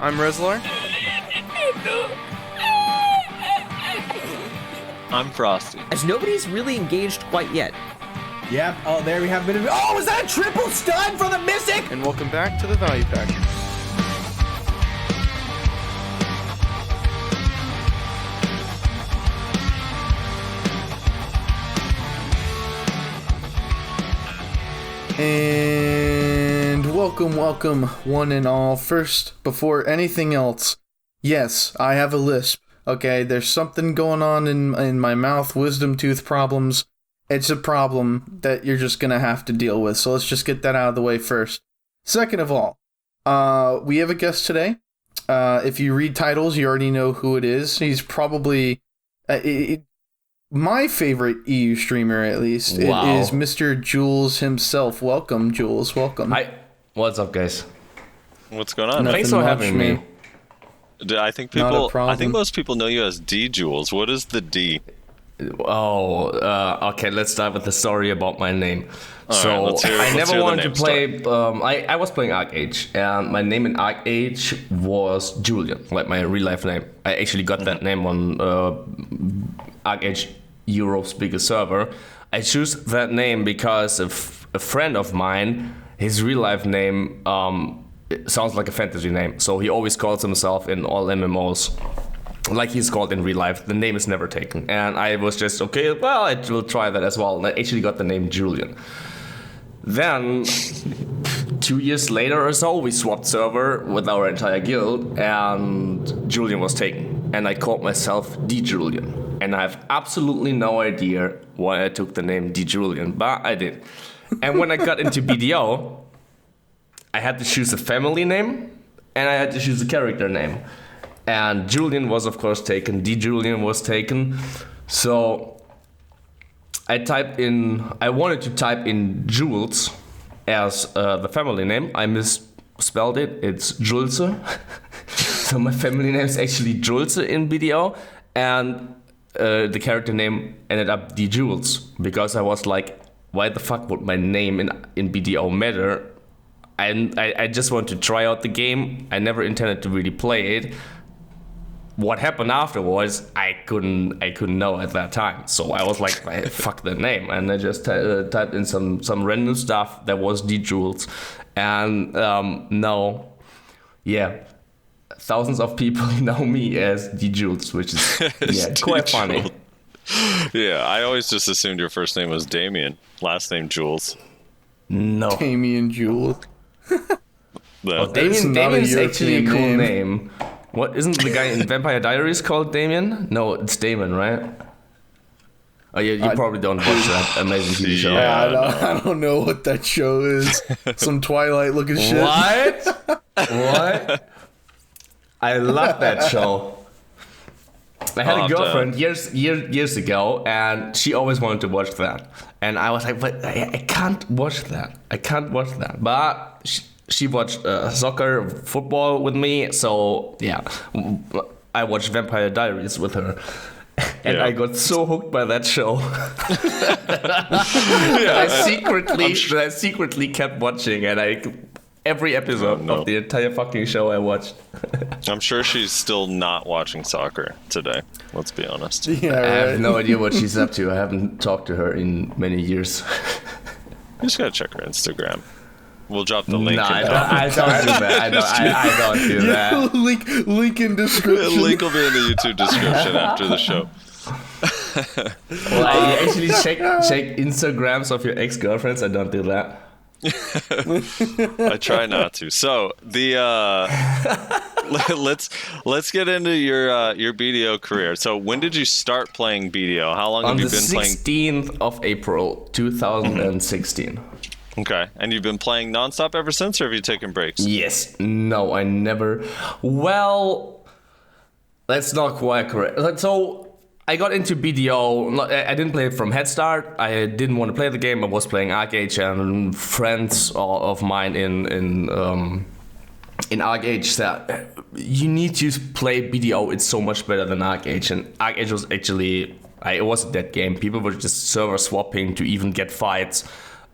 I'm Rezlar. I'm Frosty. As nobody's really engaged quite yet. Yep. Oh, there we have a bit of. Oh, was that a triple stun for the Mystic? And welcome back to the Value Pack. And welcome, one and all. First, before anything else, yes, I have a lisp. Okay, there's something going on in my mouth, wisdom tooth problems. It's a problem that you're just gonna have to deal with, so let's just get that out of the way first. Second of all, we have a guest today. If you read titles, you already know who it is. He's probably my favorite EU streamer, at least. Wow. It is Mr. Jules himself. Welcome, Jules. Welcome. Hi. What's up, guys? What's going on? Thanks for having me. I think Not a people. problem. I think most people know you as DJules. What is the D? Oh, okay. Let's start with the story about my name. right, let's hear I the never wanted to name play. I was playing Arcage, and my name in Arcage was Julian, like my real life name. I actually got that name on Arcage, Europe's biggest server. I choose that name because of a friend of mine. His real life name it sounds like a fantasy name, so he always calls himself in all MMOs like he's called in real life. The name is never taken, and I was just okay. Well, I will try that as well, and I actually got the name Julian. Then 2 years later or so, we swapped server with our entire guild, and Julian was taken, and I called myself DJulian, and I have absolutely no idea why I took the name DJulian, but I did. And when I got into BDO, I had to choose a family name, and I had to choose a character name. And Julian was, of course, taken. DJulian was taken. So I wanted to type in Jules as the family name. I misspelled it. It's Julse. So my family name is actually Julse in BDO. And the character name ended up DJules. Because I was like, why the fuck would my name in BDO matter? And I just wanted to try out the game. I never intended to really play it. What happened afterwards, I couldn't know at that time. So I was like, fuck the name. And I just typed in some random stuff that was DJules. And thousands of people know me as DJules, which is quite funny. Yeah, I always just assumed your first name was Damien, last name Jules. No. Damien Jules. Damien's actually a cool name. What, isn't the guy in Vampire Diaries called Damien? No, it's Damon, right? Oh yeah, you probably don't watch that amazing TV show. I don't know what that show is. Some Twilight looking shit. What? I love that show. I had a girlfriend years ago, and she always wanted to watch that. And I was like, but I can't watch that. But she watched soccer, football with me, so yeah, I watched Vampire Diaries with her. And I got so hooked by that show that I secretly kept watching, and every episode of the entire fucking show I watched. I'm sure she's still not watching soccer today. Let's be honest. Yeah, right. I have no idea what she's up to. I haven't talked to her in many years. You just gotta check her Instagram. We'll drop the link. No, I don't do that. I don't do that. Link in description. Link will be in the YouTube description after the show. Well, I actually check Instagrams of your ex-girlfriends. I don't do that. I try not to. So let's get into your BDO career. So when did you start playing BDO? How long have you been playing? On the 16th of April, 2016. Okay, and you've been playing nonstop ever since, or have you taken breaks? Yes. No, I never. Well, that's not quite correct. So I got into BDO. I didn't play it from head start. I didn't want to play the game. I was playing Arcage, and friends of mine in Arcage said, you need to play BDO. It's so much better than Arcage. And Arcage was actually, it wasn't that game. People were just server swapping to even get fights.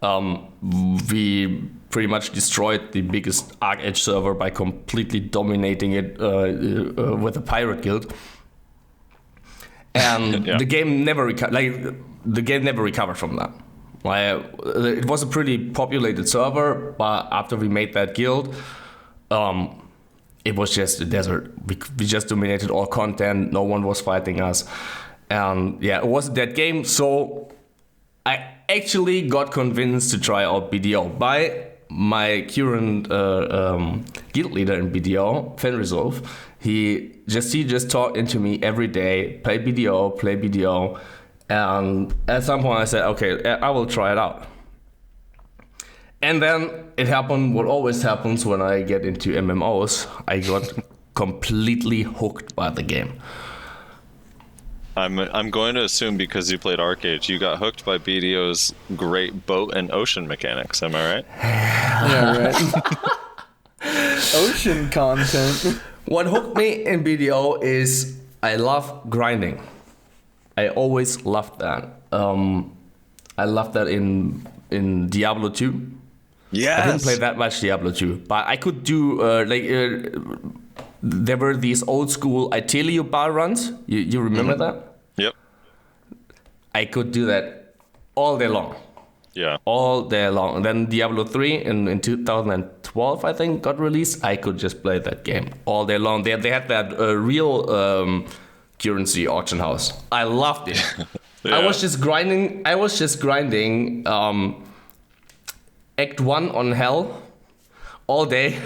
We pretty much destroyed the biggest ArcAge server by completely dominating it with a pirate guild. And the game never recovered from that. It was a pretty populated server, but after we made that guild, it was just a desert. We just dominated all content. No one was fighting us, and it wasn't that game. So I actually got convinced to try out BDO by my current guild leader in BDO, Fenresolve. He just talked into me every day, play BDO, and at some point I said, okay, I will try it out. And then it happened what always happens when I get into MMOs. I got completely hooked by the game. I'm going to assume because you played ArcAge, you got hooked by BDO's great boat and ocean mechanics. Am I right? Yeah, right. Ocean content. What hooked me in BDO is I love grinding. I always loved that. I loved that in Diablo 2. Yes. I didn't play that much Diablo 2, but I could do there were these old school Itelio bar runs. You remember that? Yep. I could do that all day long. Yeah. All day long. And then Diablo 3 in 2012, I think, got released. I could just play that game all day long. They had that real currency auction house. I loved it. Yeah. I was just grinding Act 1 on Hell all day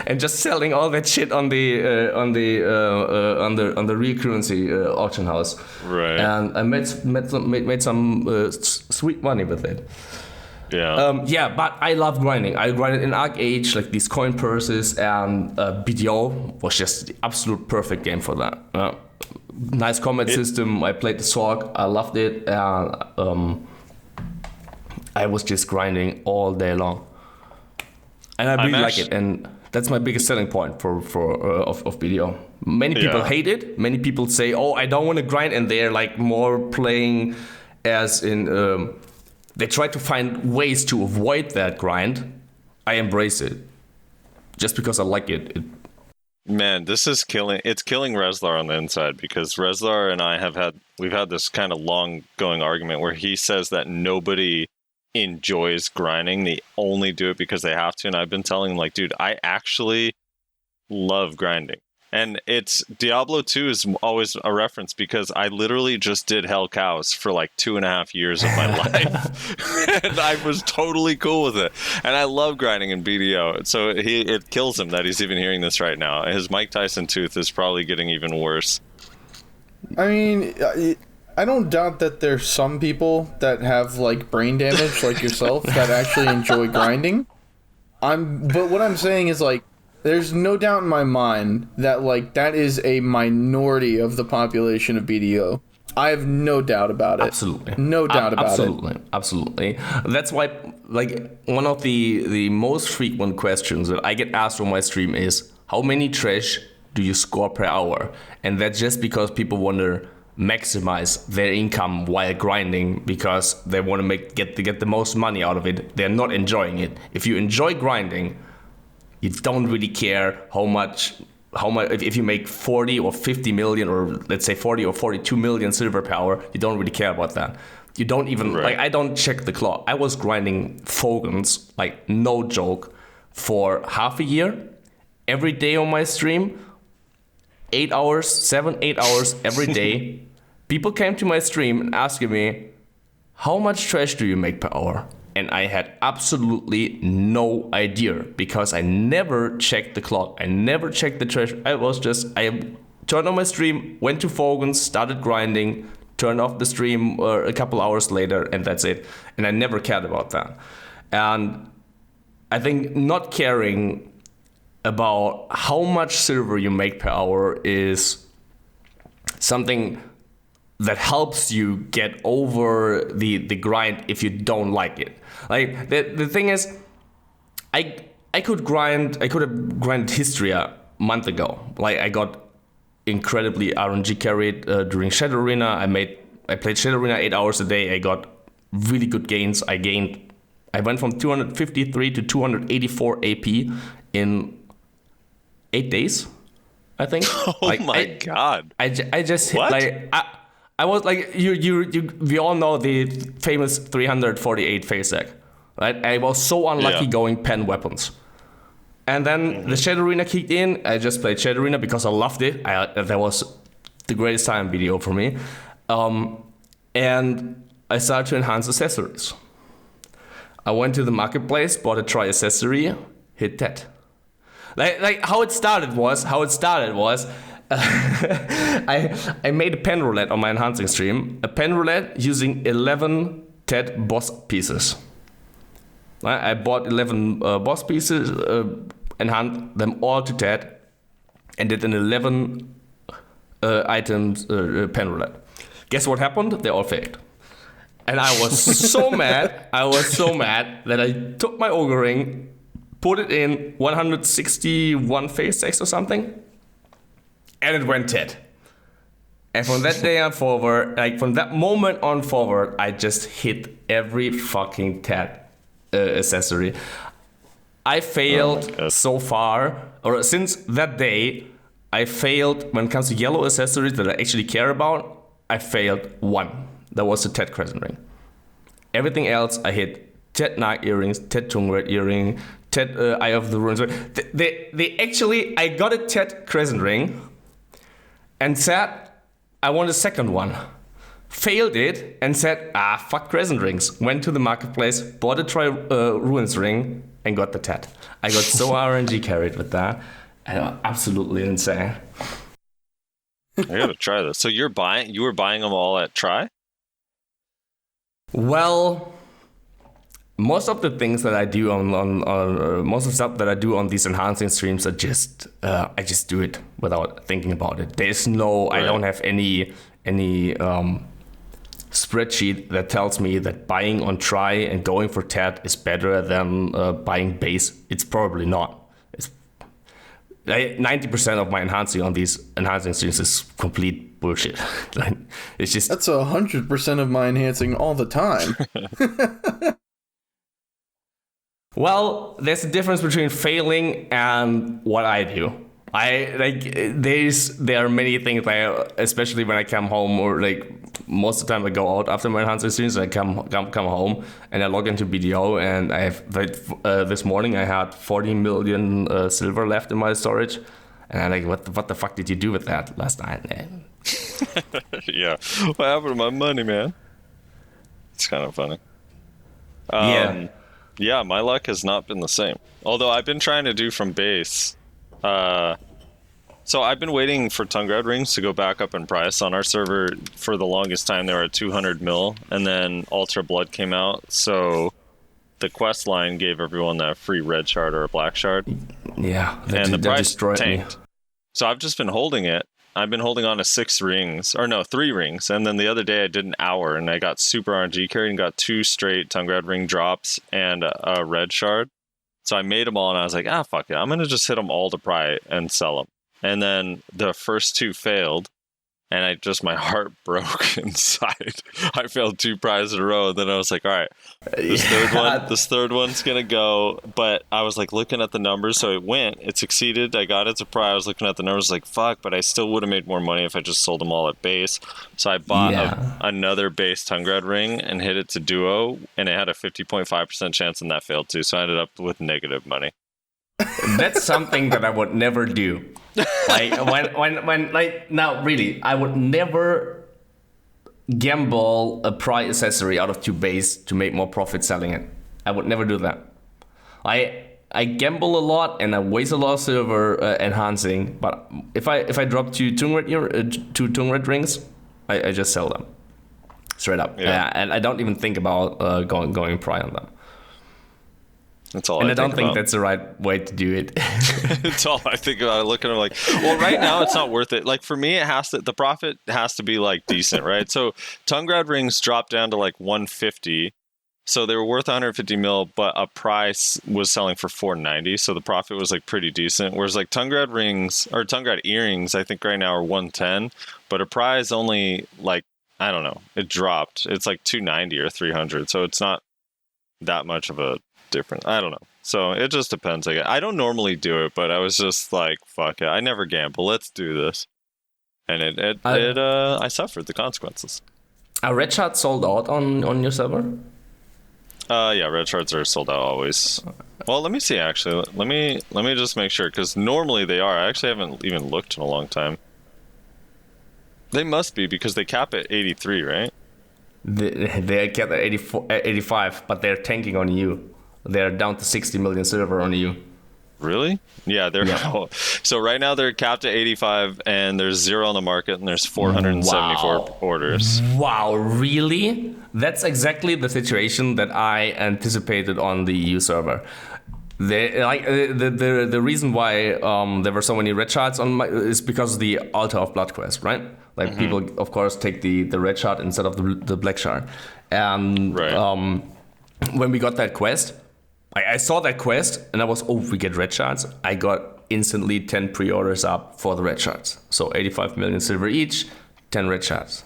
and just selling all that shit on the real currency auction house. Right. And I made some sweet money with it. Yeah. But I love grinding. I grinded in ArcAge, like these coin purses, and BDO was just the absolute perfect game for that. Nice combat system. I played the Sorg. I loved it. I was just grinding all day long, and I really like it. And that's my biggest selling point of BDO. Many people hate it. Many people say, "Oh, I don't want to grind," and they're like more playing as in. They try to find ways to avoid that grind. I embrace it, just because I like it. Man, this is killing. It's killing Rezlar on the inside, because Rezlar and I we've had this kind of long going argument where he says that nobody enjoys grinding. They only do it because they have to. And I've been telling him, like, dude, I actually love grinding. And it's Diablo 2 is always a reference because I literally just did Hell Cows for like 2.5 years of my life. And I was totally cool with it. And I love grinding in BDO. So it kills him that he's even hearing this right now. His Mike Tyson tooth is probably getting even worse. I mean, I don't doubt that there's some people that have like brain damage like yourself that actually enjoy grinding. But what I'm saying is, like, there's no doubt in my mind that, like, that is a minority of the population of BDO. I have no doubt about it. Absolutely. No doubt about it. Absolutely. That's why, like, one of the most frequent questions that I get asked on my stream is, how many trash do you score per hour? And that's just because people want to maximize their income while grinding, because they want to get the most money out of it. They're not enjoying it. If you enjoy grinding, you don't really care how much if you make 40 or 50 million, or let's say 40 or 42 million silver per hour, you don't really care about that. You don't even like, I don't check the clock. I was grinding Fogans, like, no joke, for half a year, every day on my stream, 8 hours, 7-8 hours every day. People came to my stream and asked me, how much trash do you make per hour? And I had absolutely no idea, because I never checked the clock. I never checked the trash. I turned on my stream, went to Fogans, started grinding, turned off the stream a couple hours later, and that's it. And I never cared about that. And I think not caring about how much silver you make per hour is something that helps you get over the grind if you don't like it. Like, the thing is, I could have grinded Histria a month ago. Like, I got incredibly RNG carried during Shadow Arena. I played Shadow Arena 8 hours a day. I got really good gains. I gained I went from 253 to 284 AP in 8 days, I think. Oh my god! I just hit, What? like I was like we all know the famous 348 phase deck, right? I was so unlucky going pen weapons, and then the Shadow Arena kicked in. I just played Shadow Arena because I loved it. That was the greatest time video for me, and I started to enhance accessories. I went to the marketplace, bought a Tri accessory, hit that. Like how it started was I made a pen roulette on my enhancing stream. A pen roulette using 11 TED boss pieces. I bought 11 boss pieces, enhanced them all to TED, and did an 11 items pen roulette. Guess what happened? They all failed. And I was so mad. I was so mad that I took my Ogre Ring, put it in 161 phase decks or something, and it went TED. And from that day on forward, like from that moment on forward, I just hit every fucking TED accessory. I failed so far, or since that day, I failed when it comes to yellow accessories that I actually care about. I failed one. That was the TED Crescent Ring. Everything else I hit TED Night Earrings, TED Tongue Red Earring, TED Eye of the Ruins. They actually, I got a TED Crescent Ring and said, I want a second one. Failed it and said, fuck Crescent Rings. Went to the marketplace, bought a Ruins Ring and got the TED. I got so RNG carried with that. Absolutely insane. I gotta try this. So you were buying them all at Try? Well, most of the things that I do on most of the stuff that I do on these enhancing streams are just I just do it without thinking about it. There's no, right. I don't have any spreadsheet that tells me that buying on Try and going for TED is better than buying base. It's probably not. 90% of my enhancing on these enhancing streams is complete bullshit. Like, it's just that's 100% of my enhancing all the time. Well, there's a difference between failing and what I do. There are many things especially when I come home, or like most of the time I go out after my enhancing streams, I come home and I log into BDO, and I have this morning I had 40 million silver left in my storage, and I'm like, what the fuck did you do with that last night? Yeah, what happened to my money, man? It's kind of funny. Yeah, my luck has not been the same. Although I've been trying to do from base. So I've been waiting for Tongue Red Rings to go back up in price on our server. For the longest time, they were at 200 mil, and then Ultra Blood came out. So the quest line gave everyone that free red shard or a black shard. Yeah, and the price tanked. So I've just been holding it. I've been holding on to 3 rings. And then the other day I did an hour and I got super RNG carried and got 2 straight Tongue Red Ring drops and a red shard. So I made them all and I was like, fuck it. I'm going to just hit them all to pry and sell them. And then the first 2 failed. And my heart broke inside. I failed 2 prizes in a row. And then I was like, all right, this third one's going to go. But I was like looking at the numbers. So it succeeded. I got it to prize. I was looking at the numbers like, fuck, but I still would have made more money if I just sold them all at base. So I bought another base Tongue Red Ring and hit it to duo. And it had a 50.5% chance, and that failed too. So I ended up with negative money. That's something that I would never do. Like when now really, I would never gamble a prize accessory out of 2 base to make more profit selling it. I would never do that. I gamble a lot and I waste a lot of silver enhancing. But if I drop 2 Tongue Red Rings, I just sell them straight up. Yeah, and I don't even think about going prize on them. That's all. And I don't think that's the right way to do it. That's all I think about. I look at them like, well, right now it's not worth it. Like for me, the profit has to be like decent, right? So Tongue Red Rings dropped down to like 150. So they were worth 150 mil, but a price was selling for 490. So the profit was like pretty decent. Whereas like Tongue Red Rings or Tongue Red Earrings, I think right now are 110, but a prize only like, I don't know, it dropped. It's like 290 or 300. So it's not that much of a difference. I don't know. So it just depends. I don't normally do it, but I was just like, fuck it. I never gamble. Let's do this. And I suffered the consequences. Are red shards sold out on your server? Yeah, red shards are sold out always. Well, let me see actually. Let me just make sure, because normally they are. I actually haven't even looked in a long time. They must be, because they cap at 83, right? They cap at 85, but they're tanking on you. They're down to 60 million silver on you. Really? Yeah, they're so right now they're capped at 85, and there's 0 on the market, and there's 474 orders. Wow, really? That's exactly the situation that I anticipated on the EU server. The reason why there were so many red shards on is because of the Altar of Blood quest, right? Like people, of course, take the red shard instead of the black shard. And when we got that quest, I saw that quest and I was, we get red shards. I got instantly 10 pre-orders up for the red shards. So 85 million silver each, 10 red shards.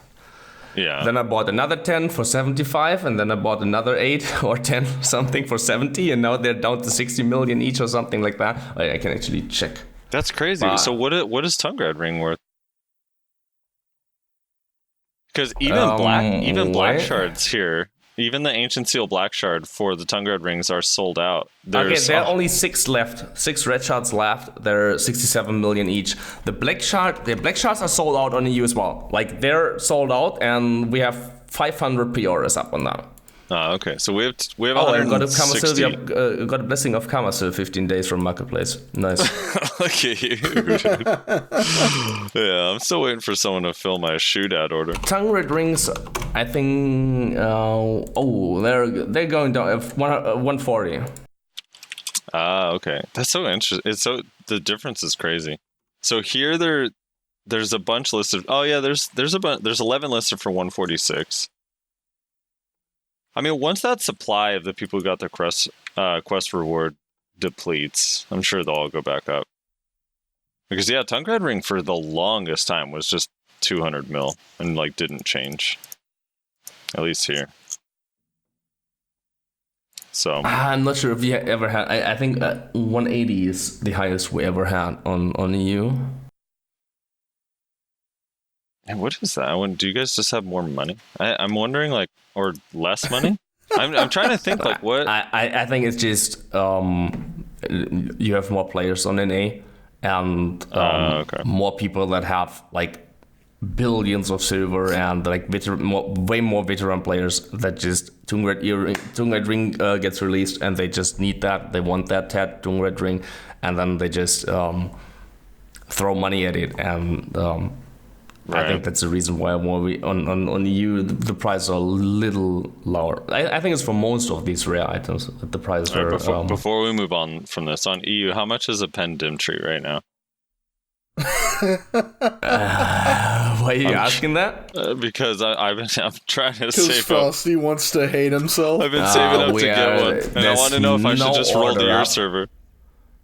Yeah. Then I bought another 10 for 75, and then I bought another 8 or 10 something for 70, and now they're down to 60 million each or something like that. I can actually check. That's crazy. So what is Tungrad Ring worth? Because even black shards here, even the Ancient Seal Black Shard for the Tungrad Rings are sold out. There are only 6 left. 6 red shards left. They're 67 million each. The black shards are sold out on EU as well. Like, they're sold out, and we have 500 pre-orders up on them. Oh, okay. So we have and 160. got a blessing of Kamasil 15 days from Marketplace. Nice. Look at you. Yeah, I'm still waiting for someone to fill my shootout order. Tungrad Rings, I think. They're going down at 140. Ah, okay. That's so interesting. The difference is crazy. So here there's a bunch listed. Oh yeah, there's 11 listed for 146. I mean, once that supply of the people who got the quest reward depletes, I'm sure they'll all go back up. Because yeah, Tungrad Ring for the longest time was just 200 mil and like didn't change. At least here. So I'm not sure if we ever had. I think 180 is the highest we ever had on EU. And what is that? Do you guys just have more money? I'm wondering, like, or less money? I'm trying to think, like, what? I think it's just you have more players on NA, and more people that have like billions of silver, and like way more veteran players that just Tungrad Ring gets released, and they just need that. They want that Tungrad Ring, and then they just throw money at it, and Right. I think that's the reason why on EU the prices are a little lower. I think it's for most of these rare items that the prices are. Before we move on from this, on EU, how much is a pen dim tree right now? Why are you asking that? Because I'm trying to save up. Frosty wants to hate himself. I've been saving up to get one, and I want to know if I should just roll to your server.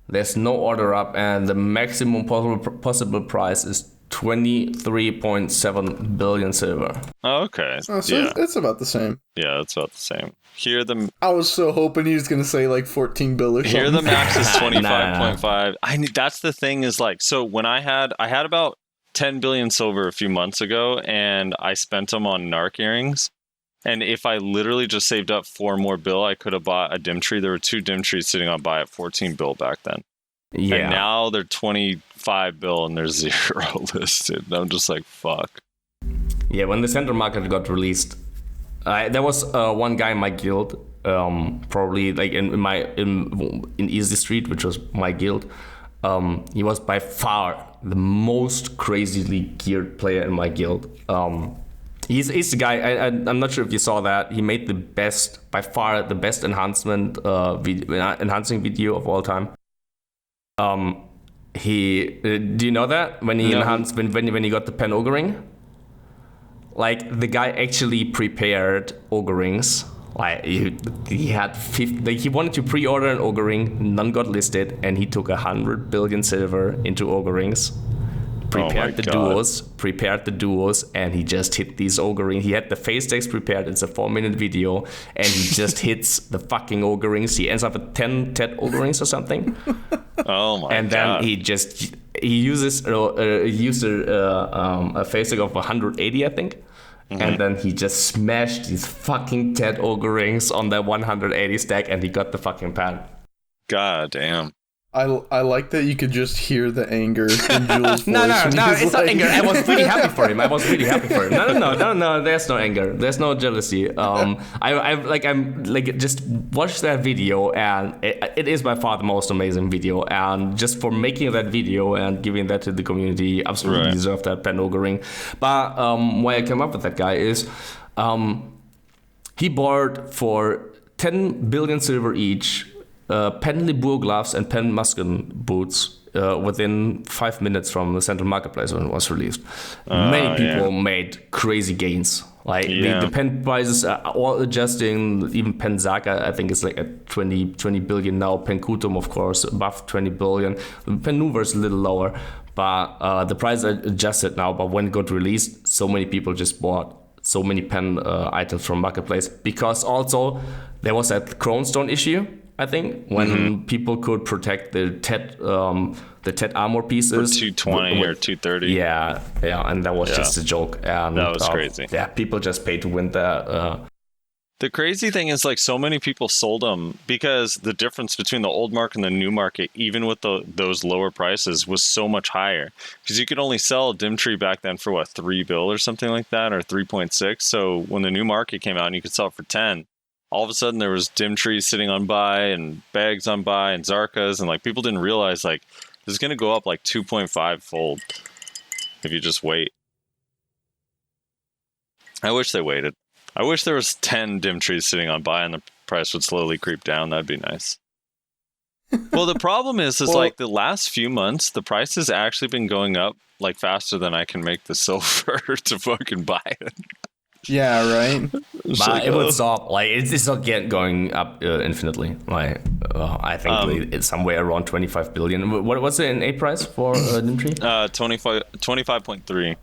There's no order up, and the maximum possible price is 23.7 billion silver. Oh, okay. Oh, so it's about the same. Yeah, it's about the same. Here I was so hoping he was gonna say like 14 bill or something. Here the max is 25.5. That's the thing is like, so when I had about 10 billion silver a few months ago, and I spent them on narc earrings. And if I literally just saved up 4 more bill, I could have bought a dim tree. There were 2 dim trees sitting on buy at 14 bill back then. Yeah. And now they're 25 bill and there's 0 listed. And I'm just like, fuck. Yeah, when the center market got released, there was one guy in my guild, probably like in Easy Street, which was my guild. He was by far the most crazily geared player in my guild. He's the guy. I'm not sure if you saw that. He made by far the best enhancing video of all time. Do you know that when he enhanced when he got the pen ogre ring? Like the guy actually prepared ogre rings. Like he had 50. Like he wanted to pre-order an ogre ring, none got listed, and he took 100 billion silver into ogre rings. prepared the duos, and he just hit these ogre. He had the face text prepared. It's a 4-minute video, and he just hits the fucking ogre rings. He ends up with 10 Ted ogre rings or something. Oh my god! And then he uses a face tag of 180, I think. Mm-hmm. And then he just smashed these fucking Ted ogre rings on that 180 stack, and he got the fucking pen. God damn. I like that you could just hear the anger in Jules' voice. No, it's not anger. I was really happy for him. No, there's no anger. There's no jealousy. I'm just watch that video, and it is by far the most amazing video. And just for making that video and giving that to the community, absolutely deserve that pen ogre ring. But why I came up with that guy is, he bought for 10 billion silver each. Pen Libour gloves and Pen Muskin boots within 5 minutes from the central marketplace when it was released. Many people made crazy gains. Like the pen prices are all adjusting. Even Pen Saga, I think, is like at 20 billion now. Pen Kutum, of course, above 20 billion. Pen Nouveau is a little lower, but the price are adjusted now. But when it got released, so many people just bought so many pen items from marketplace, because also there was that Cronestone issue, I think, when people could protect the TED armor pieces for 220 or 230. Yeah, and that was just a joke. And that was crazy. Yeah, people just paid to win that. The crazy thing is, like, so many people sold them because the difference between the old market and the new market, even with those lower prices, was so much higher. Because you could only sell Dimtree back then for what, $3 or something like that, or 3.6. So when the new market came out and you could sell it for 10. All of a sudden there was Dimtree sitting on buy and bags on buy and Zarkas, and like people didn't realize like this is going to go up like 2.5 fold if you just wait. I wish they waited. I wish there was 10 Dimtrees sitting on buy and the price would slowly creep down. That'd be nice. Well, the problem is like the last few months, the price has actually been going up like faster than I can make the silver to fucking buy it. Yeah, right. But it would stop. Like it's not going up infinitely. Like I think it's somewhere around 25 billion. What was the NA price for Dimtree? 25.3.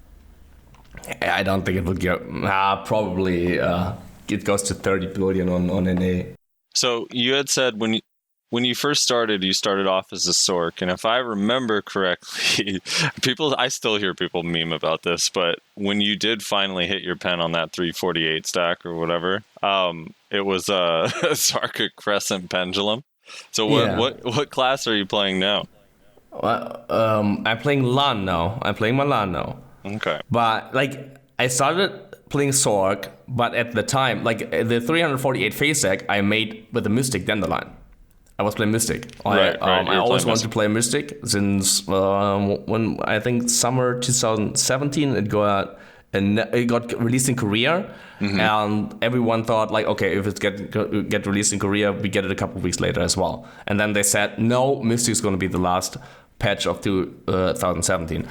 I don't think it would go. Probably it goes to 30 billion on NA. So you had said when you first started, you started off as a Sork, and if I remember correctly, I still hear people meme about this, but when you did finally hit your pen on that 348 stack or whatever, it was a Zarka Crescent Pendulum. So what class are you playing now? I'm playing Lahn now. I'm playing my Lahn now. Okay. But like I started playing Sork, but at the time, like the 348 face deck I made with the Mystic Dandelion. I was playing Mystic. I always wanted to play Mystic since when I think summer 2017 it got released in Korea, and everyone thought like, okay, if it get released in Korea, we get it a couple of weeks later as well. And then they said no, Mystic is going to be the last patch of 2017.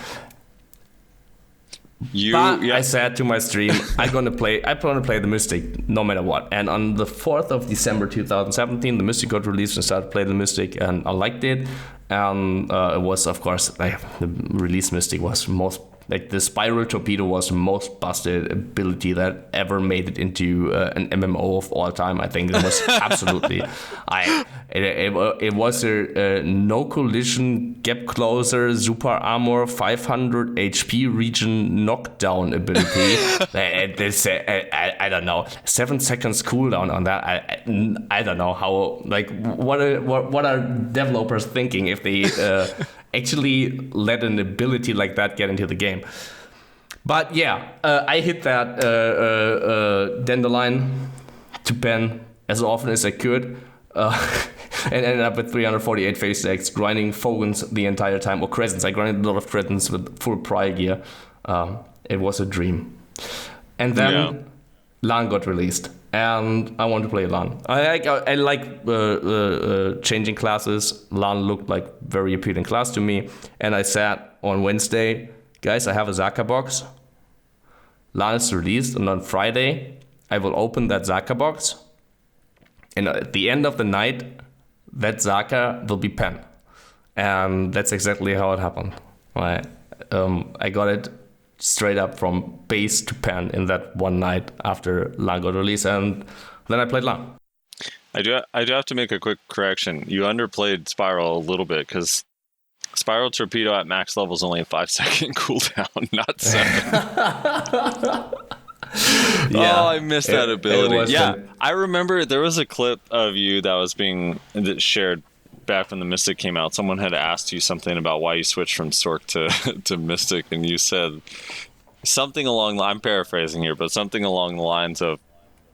I said to my stream, I'm gonna play the Mystic no matter what. And on the 4th of December 2017, the Mystic got released and started playing the Mystic, and I liked it. And it was, of course, like the release Mystic was most like the Spiral Torpedo was the most busted ability that ever made it into an MMO of all time. I think it was absolutely. It was a no collision, gap closer, super armor, 500 HP region knockdown ability. I don't know, 7 seconds cooldown on that. I don't know how. Like what are developers thinking if they actually let an ability like that get into the game? But yeah, I hit that Dandelion to pen as often as I could, and ended up with 348 face stacks, grinding Fogans the entire time, or Crescents. I grinded a lot of Crescents with full prior gear. It was a dream. And then Lahn got released, and I want to play Lahn. I like changing classes. Lahn looked like very appealing class to me, and I said on Wednesday, guys, I have a Zaka box. Lahn is released, and on Friday I will open that Zaka box, and at the end of the night, that Zaka will be pen, and that's exactly how it happened. I got it straight up from base to pen in that one night after Lahn got released, and then I played Lahn. I do have to make a quick correction. You underplayed Spiral a little bit because Spiral Torpedo at max level is only a 5-second cooldown, not 7. Yeah, oh, I missed that ability. Yeah, I remember there was a clip of you that was being shared back when the Mystic came out. Someone had asked you something about why you switched from Sork to Mystic, and you said something along, I'm paraphrasing here, but something along the lines of,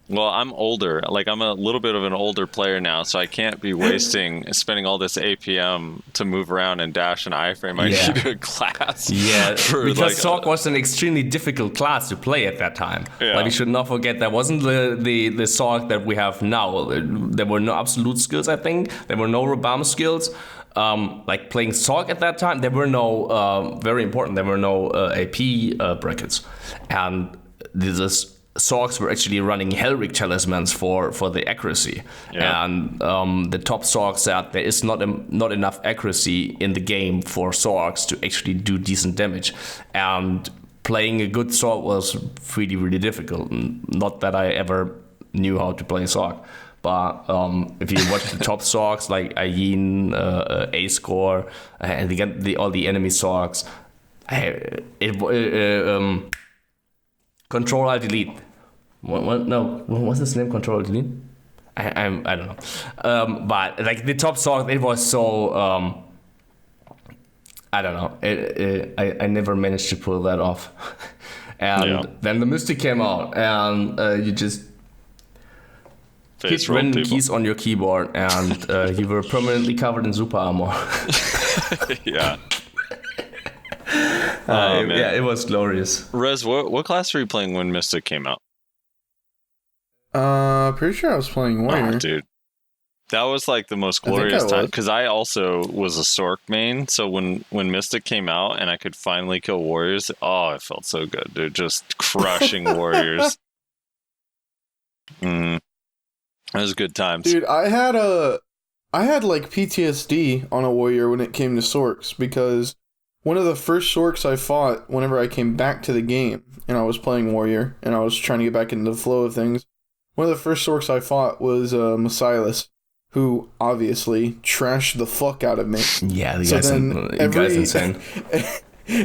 well, I'm older. Like, I'm a little bit of an older player now, so I can't be spending all this APM to move around and dash an iframe. I need a class. Yeah, because Sork was an extremely difficult class to play at that time. Yeah. Like, we should not forget that wasn't the Sork that we have now. There were no absolute skills, I think. There were no Rabam skills. Like, playing Sork at that time, there were no, very important, there were no AP brackets. And this Sorks were actually running Hellrick talismans for the accuracy, and the top Sorks said there is not enough accuracy in the game for Sorks to actually do decent damage, and playing a good Sork was really difficult. Not that I ever knew how to play Sork, but if you watch the top Sorks like Ayin, A-Score, and all the enemy Sorks, Control Alt Delete. What? No, what's his name? Control Alt Delete? I don't know. But like the top Sork, it was so I don't know. I never managed to pull that off. And then the Mystic came out, and you just hit random keys on your keyboard, and you were permanently covered in super armor. Yeah. Yeah, it was glorious. Rez, what class were you playing when Mystic came out? Pretty sure I was playing Warrior. Oh, dude. That was like the most glorious time, because I also was a Sork main, so when Mystic came out and I could finally kill Warriors, oh, it felt so good, dude. Just crushing Warriors. It was good times. Dude, I had like PTSD on a Warrior when it came to Sorks, because one of the first Sorks I fought whenever I came back to the game, and I was playing Warrior, and I was trying to get back into the flow of things, one of the first Sorks I fought was Masilas, who obviously trashed the fuck out of me. Yeah, the guy's insane.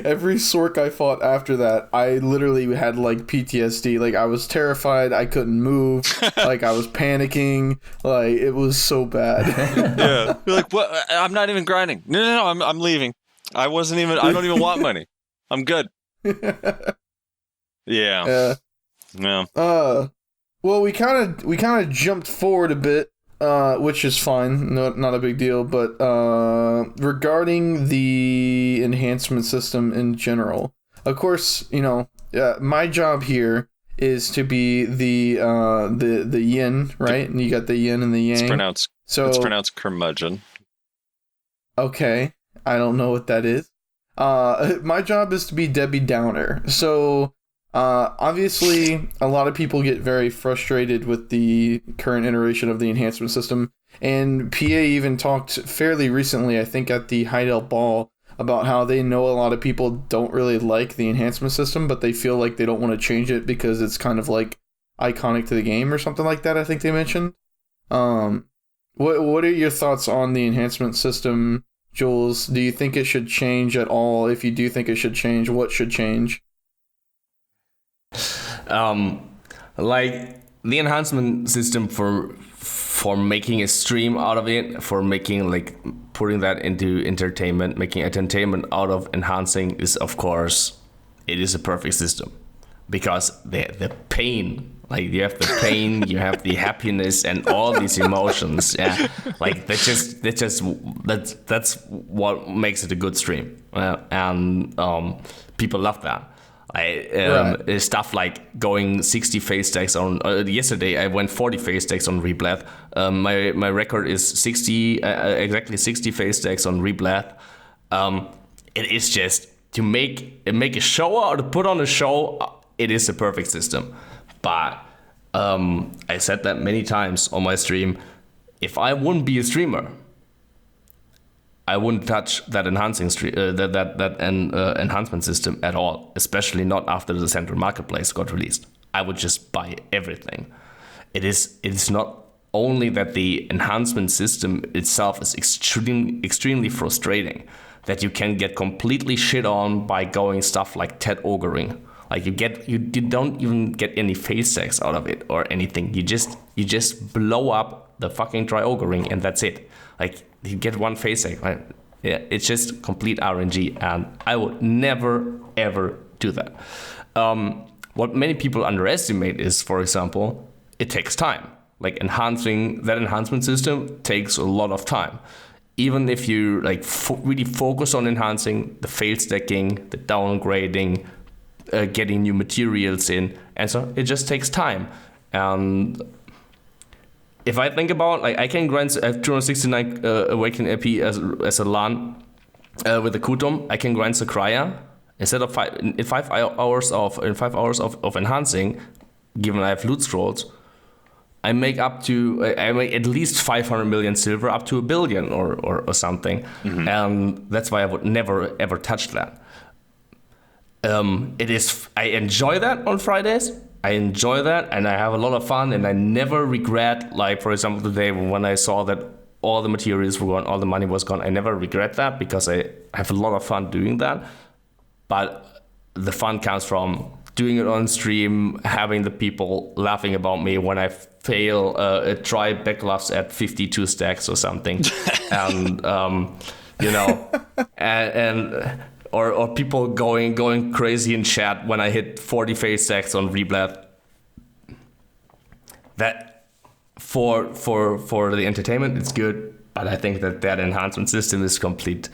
Every Sork I fought after that, I literally had like PTSD. Like, I was terrified, I couldn't move, like I was panicking, like it was so bad. Yeah, you're like, what? I'm not even grinding. No, I'm leaving. I don't even want money. I'm good. Yeah. Yeah. Well, we kind of jumped forward a bit, which is fine, not a big deal. But regarding the enhancement system in general, of course, my job here is to be the yin, right? And you got the yin and the yang. It's pronounced curmudgeon. Okay, I don't know what that is. My job is to be Debbie Downer. So. Obviously, a lot of people get very frustrated with the current iteration of the enhancement system, and PA even talked fairly recently, I think at the Heidel Ball, about how they know a lot of people don't really like the enhancement system, but they feel like they don't want to change it because it's kind of like iconic to the game or something like that, I think they mentioned. What are your thoughts on the enhancement system, Jules? Do you think it should change at all? If you do think it should change, what should change? Like the enhancement system for making a stream out of it, for making like putting that into entertainment, making entertainment out of enhancing is, of course, it is a perfect system, because the pain, like you have the pain, you have the happiness and all these emotions, like that's what makes it a good stream, and people love that. Stuff like going 60 phase stacks on. Yesterday I went 40 phase stacks on Reblath. My record is 60, exactly 60 phase stacks on Reblath. It is just to make a show or to put on a show. It is a perfect system, but I said that many times on my stream. If I wouldn't be a streamer, I wouldn't touch that enhancement system at all, especially not after the central marketplace got released. I would just buy everything. It's not only that the enhancement system itself is extremely frustrating, that you can get completely shit on by going stuff like Ted Ogering. Like you don't even get any face stacks out of it or anything. You just blow up the fucking dry Ogering and that's it. Like you get one face stack, right? Yeah, it's just complete RNG, and I would never ever do that. What many people underestimate is, for example, it takes time. Like enhancing that enhancement system takes a lot of time. Even if you like really focus on enhancing the fail stacking, the downgrading, getting new materials in, and so it just takes time. And if I think about, like, I can grind 269 Awaken AP as a Lahn with the Kutum. I can grind Sakraya instead of 5 hours of enhancing. Given I have loot scrolls, I make at least 500 million silver, up to 1 billion or something, and that's why I would never ever touch that. I enjoy that on Fridays. I enjoy that, and I have a lot of fun, and I never regret, like, for example, today when I saw that all the materials were gone, all the money was gone, I never regret that because I have a lot of fun doing that. But the fun comes from doing it on stream, having the people laughing about me when I fail try back gloves at 52 stacks or something. And, or people going crazy in chat when I hit 40 face stacks on Reblad. That for the entertainment, it's good, but I think that enhancement system is complete.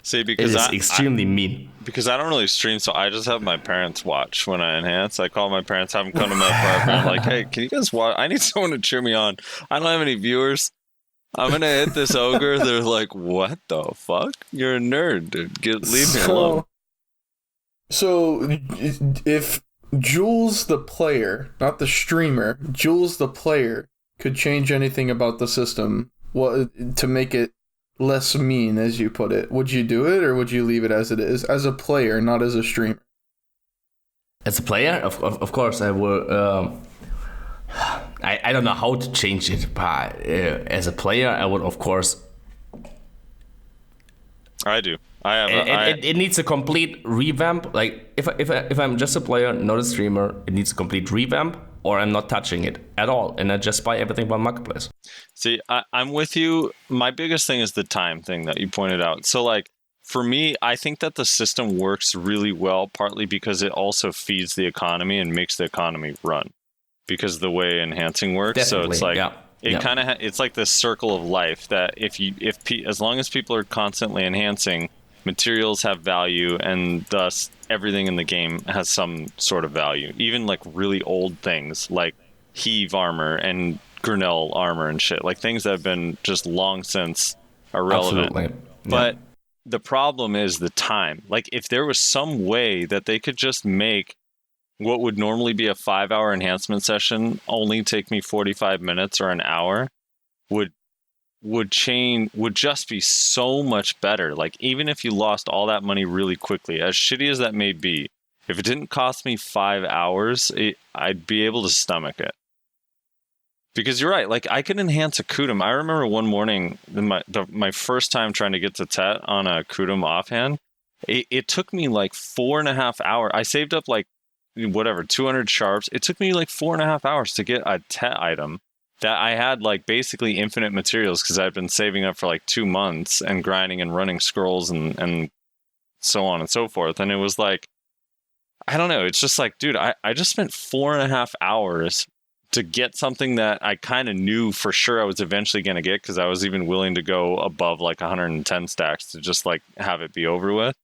See, because it's extremely mean. Because I don't really stream, so I just have my parents watch when I enhance. I call my parents, have them come to my apartment. I'm like, hey, can you guys watch? I need someone to cheer me on. I don't have any viewers. I'm gonna hit this ogre. They're like, "What the fuck? You're a nerd, dude. Leave me alone." So, if Jules the player, not the streamer, Jules the player could change anything about the system, what to make it less mean, as you put it, would you do it or would you leave it as it is, as a player, not as a streamer? As a player, of course, I will. I don't know how to change it, but as a player, I would, of course. I do. It needs a complete revamp. Like if I'm just a player, not a streamer, it needs a complete revamp, or I'm not touching it at all, and I just buy everything from Marketplace. See, I'm with you. My biggest thing is the time thing that you pointed out. So, like, for me, I think that the system works really well, partly because it also feeds the economy and makes the economy run. Because the way enhancing works, Definitely, so it's like kind of it's like this circle of life that as long as people are constantly enhancing, materials have value, and thus everything in the game has some sort of value. Even like really old things like Heave armor and Grinnell armor and shit, like things that have been just long since irrelevant. Absolutely. Yeah. But the problem is the time. Like if there was some way that they could just make what would normally be a 5-hour enhancement session only take me 45 minutes or an hour, would just be so much better. Like even if you lost all that money really quickly, as shitty as that may be, if it didn't cost me 5 hours, I'd be able to stomach it. Because you're right, like I could enhance a Kutum. I remember one morning, my first time trying to get to Tet on a Kutum offhand, it took me like 4.5 hours. I saved up like 200 sharps. It took me like 4.5 hours to get a Tet item that I had like basically infinite materials because I'd been saving up for like 2 months and grinding and running scrolls and so on and so forth. And it was like, I don't know. It's just like, dude, I just spent 4.5 hours to get something that I kind of knew for sure I was eventually going to get because I was even willing to go above like 110 stacks to just like have it be over with.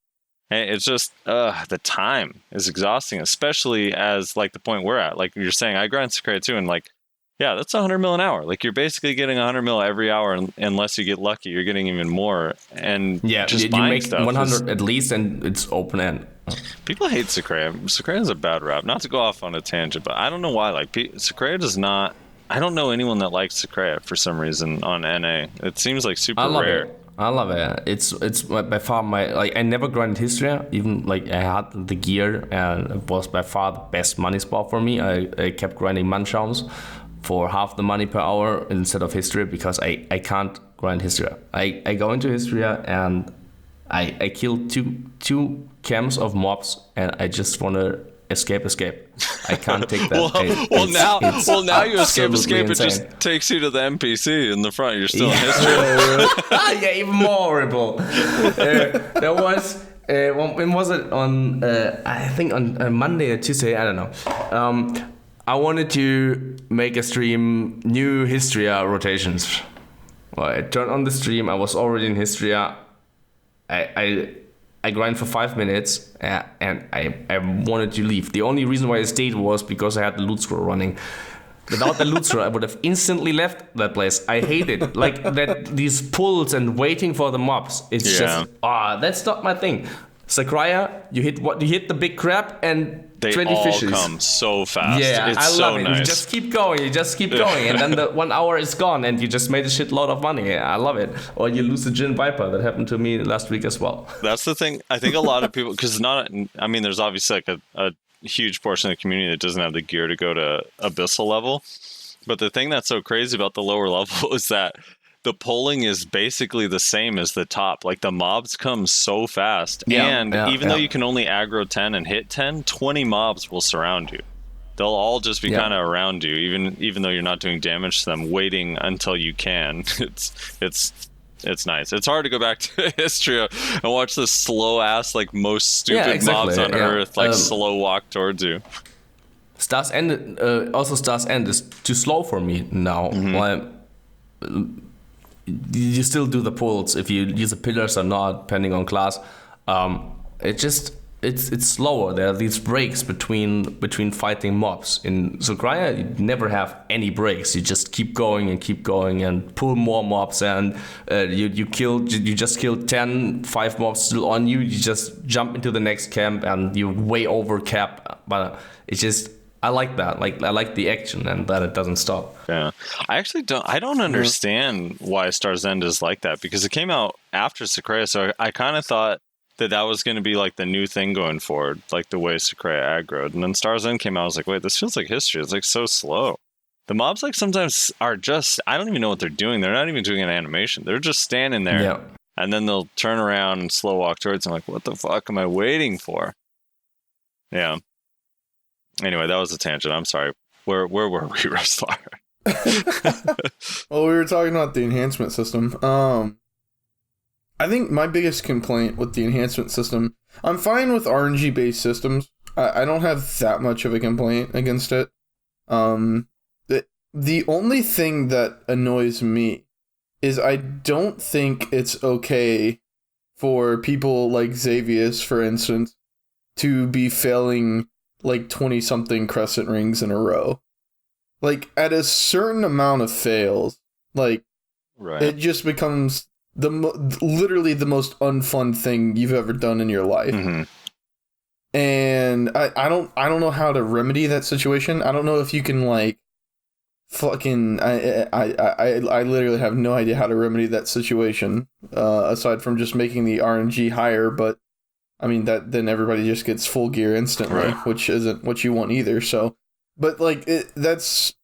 And it's just, the time is exhausting, especially as like the point we're at. Like you're saying, I grind Sakraya too, and like, yeah, that's 100 mil an hour. Like you're basically getting 100 mil every hour, unless you get lucky, you're getting even more. And yeah, just you buying make stuff 100 at least, and it's open end. People hate Sakraya. Sakraya's a bad rap. Not to go off on a tangent, but I don't know why. Like Sakraya does not. I don't know anyone that likes Sakraya for some reason on NA. It seems like super rare. I love it. It's by far my like. I never grinded Hysteria. Even like I had the gear, and it was by far the best money spot for me. I kept grinding Munchauns for half the money per hour instead of Hysteria because I can't grind Hysteria. I go into Hysteria and I kill two camps of mobs and I just want to escape. I can't take that. now you escape. Insane. It just takes you to the NPC in the front. You're still in history. Yeah, even more horrible. There was when was it on? I think on Monday or Tuesday. I don't know. I wanted to make a stream new Hysteria rotations. Well, I turned on the stream. I was already in Hysteria. I grind for 5 minutes and I wanted to leave. The only reason why I stayed was because I had the loot scroll running. Without the loot scroll, I would have instantly left that place. I hate it. Like that, these pulls and waiting for the mobs. It's just that's not my thing. Sakraya, you hit the big crab and they 20 all fishes. come so fast. Yeah, it's I love so it. nice. You just keep going, and then the 1 hour is gone, and you just made a shitload of money. I love it. Or you lose a Jin Viper. That happened to me last week as well. That's the thing. I think a lot of people, because there's obviously like a huge portion of the community that doesn't have the gear to go to Abyssal level. But the thing that's so crazy about the lower level is that the polling is basically the same as the top. Like the mobs come so fast. Even though you can only aggro 10 and hit 10, 20 mobs will surround you. They'll all just be kind of around you, even though you're not doing damage to them, waiting until you can. It's nice. It's hard to go back to history and watch the slow ass, like most stupid mobs on Earth, like slow walk towards you. Star's End is too slow for me now. You still do the pulls if you use the pillars or not, depending on class. It's slower. There are these breaks between fighting mobs. In Sakraya, you never have any breaks. You just keep going and pull more mobs. And you just killed 10, 5 mobs still on you. You just jump into the next camp and you way over cap. But it's just. I like that. Like I like the action and that it doesn't stop. Yeah, I don't understand why Star's End is like that because it came out after Sakraya, so I kind of thought that was going to be like the new thing going forward, like the way Sakraya aggroed. And then Star's End came out. I was like, wait, this feels like history. It's like so slow. The mobs like sometimes are just I don't even know what they're doing. They're not even doing an animation. They're just standing there, and then they'll turn around and slow walk towards. I'm like, what the fuck am I waiting for? Yeah. Anyway, that was a tangent. I'm sorry. Where were we, Rezlar? Well, we were talking about the enhancement system. I think my biggest complaint with the enhancement system, I'm fine with RNG-based systems. I don't have that much of a complaint against it. The only thing that annoys me is I don't think it's okay for people like Xavius, for instance, to be failing like 20-something crescent rings in a row. Like, at a certain amount of fails, like, it just becomes literally the most unfun thing you've ever done in your life. Mm-hmm. And I don't know how to remedy that situation. I don't know if you can, like, fucking... I literally have no idea how to remedy that situation, aside from just making the RNG higher, but I mean, then everybody just gets full gear instantly, which isn't what you want either. So, but like, it's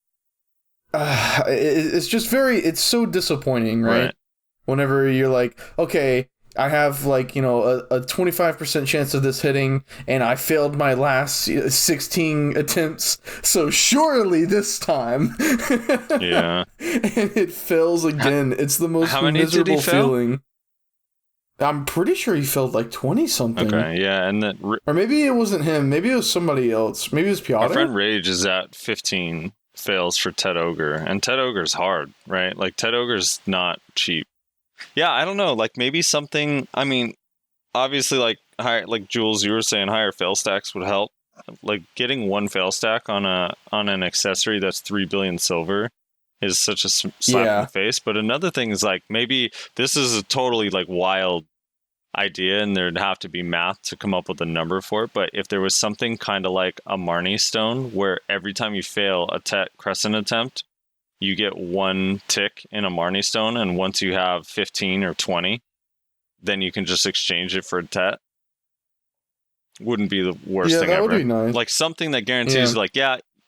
just it's so disappointing, right? Whenever you're like, okay, I have like, a 25% chance of this hitting, and I failed my last 16 attempts, so surely this time. Yeah. And it fails again. It's the most miserable feeling. I'm pretty sure he failed like 20-something. Okay, yeah, and then... Or maybe it wasn't him. Maybe it was somebody else. Maybe it was Piotr. My friend Rage is at 15 fails for Ted Ogre, and Ted Ogre's hard, right? Like, Ted Ogre's not cheap. Yeah, I don't know, like, maybe something... I mean, obviously, like Jules, you were saying higher fail stacks would help. Like, getting one fail stack on an accessory that's 3 billion silver is such a slap in the face. But another thing is like maybe this is a totally like wild idea and there'd have to be math to come up with a number for it. But if there was something kind of like a Marnie stone where every time you fail a crescent attempt you get 1 tick in a Marnie Stone, and once you have 15 or 20, then you can just exchange it for a tet. Wouldn't be the worst thing that ever. would be nice. Like something that guarantees,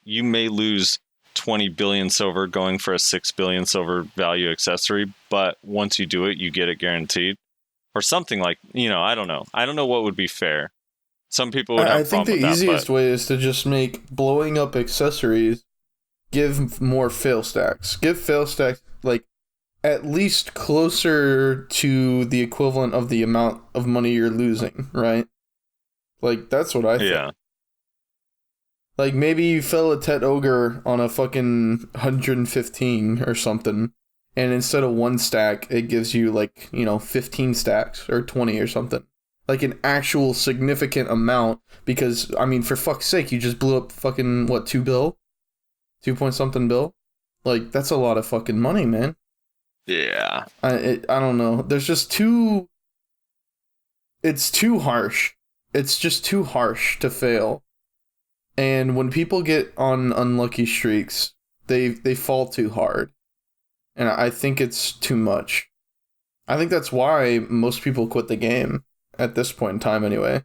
you may lose 20 billion silver going for a 6 billion silver value accessory, but once you do it, you get it guaranteed. Or something like, I don't know. I don't know what would be fair. Some people would have I think the easiest way is to just make blowing up accessories give more fail stacks. Give fail stacks, like, at least closer to the equivalent of the amount of money you're losing, right? Like, that's what I think. Yeah. Like, maybe you fill a Tet Ogre on a fucking 115 or something, and instead of 1 stack, it gives you, 15 stacks or 20 or something. Like, an actual significant amount, because, I mean, for fuck's sake, you just blew up fucking, 2 bill? 2 point something bill? Like, that's a lot of fucking money, man. Yeah. I don't know. There's just too... It's too harsh. It's just too harsh to fail. And when people get on unlucky streaks, they fall too hard. And I think it's too much. I think that's why most people quit the game at this point in time anyway.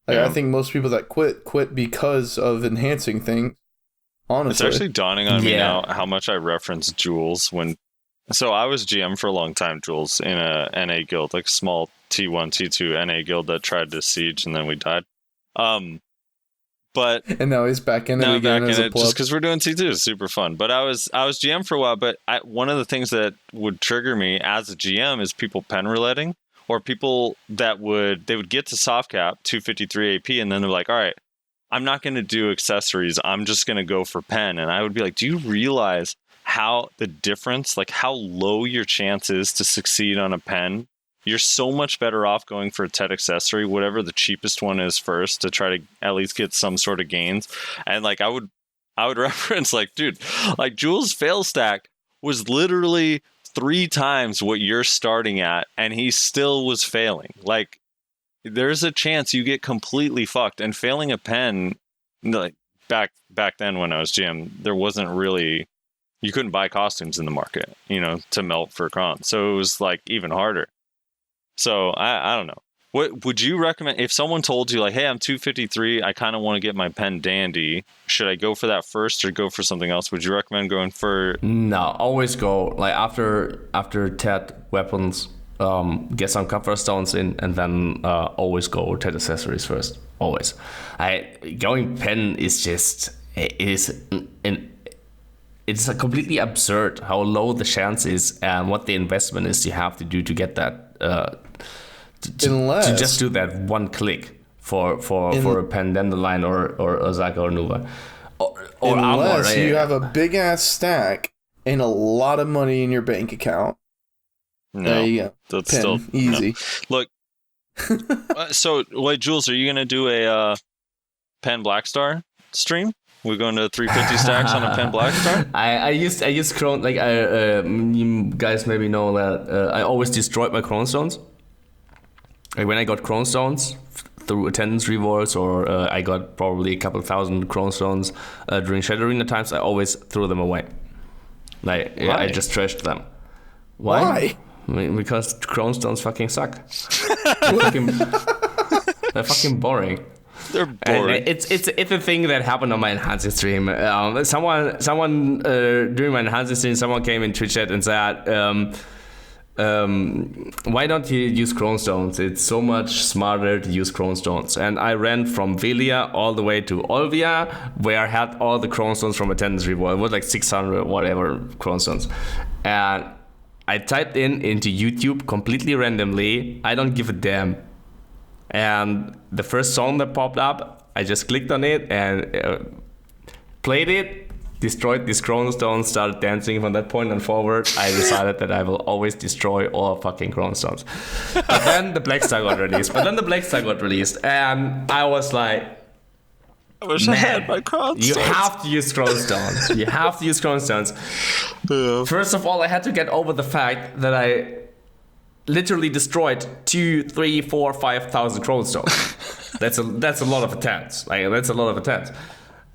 Like, I think most people that quit because of enhancing things. Honestly. It's actually dawning on me now how much I reference Jules when... So I was GM for a long time, Jules, in a NA guild, like small T1, T2 NA guild that tried to siege and then we died. But and now he's back in it again as a pleb. Just because we're doing T2 is super fun. But I was GM for a while, but one of the things that would trigger me as a GM is people pen rouletting, or people that would get to soft cap 253 AP and then they're like, all right, I'm not going to do accessories. I'm just going to go for pen. And I would be like, do you realize how the difference, like how low your chance is to succeed on a pen? You're so much better off going for a TED accessory, whatever the cheapest one is first, to try to at least get some sort of gains. And like I would reference, like, dude, like Jules' fail stack was literally 3 times what you're starting at, and he still was failing. Like, there's a chance you get completely fucked. And failing a pen, like back then when I was GM, there wasn't really, you couldn't buy costumes in the market, to melt for Kron. So it was like even harder. So I don't know. What would you recommend if someone told you, like, hey, I'm 253, I kind of want to get my pen dandy. Should I go for that first or go for something else? Would you recommend going for? No, always go like after TED weapons, get some cover stones in, and then always go TED accessories first. Always. Going pen is just it's a completely absurd how low the chance is and what the investment is you have to do to get that. To just do that 1 click for a pen Dandelion or Osaka or Nuva. Or unless armor, you have a big ass stack and a lot of money in your bank account. No, there you go. That's pen, still easy. No. Look, so wait, Jules, are you gonna do a pen Blackstar stream? We're going to 350 stacks on a pen Blackstar. I used Chrome, like you guys maybe know that I always destroyed my Chrome Stones. Like when I got Chrome Stones through attendance rewards, or I got probably a couple thousand Chrome Stones during Shadow Arena times, I always threw them away. Like I just trashed them. Why? I mean, because Chrome Stones fucking suck. They're fucking boring. They're boring. And it's a thing that happened on my enhancing stream. Someone during my enhancing stream, someone came in Twitch chat and said, why don't you use Chrome Stones? It's so much smarter to use Chrome Stones. And I ran from Velia all the way to Olvia, where I had all the Chrome Stones from attendance reward. It was like 600 whatever Chrome Stones. And I typed into YouTube completely randomly, I don't give a damn. And the first song that popped up, I just clicked on it and played it, destroyed these Chrome Stones, started dancing. From that point on forward, I decided that I will always destroy all fucking Chrome Stones. But then the Black Star got released. And I was like, I wish I had my Chrome Stones. You have to use Chrome Stones. Yeah. First of all, I had to get over the fact that I literally destroyed 2, 3, 4, 5,000 Chrome Stones. That's a lot of attempts.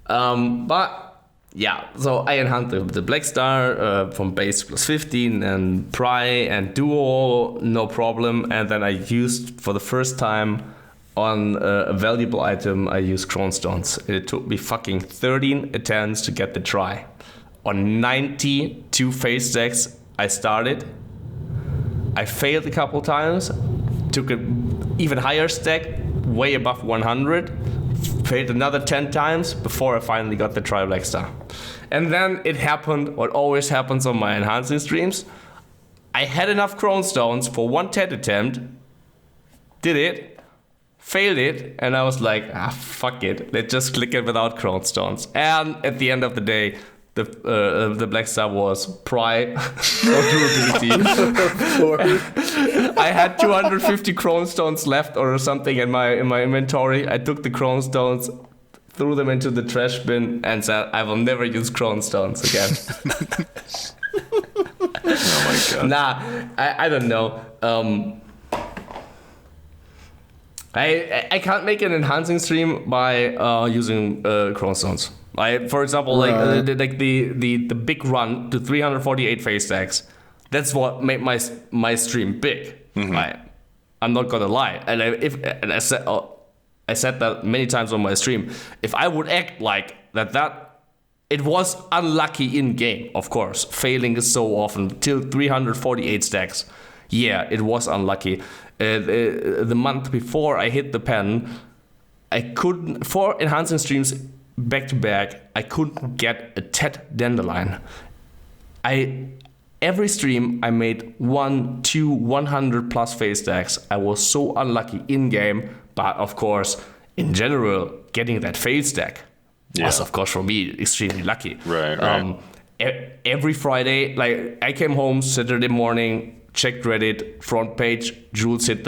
But yeah, so I enhanced the Black Star from base plus 15 and Pry and Duo, no problem. And then I used for the first time on a valuable item, I used Crown Stones. It took me fucking 13 attempts to get the try. On 92 phase stacks, I started. I failed a couple times, took an even higher stack, way above 100. Failed another 10 times before I finally got the Tri Black Star. And then it happened, what always happens on my enhancing streams. I had enough Crown Stones for one TED attempt, did it, failed it, and I was like, fuck it, let's just click it without Crown Stones. And at the end of the day, the Black Star was Pry or durability. I had 250 Crown Stones left or something in my inventory. I took the Crown Stones, threw them into the trash bin, and said, I will never use Crown Stones again. Oh my god. Nah, I don't know. I can't make an enhancing stream by using Crown Stones. For example, Right. like the big run to 348 phase stacks. That's what made my stream big. Mm-hmm. I'm not gonna lie, and I said that many times on my stream. If I would act like that, it was unlucky in game. Of course, failing is so often till 348 stacks. Yeah, it was unlucky. The month before I hit the pen, I couldn't, for enhancing streams back to back, I couldn't get a TED Dandelion. Every stream I made 100 plus phase stacks. I was so unlucky in game, but of course, in general, getting that phase stack was, of course, for me extremely lucky. Right. Every Friday, like I came home Saturday morning, checked Reddit, front page, Jules hits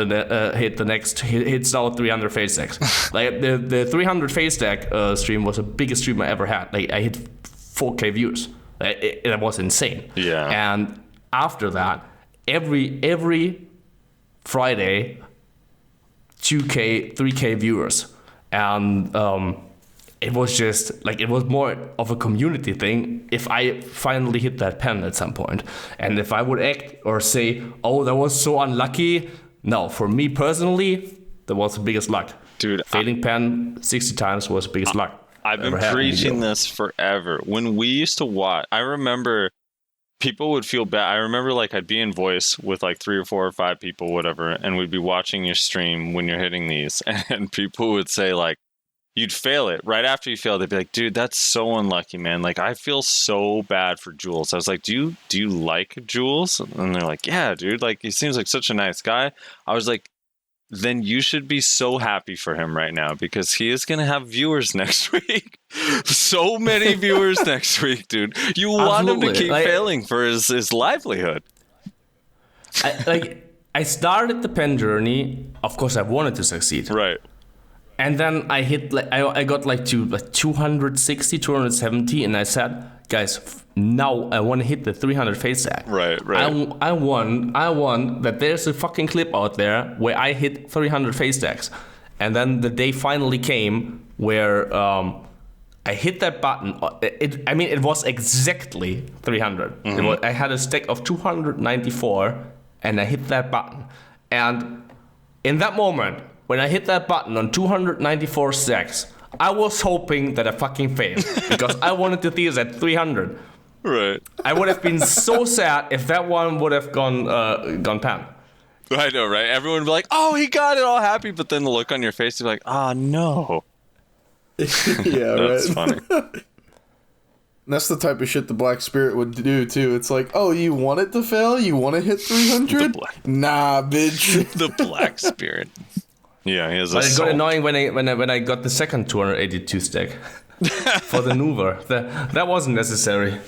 now 300 phase stacks. Like the 300 phase stack stream was the biggest stream I ever had. Like I hit 4K views. It was insane. Yeah. And after that, every Friday, 2K, 3K viewers, and it was just like, it was more of a community thing if I finally hit that pen at some point. And if I would act or say, oh, that was so unlucky, no, for me personally, that was the biggest luck. Dude, failing pen 60 times was the biggest luck. I've been preaching this forever. When we used to watch, I remember people would feel bad. I remember like I'd be in voice with like 3 or 4 or 5 people, whatever, and we'd be watching your stream when you're hitting these, and people would say like, you'd fail it right after you fail. They'd be like, dude, that's so unlucky, man. Like, I feel so bad for Jules. I was like, do you like Jules? And they're like, yeah, dude, like he seems like such a nice guy. I was like, then you should be so happy for him right now, because he is going to have viewers next week. So many viewers next week, dude. You want him to keep failing for his livelihood. I started the pen journey. Of course, I wanted to succeed. Right. And then I hit, like, I got like to like 260, 270, and I said, guys, now I want to hit the 300 phase stack. Right. I won that there's a fucking clip out there where I hit 300 phase stacks. And then the day finally came where I hit that button. It was exactly 300. Mm-hmm. I had a stack of 294, and I hit that button. And in that moment, when I hit that button on 294 stacks, I was hoping that I fucking failed, because I wanted to see at 300. Right. I would have been so sad if that one would have gone pan. I know, right? Everyone would be like, oh, he got it, all happy, but then the look on your face, you're like, ah, no. Yeah, That's funny. That's the type of shit the Black Spirit would do, too. It's like, oh, you want it to fail? You want to hit 300? Nah, bitch. The Black Spirit. Yeah, he has a But it got soul. annoying when I got the second 282 stack for the Nuver. That wasn't necessary.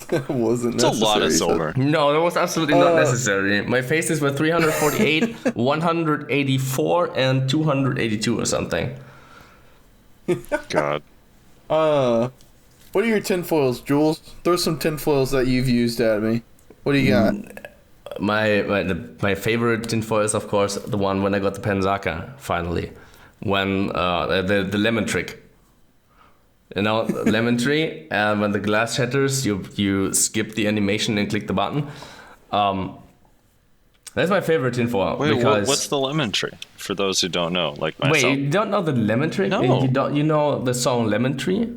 That wasn't It's necessary. a lot of silver. No, that was absolutely not necessary. My faces were 348, 184, and 282 or something. God. What are your tinfoils, Jules? Throw some tinfoils that you've used at me. What do you got? My favorite tinfoil is, of course, the one when I got the Penzaka finally, when the lemon trick. You know, lemon tree, and when the glass shatters, you skip the animation and click the button. That's my favorite tinfoil. Wait, because what's the lemon tree? For those who don't know, like myself. Wait, you don't know the lemon tree? No. You know the song Lemon Tree?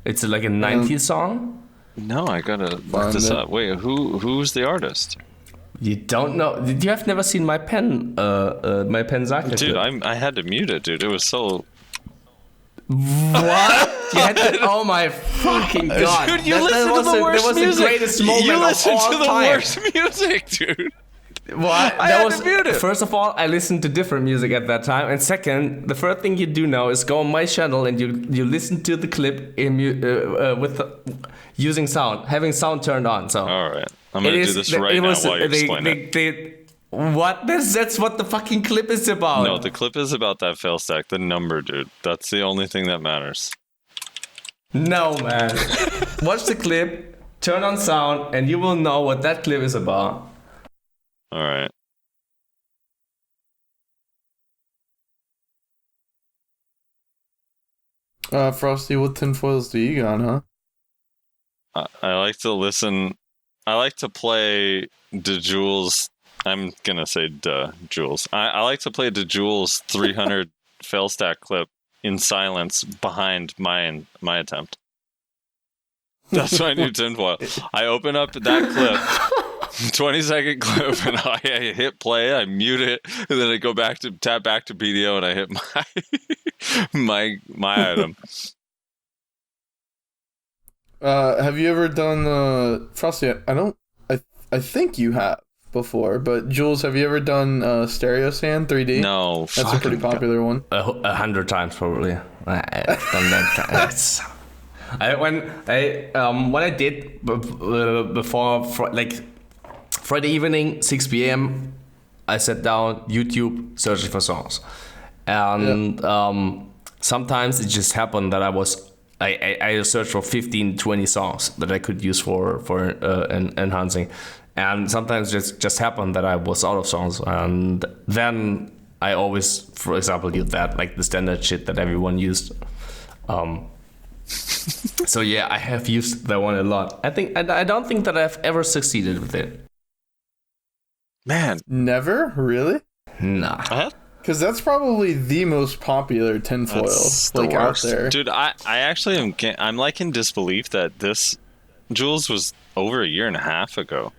It's like a 90s song. No, I gotta look this up. Wait, who's the artist? You don't know? You have never seen my pen? My pen Zaka? Dude, I had to mute it, dude. It was so. What? You had to, oh my fucking god! Dude, you listen to the worst music. That was the greatest moment you of listen all to the time. worst music, dude. What? I had to mute it. First of all, I listened to different music at that time, and second, the first thing you do now is go on my channel and you listen to the clip using sound, having sound turned on. So All right, I'm gonna do this right now while you explain it. What? That's what the fucking clip is about. No, the clip is about that fail stack, the number, dude. That's the only thing that matters. No, man. Watch the clip, turn on sound, and you will know what that clip is about. All right. Frosty, what tinfoils do you got, huh? I like to listen. I like to play DJules. I'm gonna say Jules. I like to play DJules 300 fail stack clip in silence behind my attempt. That's my new tinfoil. I open up that clip, 20-second clip, and I hit play. I mute it, and then I go back to tap back to PDO, and I hit my item. Have you ever done Frosty? I think you have before, but Jules, have you ever done Stereo Sand 3D? No, that's a pretty popular one. 100 times probably. I've done that. When I did before Friday evening 6 p.m. I sat down YouTube searching for songs, and sometimes it just happened that I searched for 15-20 songs that I could use for enhancing, and sometimes it just happened that I was out of songs, and then I always, for example, use that, like the standard shit that everyone used. So yeah, I have used that one a lot. I don't think that I've ever succeeded with it. Man, never really? Nah. Because that's probably the most popular tinfoil out there. Dude, I actually I'm like in disbelief that this Jules was over a year and a half ago.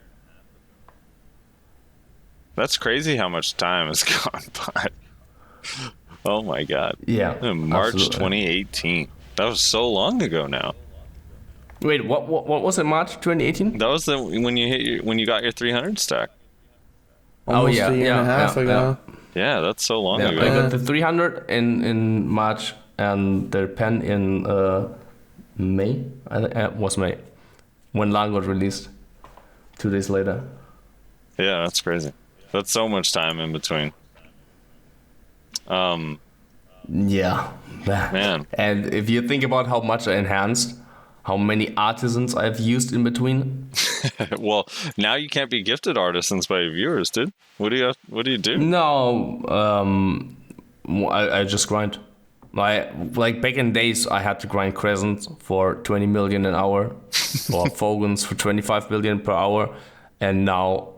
That's crazy how much time has gone by. Oh my god. Yeah. March absolutely. 2018. That was so long ago now. Wait, what was it? March 2018? That was when you got your 300 stack. Almost a year and a half ago. Yeah, that's so long ago. I got the 300 in March and the pen in May. I think it was May when Lahn got released. 2 days later. Yeah, that's crazy. That's so much time in between. Yeah, man. And if you think about how much I enhanced, how many artisans I've used in between. Well, now you can't be gifted artisans by your viewers, dude. What do you do? No, I just grind. Like back in days, I had to grind Crescent for 20 million an hour, or Fogans for 25 million per hour, and now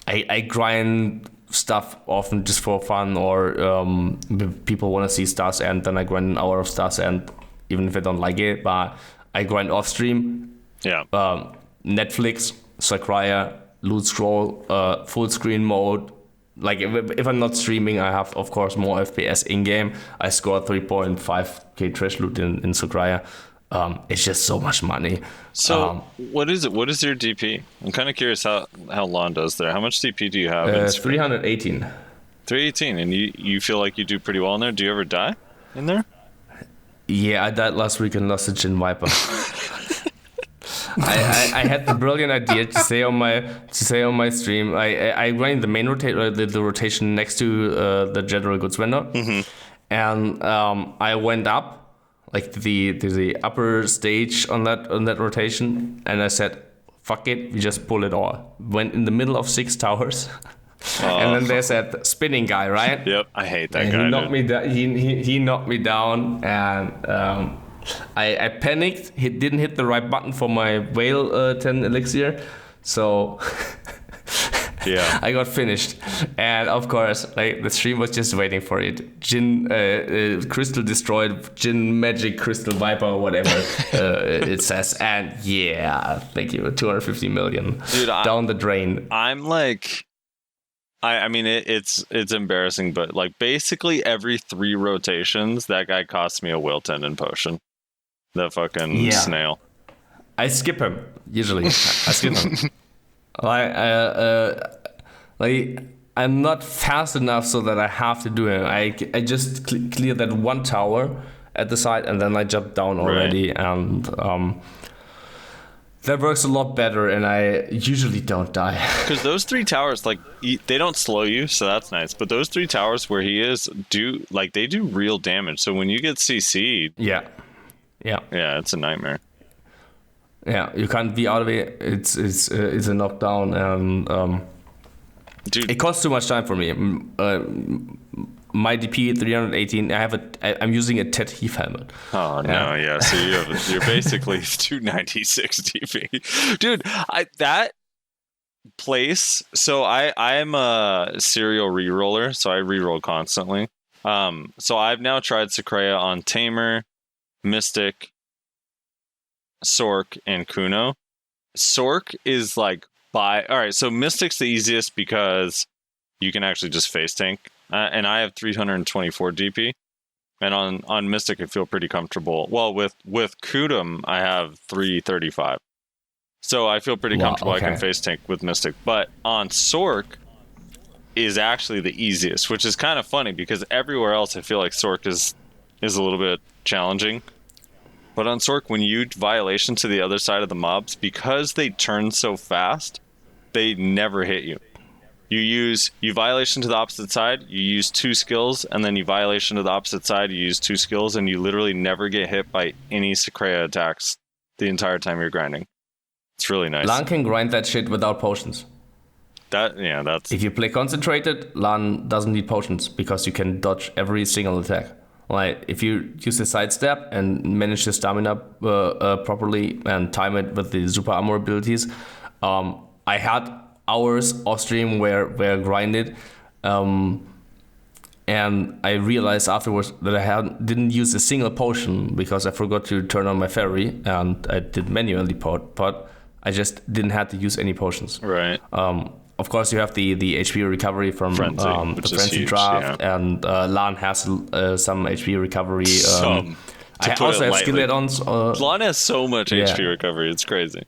I grind stuff often just for fun, or people want to see Stars End, then I grind an hour of Stars End, even if I don't like it. But I grind off stream. Yeah. Netflix, Sakurai, loot scroll, full screen mode. Like if I'm not streaming, I have of course more FPS in game. I score 3.5k trash loot in Sakurai. It's just so much money. So what is it? What is your DP? I'm kind of curious how Lahn does there. How much DP do you have? 318. 318, and you feel like you do pretty well in there. Do you ever die in there? Yeah, I died last week and lost a Jin Viper. I had the brilliant idea to say on my stream. I ran the main the rotation next to the general goods vendor, and I went up like the upper stage on that rotation, and I said, "Fuck it, we just pull it all." Went in the middle of 6 towers. And then there's that spinning guy, right? Yep, I hate that guy. He knocked me down. He knocked me down, and I panicked. He didn't hit the right button for my whale 10 elixir, so Yeah. I got finished. And of course, like the stream was just waiting for it. Jin crystal destroyed, Jin magic crystal viper or whatever it says. And yeah, thank you. 250 million. Dude, down the drain. I'm like, I mean, it's embarrassing, but like basically every 3 rotations, that guy costs me a whale tendon potion. The fucking snail. I skip him usually. I skip him. Like I'm not fast enough so that I have to do it. I just clear that one tower at the side and then I jump down already, and that works a lot better, and I usually don't die. Because those 3 towers, like, they don't slow you, so that's nice. But those 3 towers where he is they do real damage. So when you get CC'd, yeah, it's a nightmare. Yeah, you can't be out of it. It's a knockdown, and dude, it costs too much time for me. My DP 318. I'm using a Tet Heath helmet. Oh no, yeah. So you're basically 296 DP, dude. That place. So I'm a serial reroller, so I reroll constantly. So I've now tried Secrea on Tamer, Mystic, Sork, and Kuno. Sork is like alright, so Mystic's the easiest because you can actually just face tank, and I have 324 DP, and on Mystic I feel pretty comfortable. Well, with Kudum I have 335, so I feel pretty comfortable. Okay. I can face tank with Mystic, but on Sork is actually the easiest, which is kind of funny because everywhere else I feel like Sork is a little bit challenging. But on Sork, when you violation to the other side of the mobs, because they turn so fast, they never hit you. You violation to the opposite side, you use 2 skills, and then you violation to the opposite side, you use 2 skills, and you literally never get hit by any Secrea attacks the entire time you're grinding. It's really nice. Lahn can grind that shit without potions. That's... If you play concentrated, Lahn doesn't need potions because you can dodge every single attack. Like, if you use the sidestep and manage your stamina properly and time it with the super armor abilities, I had hours off stream where I grinded, and I realized afterwards that I didn't use a single potion because I forgot to turn on my ferry, and I did manually pot. I just didn't have to use any potions. Right. Of course, you have the HP recovery from Frenzy, the Frenzy huge, draft, yeah. And Lahn has some HP recovery. I also have skill add-ons. Lahn has so much HP recovery, it's crazy.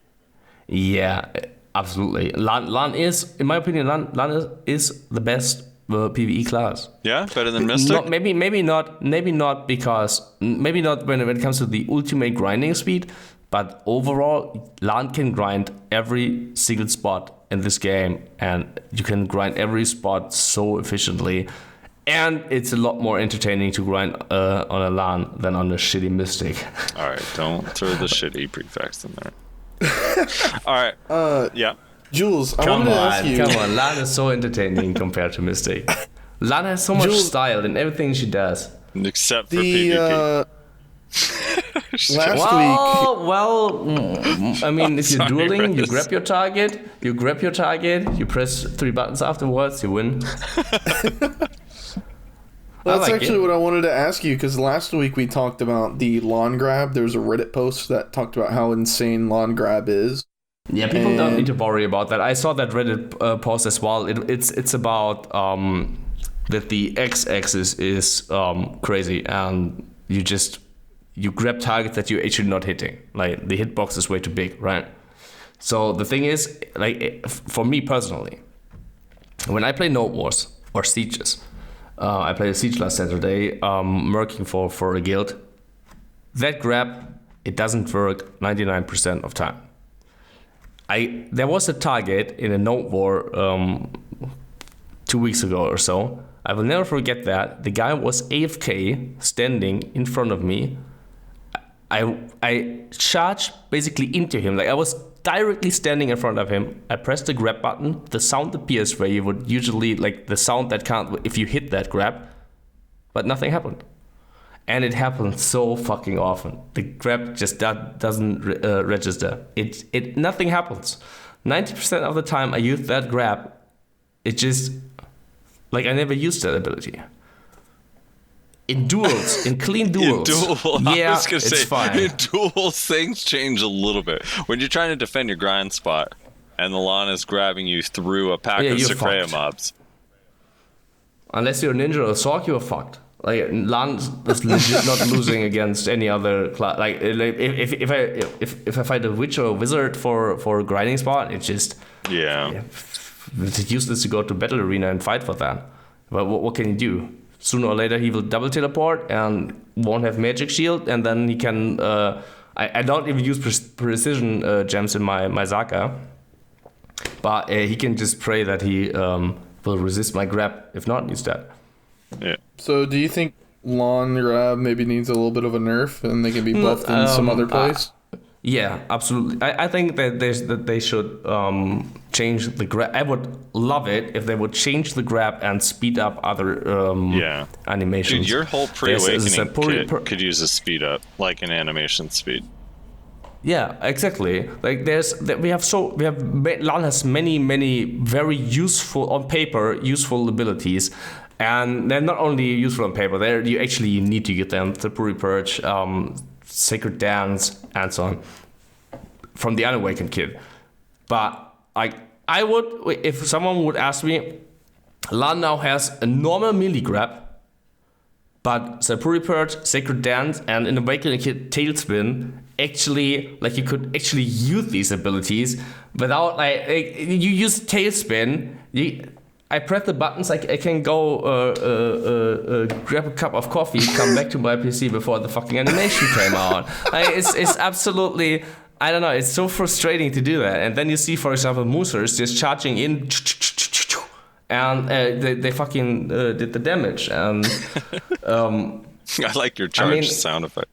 Yeah, absolutely. Lahn is, in my opinion, Lahn is the best PvE class. Yeah, better than Mystic? Maybe not when it comes to the ultimate grinding speed, but overall, Lahn can grind every single spot in this game, and you can grind every spot so efficiently, and it's a lot more entertaining to grind on a Lahn than on a shitty Mystic. All right, don't throw the shitty prefix in there. All right. Yeah. Jules, I wanted to ask you. Come on, Lahn is so entertaining compared to Mystic. Lahn has so much style in everything she does. Except for PvP. Last week. Well, I mean, if you're dueling, you grab your target, you press 3 buttons afterwards, you win. That's actually what I wanted to ask you, because last week we talked about the Lahn grab. There was a Reddit post that talked about how insane Lahn grab is. Yeah, people don't need to worry about that. I saw that Reddit post as well. It's about that the x-axis is crazy, and you grab targets that you're actually not hitting. Like, the hitbox is way too big, right? So the thing is, like, for me personally, when I play Node Wars or Sieges, I played a Siege last Saturday, working for a guild. That grab, it doesn't work 99% of time. There was a target in a Node War 2 weeks ago or so. I will never forget that. The guy was AFK, standing in front of me. I charged basically into him. Like, I was directly standing in front of him. I pressed the grab button. The sound appears where you would usually, like, the sound that can't if you hit that grab, but nothing happened. and it happens so fucking often. The grab just doesn't register. It nothing happens. 90% of the time I use that grab, it just like I never used that ability. In duels, in clean duels, I was gonna it's say, fine. In duels, things change a little bit. When you're trying to defend your grind spot, and the Lahn is grabbing you through a pack of Sakrea mobs. Unless you're a ninja or a Sork, you're fucked. Like Lahn is legit not losing against any other class. Like if I fight a witch or a wizard for a grinding spot, it's just it's useless to go to battle arena and fight for that. But what can you do? Sooner or later he will double teleport and won't have magic shield, and then he can. I don't even use precision gems in my Zaka, but he can just pray that he will resist my grab. If not, he's dead. Yeah. So do you think Lahn grab maybe needs a little bit of a nerf and they can be buffed in some other place? Yeah, absolutely. I think that they should change the grab. I would love it if they would change the grab and speed up other animations. Dude, your whole pre-awakening kit could use a speed up, like an animation speed. Yeah, exactly. Like Lahn has many very useful on paper abilities. And they're not only useful on paper, you actually need to get them. The Puri Purge, Sacred Dance, and so on. From the Unawakened kit. But I would, if someone would ask me, Lahn now has a normal melee grab, but Puri Purge, Sacred Dance, and in the Awakening kit, Tailspin, actually, like you could actually use these abilities without, you use Tailspin, I press the buttons, I can go grab a cup of coffee, come back to my PC before the fucking animation came out. It's absolutely, I don't know, it's so frustrating to do that. And then you see, for example, Moosers just charging in, and they fucking did the damage. And I like your charge sound effect.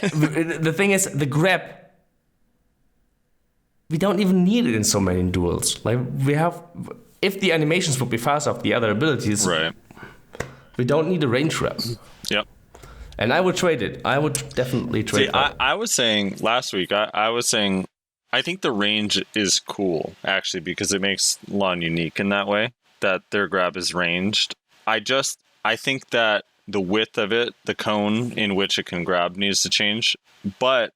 The thing is, the grab, we don't even need it in so many duels. Like, we have... If the animations would be fast off the other abilities, right, we don't need a range grab. Yep. And I would trade it. I would definitely trade it. I was saying last week, I was saying, I think the range is cool, actually, because it makes Lahn unique in that way, that their grab is ranged. I think that the width of it, the cone in which it can grab, needs to change. But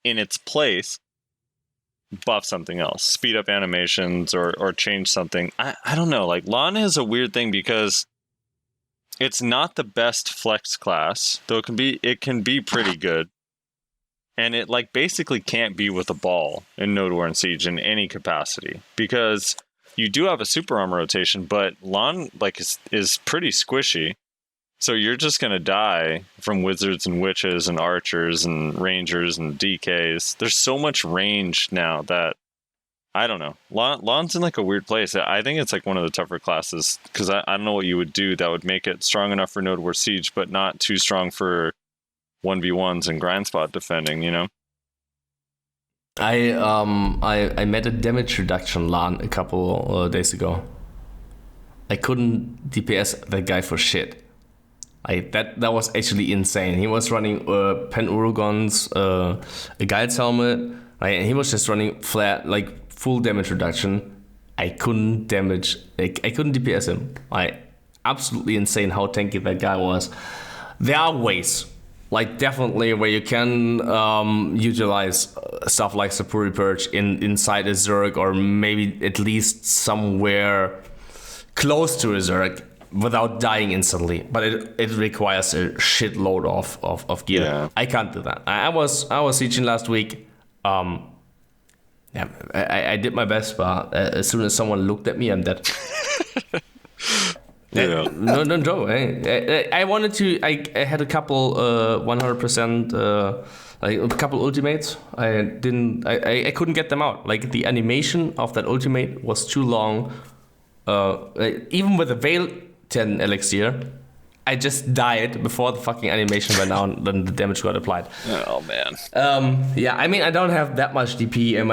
in its place, buff something else, speed up animations or change something. I don't know, like Lahn is a weird thing because it's not the best flex class, though it can be pretty good, and it like basically can't be with a ball in Node War and Siege in any capacity, because you do have a super armor rotation, but Lahn like is pretty squishy. So you're just going to die from wizards and witches and archers and rangers and DKs. There's so much range now that, I don't know. Lahn's in like a weird place. I think it's like one of the tougher classes, because I don't know what you would do that would make it strong enough for Node War Siege, but not too strong for 1v1s and grind spot defending, you know? I met a damage reduction Lahn a couple days ago. I couldn't DPS that guy for shit. That was actually insane. He was running Pen Urugons, a Guide's helmet, and he was just running flat, like full damage reduction. I couldn't DPS him. Absolutely insane how tanky that guy was. There are ways, like definitely where you can utilize stuff like Puri Purge inside a Zerg, or maybe at least somewhere close to a Zerg, without dying instantly, but it requires a shitload of gear. Yeah. I can't do that. I was sieging last week. I did my best, but as soon as someone looked at me, I'm dead. Yeah. No joke. I wanted to. I had a couple 100%. Like a couple ultimates. I couldn't get them out. Like the animation of that ultimate was too long. Even with the Veil 10 elixir, I just died before the fucking animation went down, then the damage got applied. Oh man. Yeah, I mean I don't have that much DP, and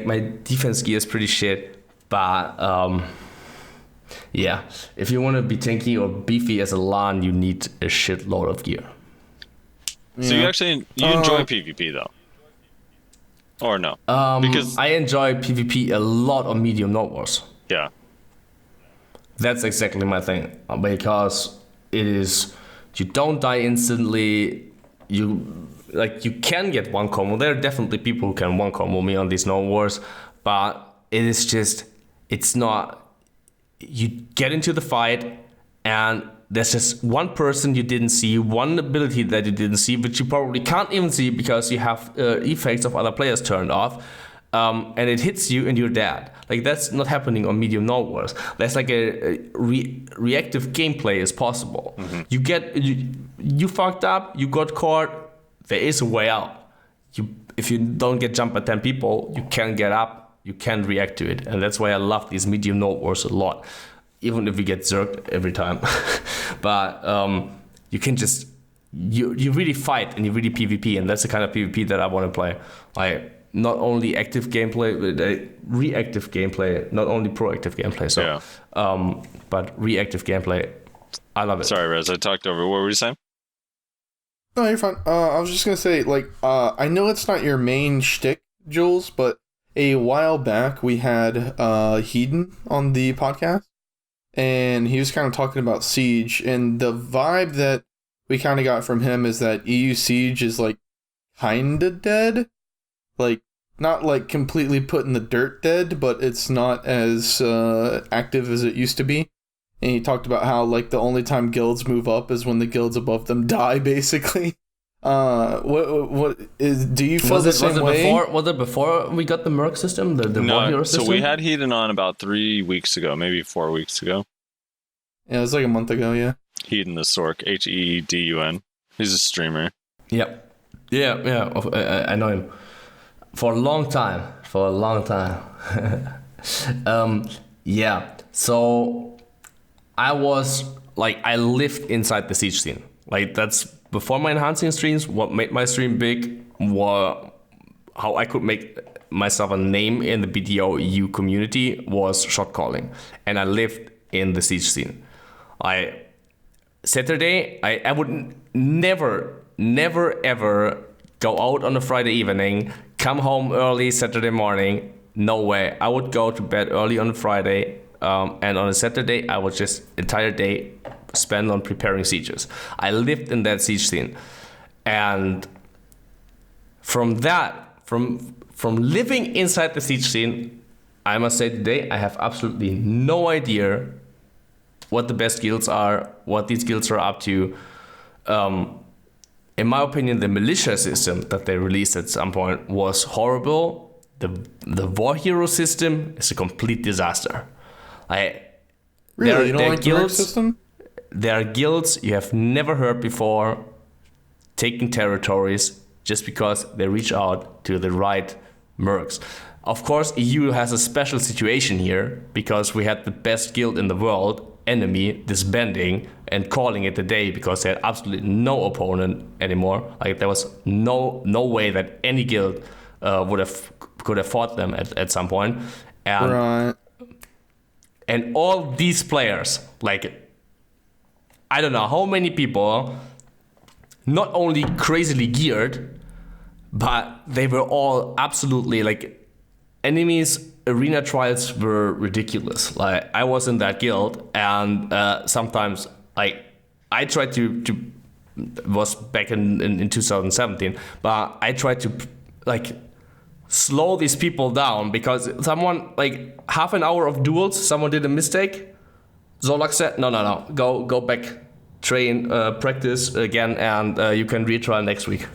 my defense gear is pretty shit. But yeah, if you want to be tanky or beefy as a Lahn, you need a shitload of gear. So you actually enjoy PvP though, or no? Because I enjoy PvP a lot on Medium Node Wars. yeah, That's exactly my thing, because it is, you don't die instantly. You can get one combo. There are definitely people who can one combo me on these Node Wars, but it is just, it's not. You get into the fight and there's just one person you didn't see, one ability that you didn't see, which you probably can't even see because you have effects of other players turned off, and it hits you and you're dead. Like, that's not happening on Medium Node Wars. There's like a reactive gameplay is possible. You fucked up, you got caught, there is a way out. If you don't get jumped by 10 people, you can get up, you can react to it. And that's why I love these Medium Node Wars a lot. Even if we get zerked every time. But you can just, you really fight and you really PvP, and that's the kind of PvP that I want to play. Like, not only active gameplay, but reactive gameplay, not only proactive gameplay. So, yeah. But reactive gameplay, I love it. Sorry, Rez, I talked over. What were you saying? No, you're fine. I was just gonna say, like, I know it's not your main shtick, Jules, but a while back we had Hedon on the podcast, and he was kind of talking about Siege, and the vibe that we kind of got from him is that EU Siege is, like, kind of dead. Like, not, like, completely put in the dirt dead, but it's not as active as it used to be. And he talked about how, like, the only time guilds move up is when the guilds above them die, basically. What is? Do you feel the same way? Was it before we got the Merc system, the war hero system? So we had Hedon on about 3 weeks ago, maybe 4 weeks ago. Yeah, it was like a month ago. Yeah. Hedon the Sork, Hedun. He's a streamer. Yep. Yeah. I know him for a long time. Yeah. So I lived inside the Siege scene. Like, that's before my enhancing streams. What made my stream big was how I could make myself a name in the BDO EU community was shot calling, and I lived in the Siege scene. Saturday, I would never ever go out on a Friday evening, come home early Saturday morning. No way. I would go to bed early on a Friday, and on a Saturday I would just entire day spend on preparing sieges. I lived in that Siege scene, and from living inside the Siege scene, I must say today I have absolutely no idea what the best guilds are, what these guilds are up to. In my opinion, the militia system that they released at some point was horrible. The war hero system is a complete disaster. Really, you don't like the Merc system? There are guilds you have never heard before taking territories just because they reach out to the right mercs. Of course, EU has a special situation here because we had the best guild in the world, Enemy, disbanding and calling it a day because they had absolutely no opponent anymore. Like, there was no way that any guild could have fought them at some point. And, right. And all these players, like, I don't know how many people, not only crazily geared, but they were all absolutely, like, Enemy's arena trials were ridiculous. Like, I was in that guild, and sometimes I tried to was back in 2017, but I tried to slow these people down because someone, like, half an hour of duels, someone did a mistake. Zolak said, no, go back, train, practice again, and you can retry next week.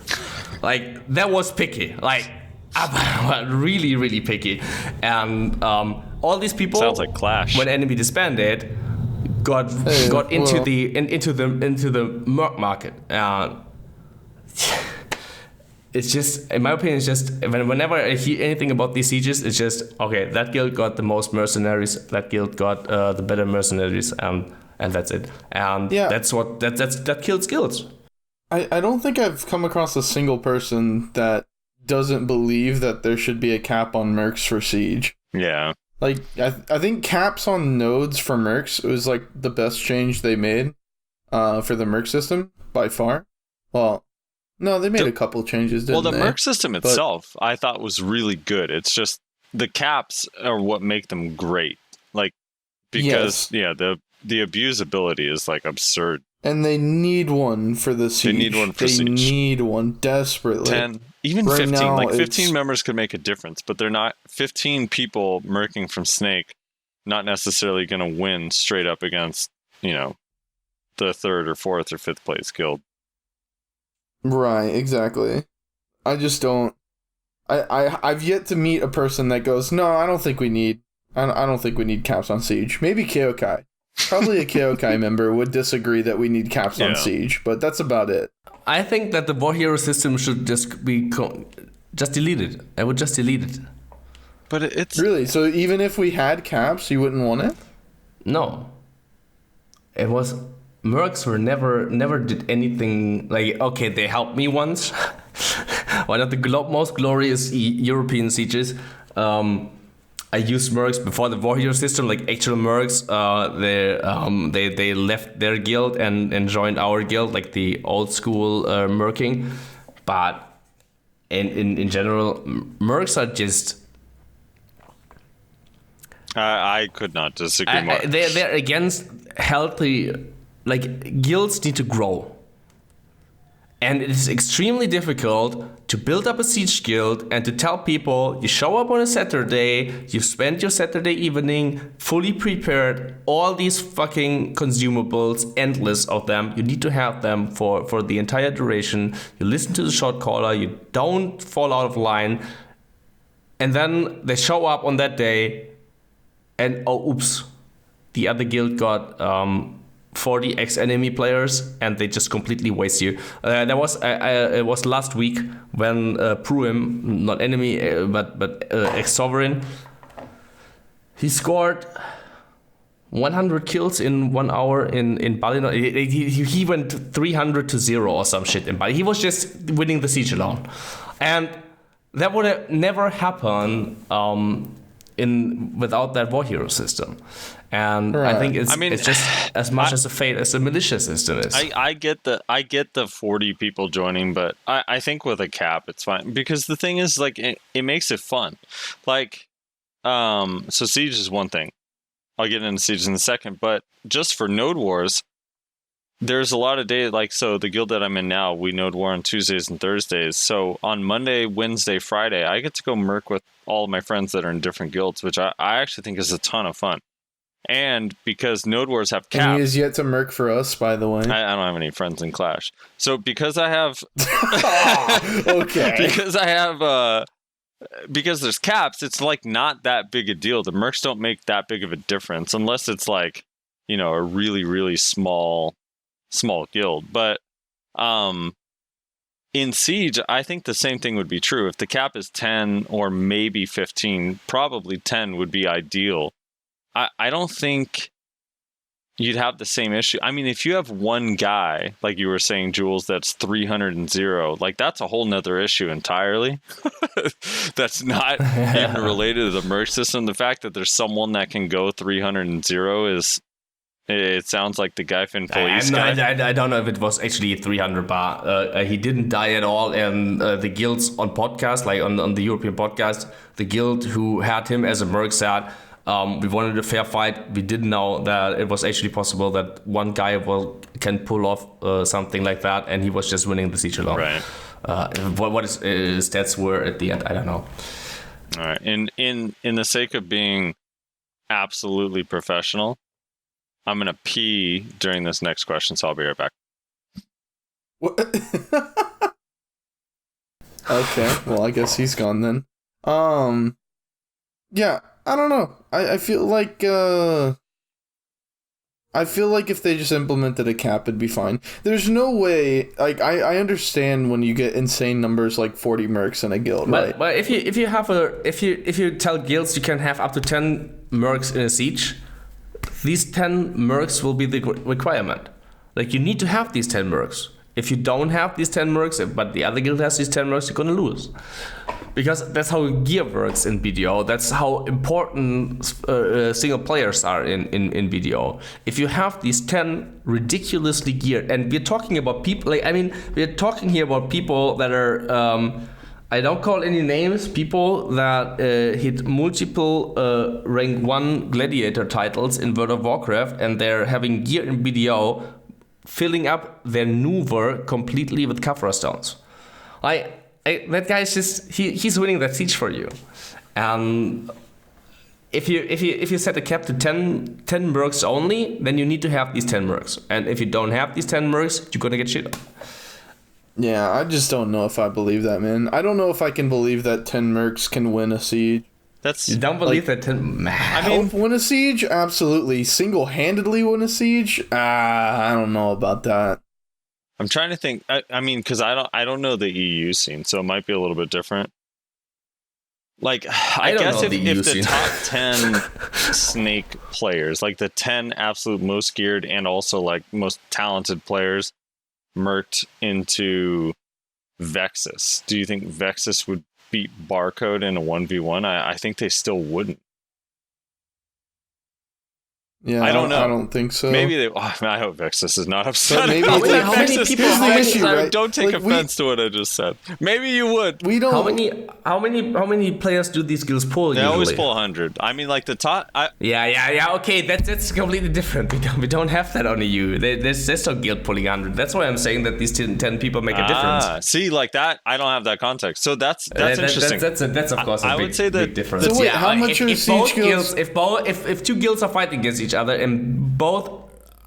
Like, that was picky. Like, really, really picky. And all these people, sounds like Clash. When Enemy disbanded, got into the merc market. It's just, in my opinion, it's just whenever I hear anything about these sieges, it's just, okay, that guild got the most mercenaries, that guild got the better mercenaries, and that's it. And yeah, that kills guilds. I don't think I've come across a single person that doesn't believe that there should be a cap on mercs for Siege. Yeah. Like, I think caps on nodes for mercs was, like, the best change they made for the merc system, by far. Well, No, they made a couple changes, didn't well, they? the merc system itself, I thought was really good. It's just the caps are what make them great. Like, because, the abusability is, like, absurd. And they need one for the siege. They need one for siege. They need one desperately. 10, even right 15. Now, like, 15 members could make a difference, but they're not 15 people merking from Snake, not necessarily going to win straight up against, the third or fourth or fifth place guild. Right, exactly. I just don't. I've yet to meet a person that goes, no, I don't think we need caps on Siege. Maybe Keokai. Probably a Keokai member would disagree that we need caps on Siege, but that's about it. I think that the war hero system should just be just deleted. I would just delete it. But it's really, so even if we had caps, you wouldn't want it? No. It was mercs were never did anything like, okay, they helped me once. One of the most glorious European sieges. I used mercs before the war hero system, like actual mercs. They left their guild and joined our guild, like the old school merking. But in general, mercs are just. I could not disagree more. They're against healthy. Like, guilds need to grow. And it is extremely difficult to build up a siege guild and to tell people you show up on a Saturday, you spend your Saturday evening fully prepared, all these fucking consumables, endless of them. You need to have them for the entire duration. You listen to the shot caller, you don't fall out of line. And then they show up on that day and, oh, oops, the other guild got 40 ex-enemy players, and they just completely waste you. It was last week when Pruim, not enemy, but ex-sovereign, he scored 100 kills in 1 hour in Balinor. He went 300-0 or some shit in Bali. He was just winning the siege alone, and that would have never happened without that war hero system. And right. I think it's just as much as a fate as the militia system is. I get the 40 people joining, but I think with a cap it's fine, because the thing is, like, it makes it fun. Like, so siege is one thing. I'll get into siege in a second, but just for node wars, there's a lot of days, like, so the guild that I'm in now, we node war on Tuesdays and Thursdays. So on Monday, Wednesday, Friday, I get to go merc with all of my friends that are in different guilds, which I actually think is a ton of fun. And because node wars have caps, and he is yet to merc for us, by the way. I don't have any friends in Clash, so because I have, okay, because there's caps, it's like not that big a deal. The mercs don't make that big of a difference unless it's like, a really, really small guild. But in Siege, I think the same thing would be true. If the cap is 10 or maybe 15, probably 10 would be ideal. I don't think you'd have the same issue. I mean, if you have one guy, like you were saying, Jules, that's 300-0, like, that's a whole nother issue entirely. That's not even related to the merge system. The fact that there's someone that can go 300-0 is, it sounds like the guy Finn Police guy. I don't know if it was actually 300 bar. He didn't die at all, and the guilds on podcast, like on the European podcast, the guild who had him as a merc said, we wanted a fair fight. We didn't know that it was actually possible that one guy can pull off something like that, and he was just winning the siege alone. Right. What his stats were at the end, I don't know. All right. In the sake of being absolutely professional, I'm gonna pee during this next question, so I'll be right back. Okay. Well, I guess he's gone then. Yeah. I don't know. I feel like if they just implemented a cap, it'd be fine. There's no way. Like, I understand when you get insane numbers like 40 mercs in a guild, right? But if you tell guilds you can have up to 10 mercs in a siege, these 10 mercs will be the requirement. Like, you need to have these 10 mercs. If you don't have these 10 mercs, but the other guild has these 10 mercs, you're gonna lose. because that's how gear works in BDO. That's how important single players are in BDO. If you have these 10 ridiculously geared, and we're talking about people, we're talking here about people that are, I don't call any names, people that hit multiple rank 1 gladiator titles in World of Warcraft, and they're having gear in BDO, filling up their Nuver completely with Kafra stones. That guy's just he's winning that siege for you. And if you set a cap to 10 mercs only, then you need to have these 10 mercs. And if you don't have these 10 mercs, you're gonna get shit on. Yeah, I just don't know if I believe that, man. I don't know if I can believe that 10 mercs can win a siege. You don't believe that 10... I mean, win a siege? Absolutely. Single-handedly win a siege? I don't know about that. I'm trying to think. I mean, because I don't know the EU scene, so it might be a little bit different. Like, I guess if the top 10 Snake players, like the 10 absolute most geared and also like most talented players, merked into Vexus, do you think Vexus would beat Barcode in a 1v1? I think they still wouldn't. Yeah, I don't know. I don't think so. Maybe they. I hope Vexus is not upset. Maybe about that. how many people? Here's the issue, right? Don't take offense to what I just said. Maybe you would. We don't. How many players do these guilds pull? They usually? always pull 100. I mean, like the top. Yeah. Okay, that's completely different. We don't have that on EU. There's no guild pulling 100. That's why I'm saying that these 10 people make a difference. See, like that, I don't have that context. So that's interesting. That's of course a would say that big difference. So wait, how much are siege guilds? If two guilds are fighting against each other and both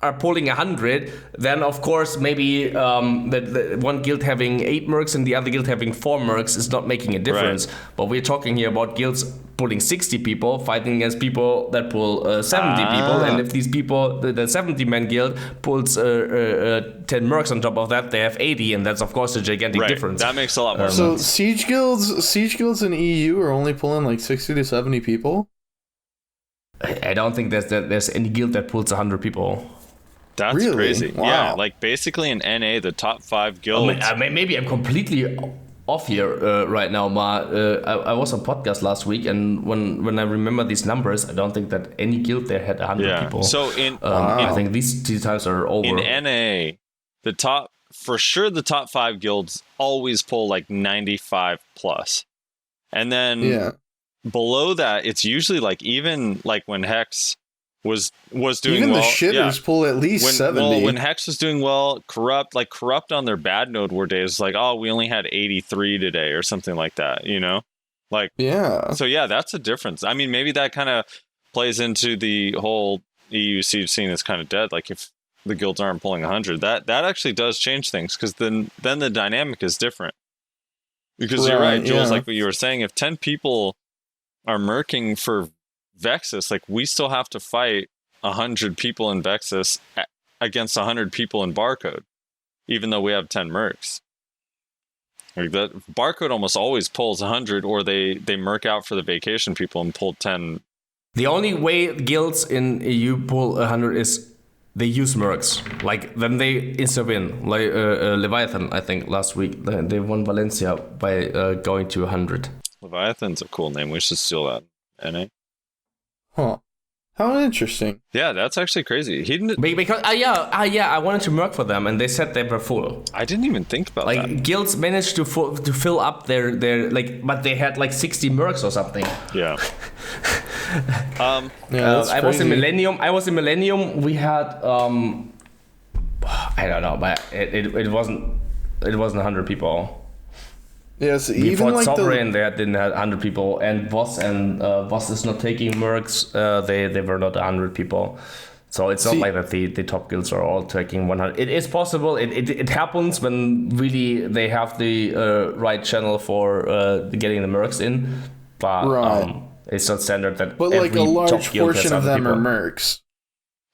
are pulling 100, then of course maybe the one guild having 8 mercs and the other guild having 4 mercs is not making a difference. Right. But we're talking here about guilds pulling 60 people fighting against people that pull 70 people, and if these people, the 70-man guild pulls 10 mercs on top of that, they have 80, and that's of course a gigantic difference. That makes a lot more So sense. siege guilds in EU are only pulling like 60 to 70 people. I don't think there's any guild that pulls 100 people. That's really? crazy. Wow. Yeah, like basically in NA, the top 5 guilds. Maybe I'm completely off here right now, Ma. I was on podcast last week, and when I remember these numbers, I don't think that any guild there had 100 people. So I think these times are over. In NA, the top 5 guilds always pull like 95 plus, and then below that, it's usually like even like when Hex was doing even well. The shitters pull at least 70. Well, when Hex was doing well, corrupt on their bad node were days like, oh, we only had 83 today or something like that, you know? Like, yeah. So yeah, that's a difference. I mean, maybe that kind of plays into the whole EU siege scene is kind of dead. Like if the guilds aren't pulling 100, that actually does change things, because then the dynamic is different. Because you're right, Jules, like what you were saying, if 10 people are merking for Vexus, like we still have to fight 100 people in Vexus against 100 people in Barcode, even though we have 10 mercs. Like that Barcode almost always pulls 100, or they merc out for the vacation people and pull 10. The only way guilds in EU pull 100 is they use mercs. Like then they insta win. Like Leviathan, I think last week they won Valencia by going to 100. Leviathan's a cool name. We should steal that. NA. Huh. How interesting. Yeah, that's actually crazy. He didn't. Because I wanted to merc for them, and they said they were full. I didn't even think about that. Like guilds managed to fill up their like, but they had like 60 mercs or something. Yeah. I was in Millennium. We had I don't know, but it wasn't 100 people. Yes, Before even like Sovereign, they didn't have 100 people, and Voss is not taking mercs. They were not 100 people, so it's not like that the top guilds are all taking 100. It is possible. It happens when really they have the right channel for getting the mercs in, but it's not standard that. But every like a large top guild portion has of them people. are mercs.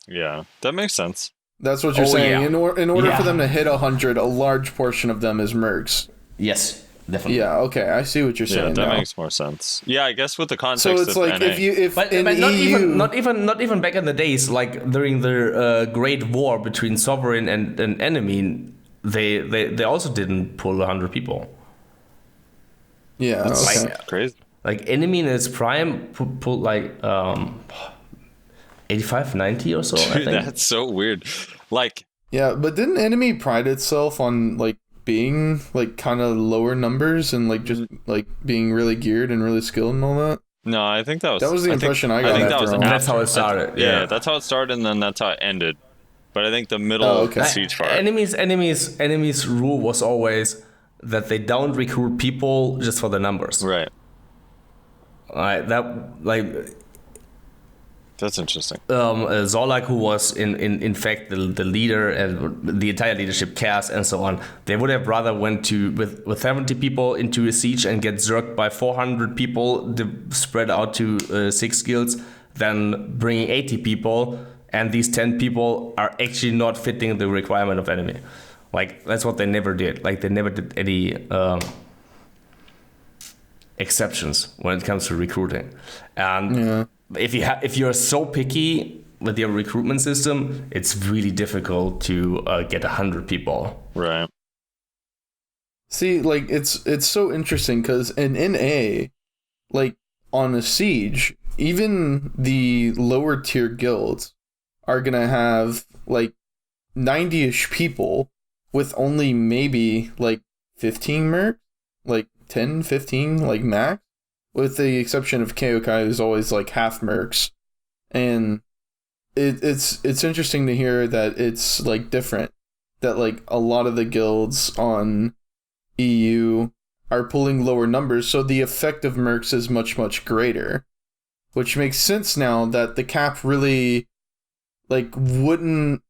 Yeah, that makes sense. That's what you're saying. Yeah. In order for them to hit 100, a large portion of them is mercs. Yes. Definitely. Yeah, okay, I see what you're saying. Yeah, that now. makes more sense. Yeah, I guess with the context so it's of like NA. But not even back in the days, like during the Great War between Sovereign and enemy, they also didn't pull 100 people. Yeah. That's Okay. crazy. Like enemy in its prime put like 85, 90 or so. I Dude, think. that's so weird. Like, Yeah, but didn't Enemy pride itself on like being like kind of lower numbers and like just like being really geared and really skilled and all that? no, I think that was The impression I got think that was after all. That's how it after. started. Yeah, Yeah. that's how it started, and then that's how it ended. But I think the middle Oh, okay. siege part. Enemies rule was always that they don't recruit people just for the numbers. Right. That's interesting. Zorlak, who was in fact the leader and the entire leadership cast and so on, they would have rather went to with 70 people into a siege and get zerked by 400 people spread out to 6 guilds than bringing 80 people, and these 10 people are actually not fitting the requirement of enemy. Like that's what they never did. Like they never did any exceptions when it comes to recruiting. And if you're so picky with your recruitment system, it's really difficult to get 100 people. Right. See, like it's so interesting because in NA, like on a siege, even the lower tier guilds are gonna have like 90-ish people with only maybe like 15 mercs, like 10, 15, like max, with the exception of Keokai, who's always like half mercs. And it's interesting to hear that it's like different, that like a lot of the guilds on EU are pulling lower numbers, so the effect of mercs is much greater, which makes sense now that the cap really like wouldn't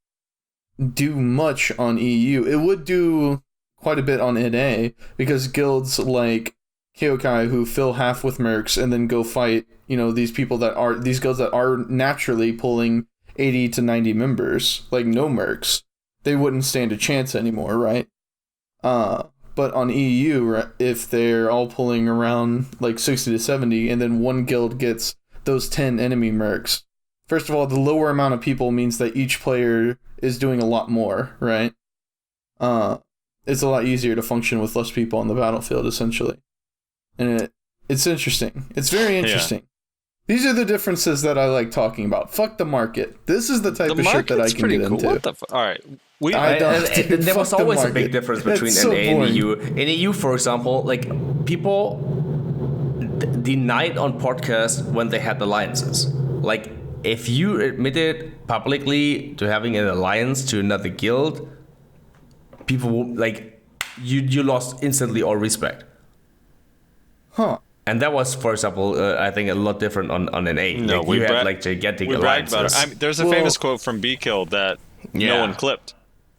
do much on EU. It would do quite a bit on NA because guilds like Keokai who fill half with mercs and then go fight, you know, these guilds that are naturally pulling 80 to 90 members, like no mercs, they wouldn't stand a chance anymore, right? But on EU, if they're all pulling around like 60 to 70 and then one guild gets those 10 enemy mercs, first of all, the lower amount of people means that each player is doing a lot more, right? It's a lot easier to function with less people on the battlefield, essentially. And it's interesting. It's very interesting. Yeah. These are the differences that I like talking about. Fuck the market. This is the type of shit that I can get into. What the all right. There was always a big difference between NA and EU. In EU, for example, like people denied on podcasts when they had alliances. Like if you admitted publicly to having an alliance to another guild, people like you lost instantly all respect. Huh. And that was, for example, I think a lot different on NA. No, like, we had like gigantic alliances. About it. There's a famous quote from B-Kill that no one clipped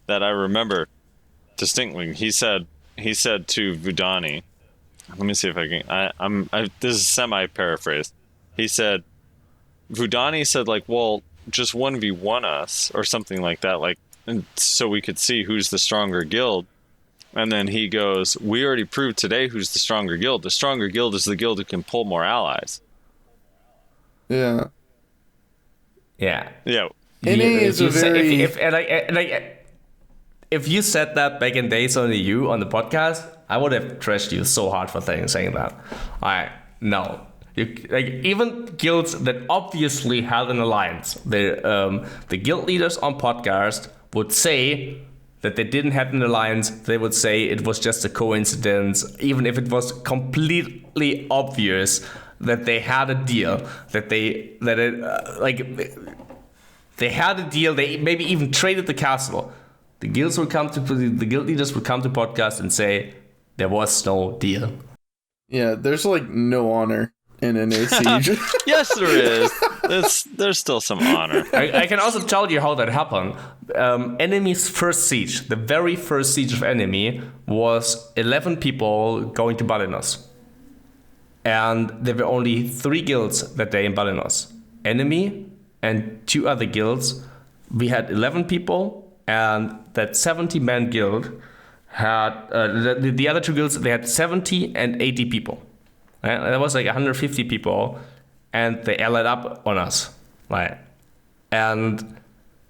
that I remember distinctly. He said to Vudani, let me see if I can. This is semi-paraphrased. He said, Vudani said like, well, just 1v1 us or something like that, like, and so we could see who's the stronger guild. And then he goes, we already proved today who's the stronger guild. The stronger guild is the guild who can pull more allies. Yeah. Yeah. Yeah. NA is a very... If you said that back in days on EU on the podcast, I would have trashed you so hard for saying that. No. Even guilds that obviously had an alliance, the guild leaders on podcast would say that they didn't have an alliance. They would say it was just a coincidence, even if it was completely obvious that they had a deal, they had a deal. They maybe even traded the castle. The guild leaders would come to podcast and say there was no deal. Yeah, there's like no honor in an siege. Yes, there is. There's still some honor. I can also tell you how that happened. Enemy's first siege, the very first siege of enemy, was 11 people going to Balinos. And there were only 3 guilds that day in Balinos. Enemy and 2 other guilds. We had 11 people, and that 70-man guild had... the other 2 guilds, they had 70 and 80 people. And that was like 150 people, and they allied up on us. Right? And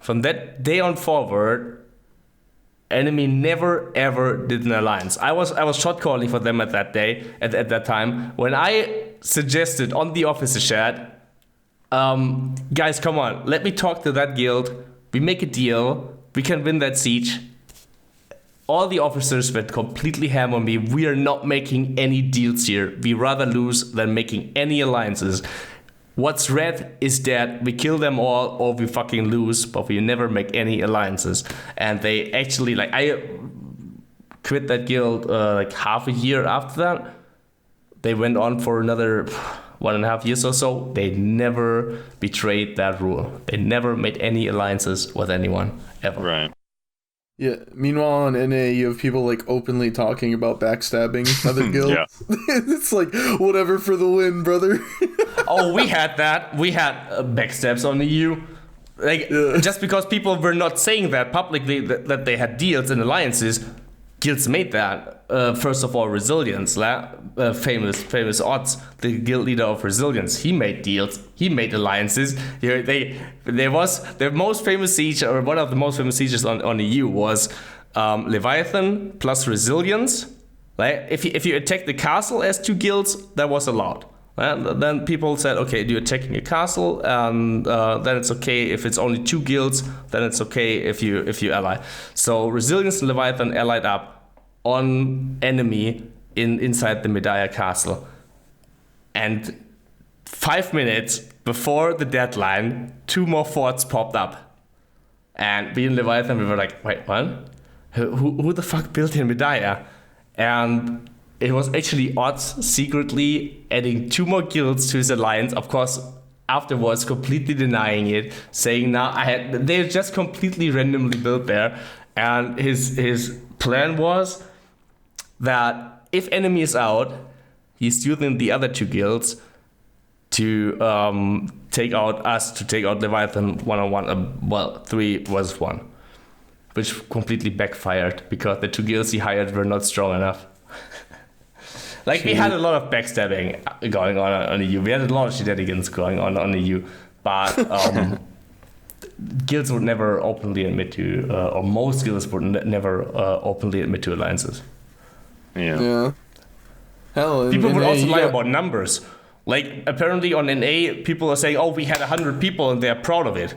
from that day on forward, enemy never ever did an alliance. I was shot calling for them at that time when I suggested on the officer chat, guys, come on, let me talk to that guild. We make a deal. We can win that siege. All the officers went completely ham on me. We are not making any deals here. We rather lose than making any alliances. What's red is dead. We kill them all or we fucking lose, but we never make any alliances. And they actually, like, I quit that guild like half a year after that. They went on for another 1.5 years or so. They never betrayed that rule. They never made any alliances with anyone, ever. Right. Yeah. Meanwhile, on NA, you have people like openly talking about backstabbing other guilds. Yeah. It's like whatever for the win, brother. Oh, we had that. We had backstabs on the EU. Like, just because people were not saying that publicly that they had deals and alliances, guilds made that. First of all, Resilience, famous odds, the guild leader of Resilience. He made deals. He made alliances. There was the most famous siege, or one of the most famous sieges on the EU was Leviathan plus Resilience. Right? If you attack the castle as two guilds, that was allowed. Then people said, okay, you're attacking a castle, and then it's okay if it's only two guilds. Then it's okay if you ally. So Resilience and Leviathan allied up on enemy inside the Medaya castle, and 5 minutes before the deadline, 2 more forts popped up, and we in Leviathan, we were like, wait, what? Who the fuck built in Medaya? And it was actually Odds secretly adding 2 more guilds to his alliance. Of course, afterwards, completely denying it, saying, they're just completely randomly built there. And his plan was that if enemy is out, he's using the other 2 guilds to take out us, to take out Leviathan 1-on-1, 3 versus 1. Which completely backfired because the 2 guilds he hired were not strong enough. Like, we had a lot of backstabbing going on the EU. We had a lot of shenanigans going on the EU. But guilds would never openly admit to, or most guilds would never openly admit to alliances. Yeah. Hell, people would also lie got... about numbers. Like, apparently on NA, people are saying, oh, we had 100 people and they're proud of it.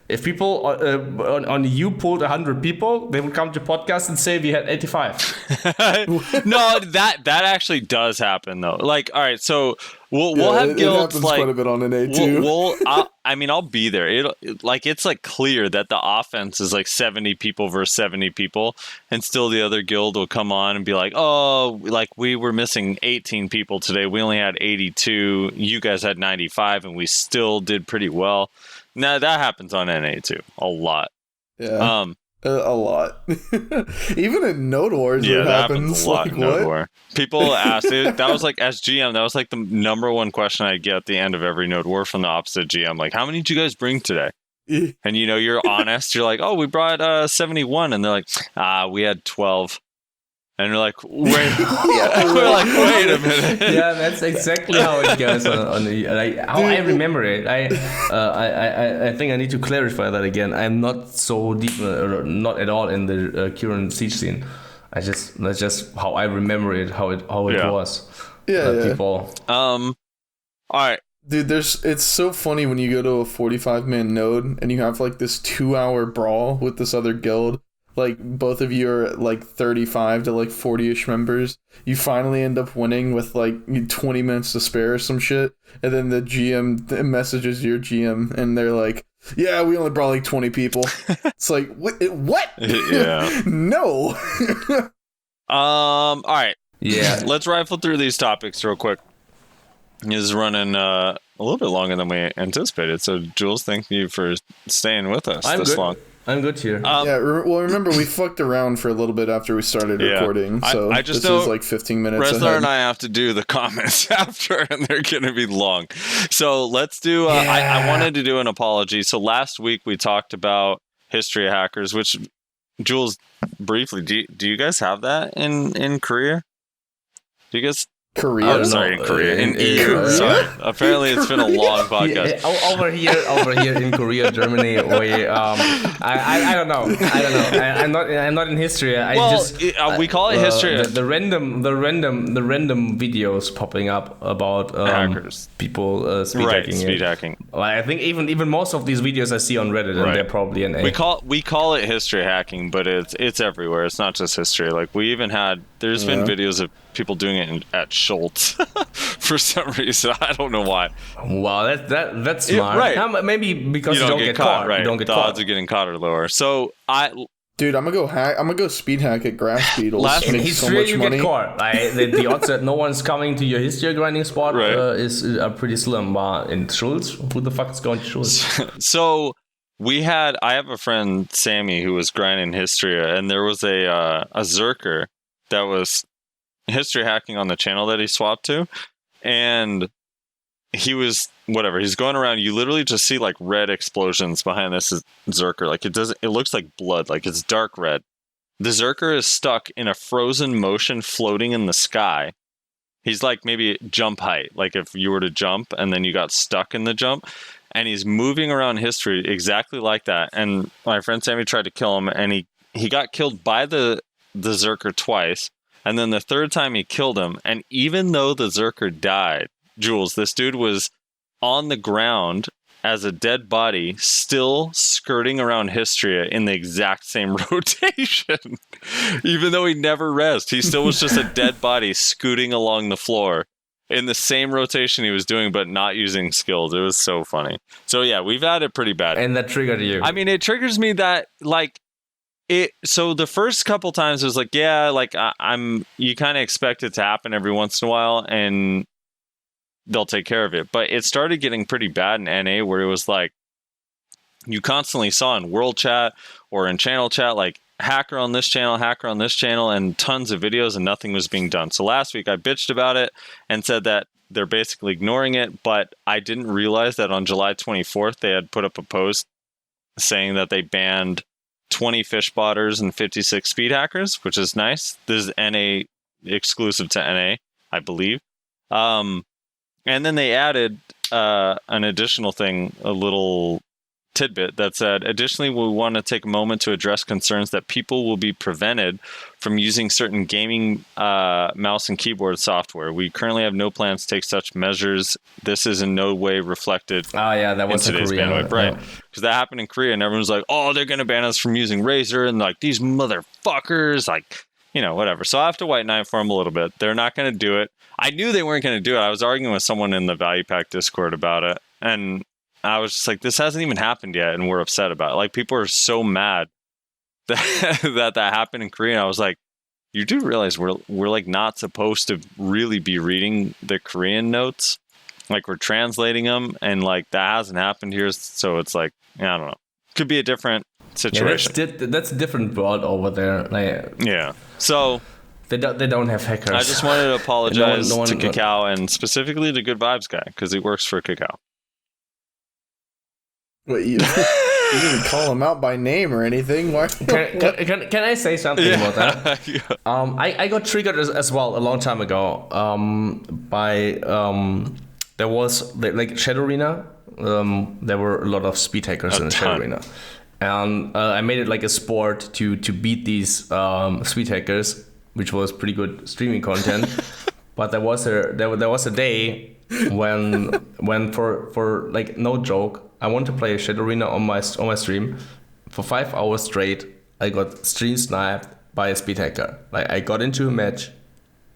If people on the EU pulled 100 people, they would come to podcast and say we had 85. No, that actually does happen though. Like, all right, so we'll have guilds it happens like quite a bit on NA too. I'll be there. It's like clear that the offense is like 70 people versus 70 people, and still the other guild will come on and be like, oh, like we were missing 18 people today. We only had 82. You guys had 95, and we still did pretty well. No, that happens on NA too, a lot. Yeah, a lot. Even in Node Wars, it happens. A lot like in Node what? War. People ask. That was like, as GM, that was like the number one question I get at the end of every Node War from the opposite GM. Like, how many did you guys bring today? And you're honest. You're like, oh, we brought 71, and they're like, we had 12. And we're like, wait, we're like, wait a minute. Yeah, that's exactly how it goes on the. How I remember it. I think I need to clarify that again. I'm not so deep, not at all in the current siege scene. That's just how I remember it. How it was. Yeah. People. All right. Dude, it's so funny when you go to a 45-man node and you have like this 2-hour brawl with this other guild. Like, both of you are like 35 to like 40-ish members. You finally end up winning with like 20 minutes to spare or some shit. And then the GM messages your GM and they're like, yeah, we only brought like 20 people. It's like, what? Yeah. No. All right. Yeah. Let's rifle through these topics real quick. This is running a little bit longer than we anticipated. So, Jules, thank you for staying with us long. I'm good here. Well, remember, we fucked around for a little bit after we started recording, so I just this is like 15 minutes Rezlar ahead. and I have to do the comments after, and they're going to be long. So let's do, I wanted to do an apology. So last week we talked about history of hackers, which, Jules, briefly, do you guys have that in Korea? Do you guys Korea. I don't Sorry, know, in Korea. In EU. Korea? Sorry. Apparently, it's been a long podcast. Over here in Korea, Germany, we I don't know. I'm not in history. We call it history. The random videos popping up about Hackers. people speed Right, hacking. speed hacking. Like, I think even most of these videos I see on Reddit, and they're probably an A. We call it history hacking, but it's everywhere. It's not just history. Like there's been videos of people doing it at Schultz for some reason. I don't know why. Wow, that's smart. Right. Maybe because you don't get caught. Right. You don't get the caught. odds of getting caught are lower. So Dude, I'm gonna go speed hack at grass beetles. In Make history, so much you money. get caught. Like, the odds that no one's coming to your history grinding spot are pretty slim. But in Schultz, who the fuck is going to Schultz? So I have a friend, Sammy, who was grinding Histria, and there was a Zerker that was history hacking on the channel that he swapped to, and he was he's going around, you literally just see like red explosions behind this Zerker. Like it looks like blood, like it's dark red. The Zerker is stuck in a frozen motion floating in the sky. He's like maybe jump height, like if you were to jump and then you got stuck in the jump, and he's moving around history exactly like that. And my friend Sammy tried to kill him, and he got killed by the Zerker twice. And then the third time he killed him, and even though the Zerker died, Jules, this dude was on the ground as a dead body, still skirting around Histria in the exact same rotation. Even though he never rezzed, he still was just a dead body scooting along the floor in the same rotation he was doing, but not using skills. It was so funny. So yeah, we've had it pretty bad. And that triggered you. I mean, it triggers me that like so the first couple times it was like, yeah, like you kind of expect it to happen every once in a while and they'll take care of it. But it started getting pretty bad in NA, where it was like you constantly saw in world chat or in channel chat, like hacker on this channel, and tons of videos, and nothing was being done. So last week I bitched about it and said that they're basically ignoring it, but I didn't realize that on July 24th they had put up a post saying that they banned 20 fish spotters and 56 speed hackers, which is nice. This is NA exclusive to NA, I believe. And then they added an additional thing, a little tidbit that said, additionally, we want to take a moment to address concerns that people will be prevented from using certain gaming mouse and keyboard software. We currently have no plans to take such measures. This is in no way reflected that was in today's bandwidth. Right. Because that happened in Korea, and everyone's like, oh, they're going to ban us from using Razer, and like these motherfuckers, like, you know, whatever. So I have to white knight for them a little bit. They're not going to do it. I knew they weren't going to do it. I was arguing with someone in the Value Pack Discord about it, and I was just like, this hasn't even happened yet, and we're upset about it. Like, people are so mad that happened in Korea. And I was like, you do realize we're like not supposed to really be reading the Korean notes, like we're translating them, and like that hasn't happened here. So it's like, I don't know, could be a different situation. Yeah, that's a different world over there. Like, yeah, so they don't have hackers. I just wanted to apologize to Cacao, and specifically to Good Vibes Guy, because he works for Cacao. Wait, you didn't call him out by name or anything? Why? Can I say something about that? Yeah. I got triggered as well a long time ago by there was like Shadow Arena. There were a lot of speed hackers in Shadow Arena, and I made it like a sport to beat these speed hackers, which was pretty good streaming content. But there was a day when for like no joke, I want to play Shadow Arena on my stream. For 5 hours straight, I got stream sniped by a speed hacker. Like, I got into a match,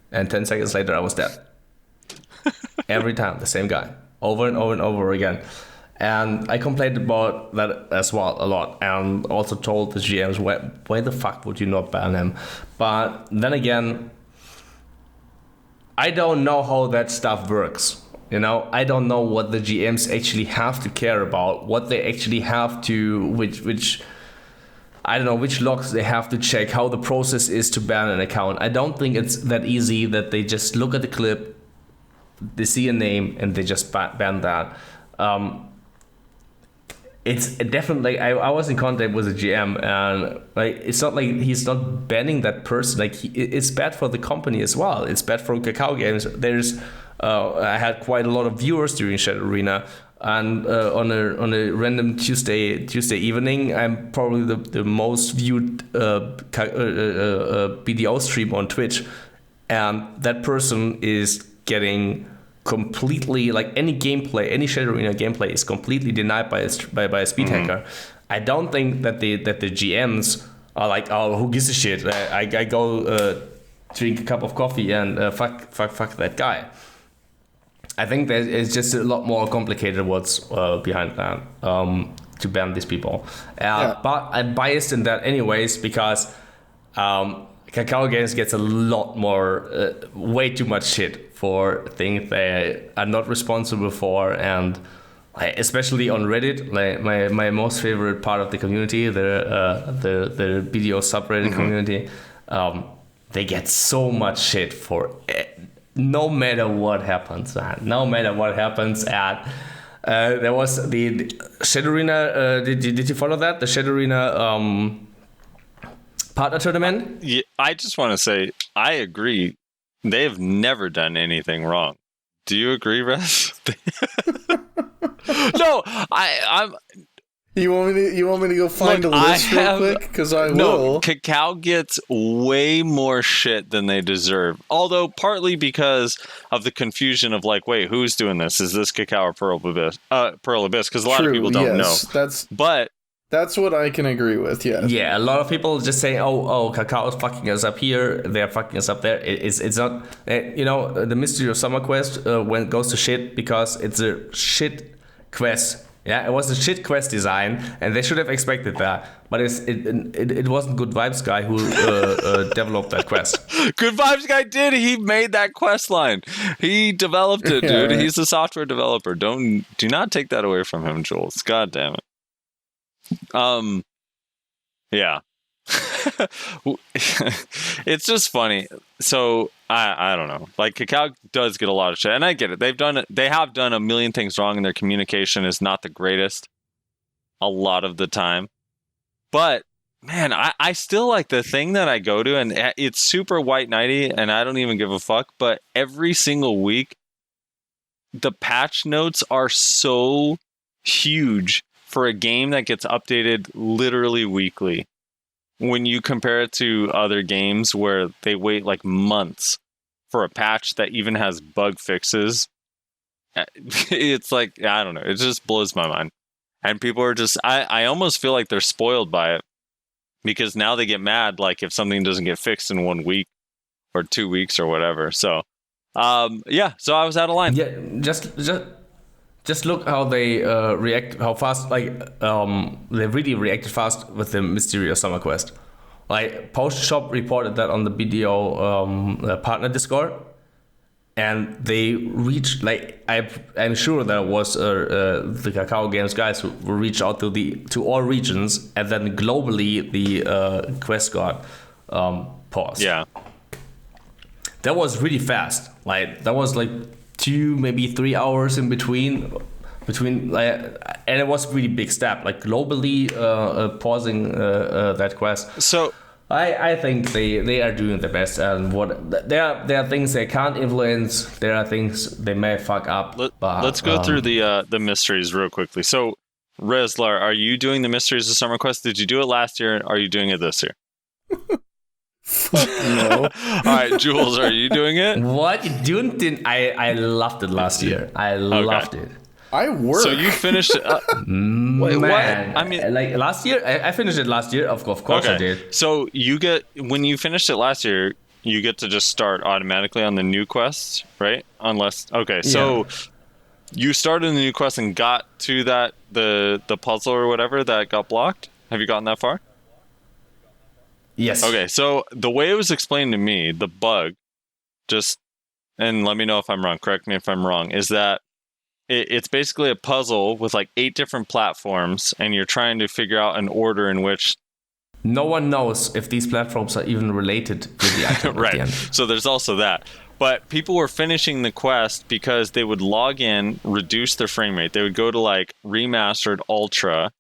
and 10 seconds later I was dead. Every time, the same guy, over and over and over again. And I complained about that as well a lot, and also told the GMs, why the fuck would you not ban him? But then again, I don't know how that stuff works. You know, I don't know what the GMs actually have to care about, what they actually have to, which I don't know, which logs they have to check, how the process is to ban an account. I don't think it's that easy that they just look at the clip, they see a name, and they just ban that. it's definitely I was in contact with the GM, and like it's not like he's not banning that person. Like it's bad for the company as well. It's bad for Kakao Games. There's I had quite a lot of viewers during Shadow Arena, and on a random Tuesday evening, I'm probably the most viewed BDO stream on Twitch, and that person is getting completely, like, any Shadow Arena gameplay is completely denied by a speed hacker. I don't think that the GMs are like, oh, who gives a shit? I go drink a cup of coffee and fuck that guy. I think that it's just a lot more complicated what's behind that to ban these people. But I'm biased in that anyways because Kakao Games gets a lot more, way too much shit for things they are not responsible for, and especially on Reddit, like my most favorite part of the community, the BDO subreddit community, they get so much shit for no matter what happens, man. No matter what happens, and there was the Shadow Arena. Did you follow that? The Shadow Arena partner tournament? Yeah, I just want to say I agree. They have never done anything wrong. Do you agree, Rez? No, I'm. You want me to go find a list real quick? Because I will. Kakao gets way more shit than they deserve. Although partly because of the confusion of like, wait, who's doing this? Is this Kakao or Pearl Abyss? Pearl Abyss, because a lot of people don't know. That's what I can agree with. Yeah. Yeah, a lot of people just say, "Oh, Kakao is fucking us up here. They're fucking us up there." It's not. The Mystery of Summer Quest when it goes to shit because it's a shit quest. Yeah, it was a shit quest design, and they should have expected that. But it wasn't Good Vibes Guy who developed that quest. Good Vibes Guy did. He made that quest line. He developed it, dude. Yeah. He's a software developer. Do not take that away from him, Jules. God damn it. Yeah. It's just funny. So I don't know. Like Kakao does get a lot of shit, and I get it. They have done a million things wrong, and their communication is not the greatest a lot of the time. But man, I still like the thing that I go to, and it's super white knighty, and I don't even give a fuck. But every single week, the patch notes are so huge for a game that gets updated literally weekly. When you compare it to other games where they wait like months for a patch that even has bug fixes, it's like, I don't know, it just blows my mind. And people are just, I almost feel like they're spoiled by it because now they get mad like if something doesn't get fixed in 1 week or 2 weeks or whatever. So, so I was out of line. Yeah, just look how they react, how fast, they really reacted fast with the Mysterious Summer Quest. Like, Post Shop reported that on the BDO partner Discord, and they reached, I'm sure there was the Kakao Games guys who reached out to all regions, and then globally the quest got paused. Yeah. That was really fast. That was 2, maybe 3 hours in between, and it was a really big step. Globally, pausing that quest. So I think they are doing the best. And there are things they can't influence. There are things they may fuck up. Let's go through the mysteries real quickly. So, Rezlar, are you doing the Mysteries of Summer Quest? Did you do it last year? Are you doing it this year? Fuck no. All right, Jules, are you doing it? What? You didn't? I loved it last year. I loved it. I worked. So you finished it. Wait, what? I mean, last year, I finished it last year. Of course I did. So when you finished it last year, you get to just start automatically on the new quest, right? So you started in the new quest and got to the puzzle or whatever that got blocked. Have you gotten that far? Yes. Okay, so the way it was explained to me, the bug, and let me know if I'm wrong, correct me if I'm wrong, is that it's basically a puzzle with 8 different platforms, and you're trying to figure out an order in which no one knows if these platforms are even related to the item at the end. So there's also that. But people were finishing the quest because they would log in, reduce their frame rate. They would go to like remastered ultra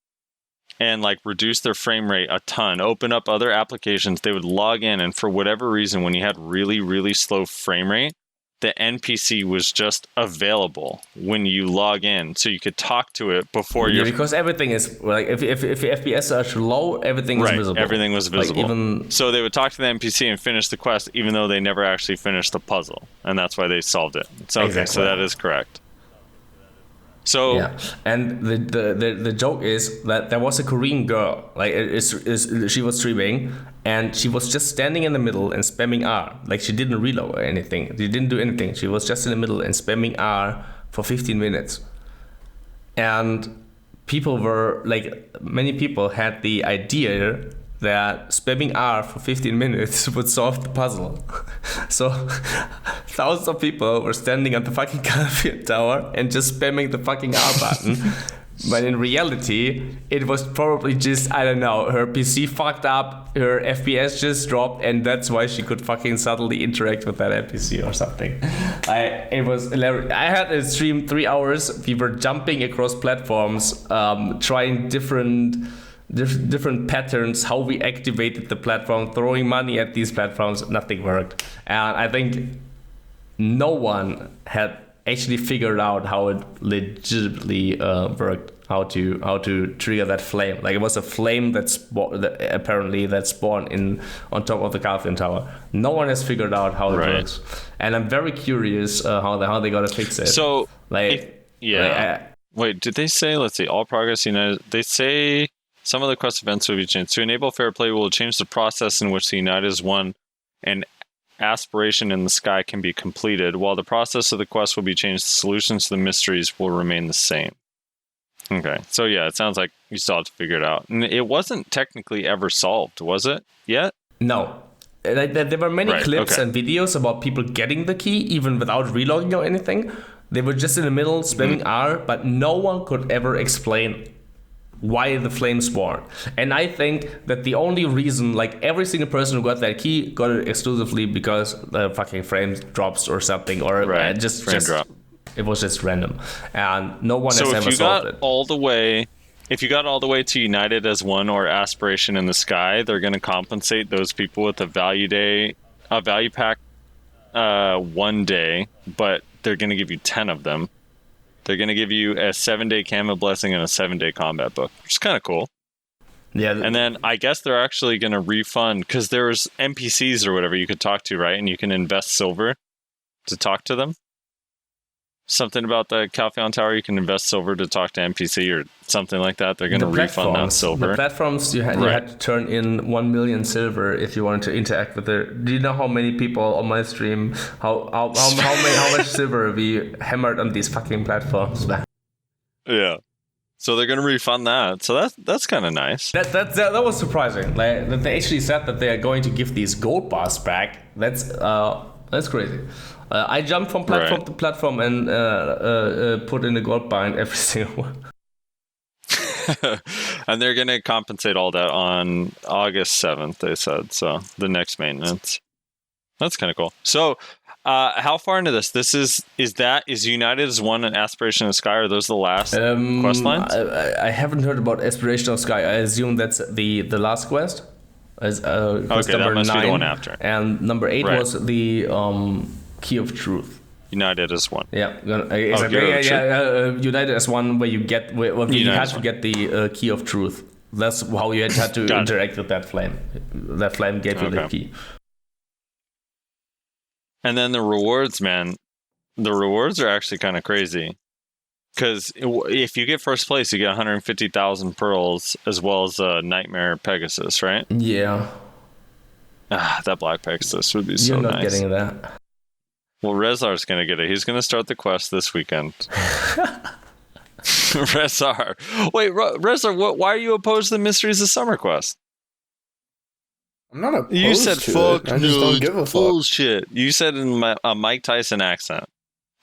and like reduce their frame rate a ton, open up other applications. They would log in, and for whatever reason, when you had really, really slow frame rate, the NPC was just available when you log in, so you could talk to it before you. Yeah, because everything is like if FPS are low, everything is visible. Everything was visible. Like so they would talk to the NPC and finish the quest, even though they never actually finished the puzzle, and that's why they solved it. So okay, exactly. So that is correct. So yeah, and the joke is that there was a Korean girl, like she was streaming, and she was just standing in the middle and spamming R. Like she didn't reload or anything. She didn't do anything. She was just in the middle and spamming R for 15 minutes. And people were like, many people had the idea that spamming R for 15 minutes would solve the puzzle. So thousands of people were standing at the fucking Caulfield Tower and just spamming the fucking R button. But in reality, it was probably just, I don't know, her PC fucked up, her FPS just dropped, and that's why she could fucking subtly interact with that NPC or something. It was hilarious. I had a stream 3 hours. We were jumping across platforms, trying different patterns, how we activated the platform, throwing money at these platforms. Nothing worked. And I think no one had actually figured out how it legitimately worked, how to trigger that flame. Like it was a flame that spawned in on top of the Caulfield Tower. No one has figured out how it works, and I'm very curious how they gotta fix it. So wait, did they say? Let's see. All progress united. They say some of the quest events will be changed to enable fair play. Will change the process in which the United is won and aspiration in the sky can be completed. While the process of the quest will be changed, the solutions to the mysteries will remain the same. Okay, so yeah, it sounds like you still have to figure it out. And it wasn't technically ever solved, was it? Yet? No. There were many clips and videos about people getting the key, even without relogging or anything. They were just in the middle spamming R, but no one could ever explain why the flames spawned. And I think that the only reason, like every single person who got that key got it exclusively because the fucking frame drops or something, or just drop. It was just random, and no one has ever solved it. If you got all the way to United as one or Aspiration in the Sky, they're going to compensate those people with a value pack 1 day, but they're going to give you 10 of them. They're going to give you a 7-day Kama Blessing and a 7-day combat book, which is kind of cool. Yeah. And then I guess they're actually going to refund, because there's NPCs or whatever you could talk to, right? And you can invest silver to talk to them. Something about the Caulfield Tower, you can invest silver to talk to NPC or something like that. They're going to refund that silver. The platforms, you had to turn in 1 million silver if you wanted to interact with it. Do you know how many people on my stream, how much silver we hammered on these fucking platforms? Yeah. So they're going to refund that. So that's kind of nice. That was surprising. Like that they actually said that they are going to give these gold bars back. That's crazy. I jumped from platform to platform and put in the gold bar in every single one. And they're going to compensate all that on August 7th, they said. So the next maintenance. That's kind of cool. So how far into this? Is United as one and Aspiration of Sky? Are those the last quest lines? I haven't heard about Aspiration of Sky. I assume that's the last quest. Quest that must 9, be the one after. And number 8 was the Key of Truth. United as one. Yeah, exactly. United as one, where you had to get the Key of Truth. That's how you had to interact with that flame. That flame gave you the key. And then the rewards, man. The rewards are actually kind of crazy. Because if you get first place, you get 150,000 pearls as well as a Nightmare Pegasus, right? Yeah. That Black Pegasus would be so nice. You're not getting that. Well, Rezlar's going to get it. He's going to start the quest this weekend. Rezlar. Wait, Rezlar, why are you opposed to the Mysteries of Summer quest? I'm not opposed You said to fuck, it. I just don't give a fuck. Bullshit. You said in a Mike Tyson accent.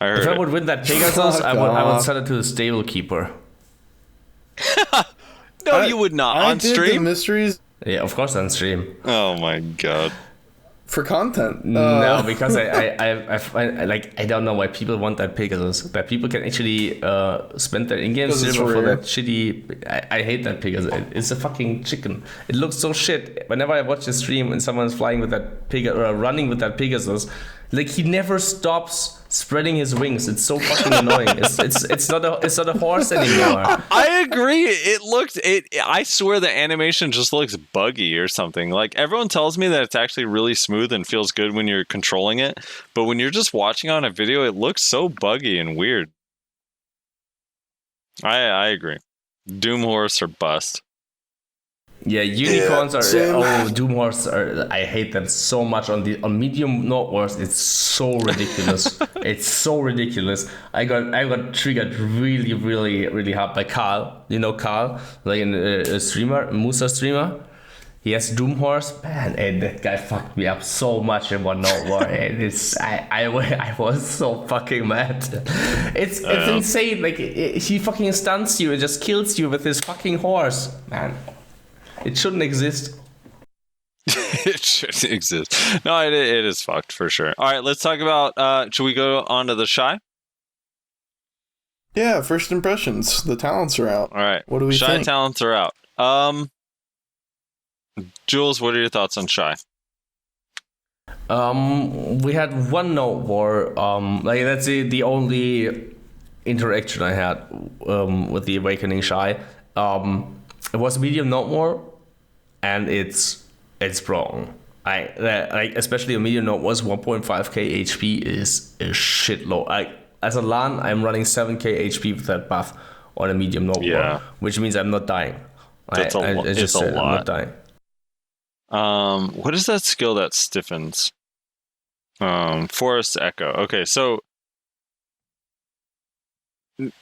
I heard If I would win that Pegasus, I would sell it to the stable keeper. No, you would not. On stream? The Mysteries Yeah, of course on stream. Oh my god. For content. No, because I find, like, I don't know why people want that Pegasus. But people can actually spend their in-game Because it's silver for rare. that shitty. I hate that Pegasus. It's a fucking chicken. It looks so shit. Whenever I watch a stream and someone's flying with that running with that Pegasus, like, he never stops spreading his wings. It's so fucking annoying. It's not a horse anymore. I agree. I swear the animation just looks buggy or something. Like, everyone tells me that it's actually really smooth and feels good when you're controlling it, but when you're just watching on a video, it looks so buggy and weird. I agree. Doom Horse or bust. Yeah, unicorns same. Doom Horse are. I hate them so much on medium Nord Wars. It's so ridiculous. It's so ridiculous. I got triggered really, really, really hard by Carl. You know Carl, like a streamer, Musa streamer. He has Doom Horse, man, and that guy fucked me up so much in one Nord War. And I was so fucking mad. It's insane. Like, he fucking stuns you and just kills you with his fucking horse, man. It shouldn't exist. It shouldn't exist. No, it is fucked for sure. All right, let's talk about. Should we go on to the Shai? Yeah, first impressions. The talents are out. All right. What do we Shai think? talents are out. Jules, what are your thoughts on Shai? We had one Node War. Like, that's the only interaction I had with the Awakening Shai. It was medium Node War, and it's strong. Like, especially a medium Node was 1.5k HP is a shitload. As a Lahn, I'm running 7k HP with that buff on a medium Node War, which means I'm not dying. That's a lot. I'm not dying. What is that skill that stiffens? Forest Echo. Okay, so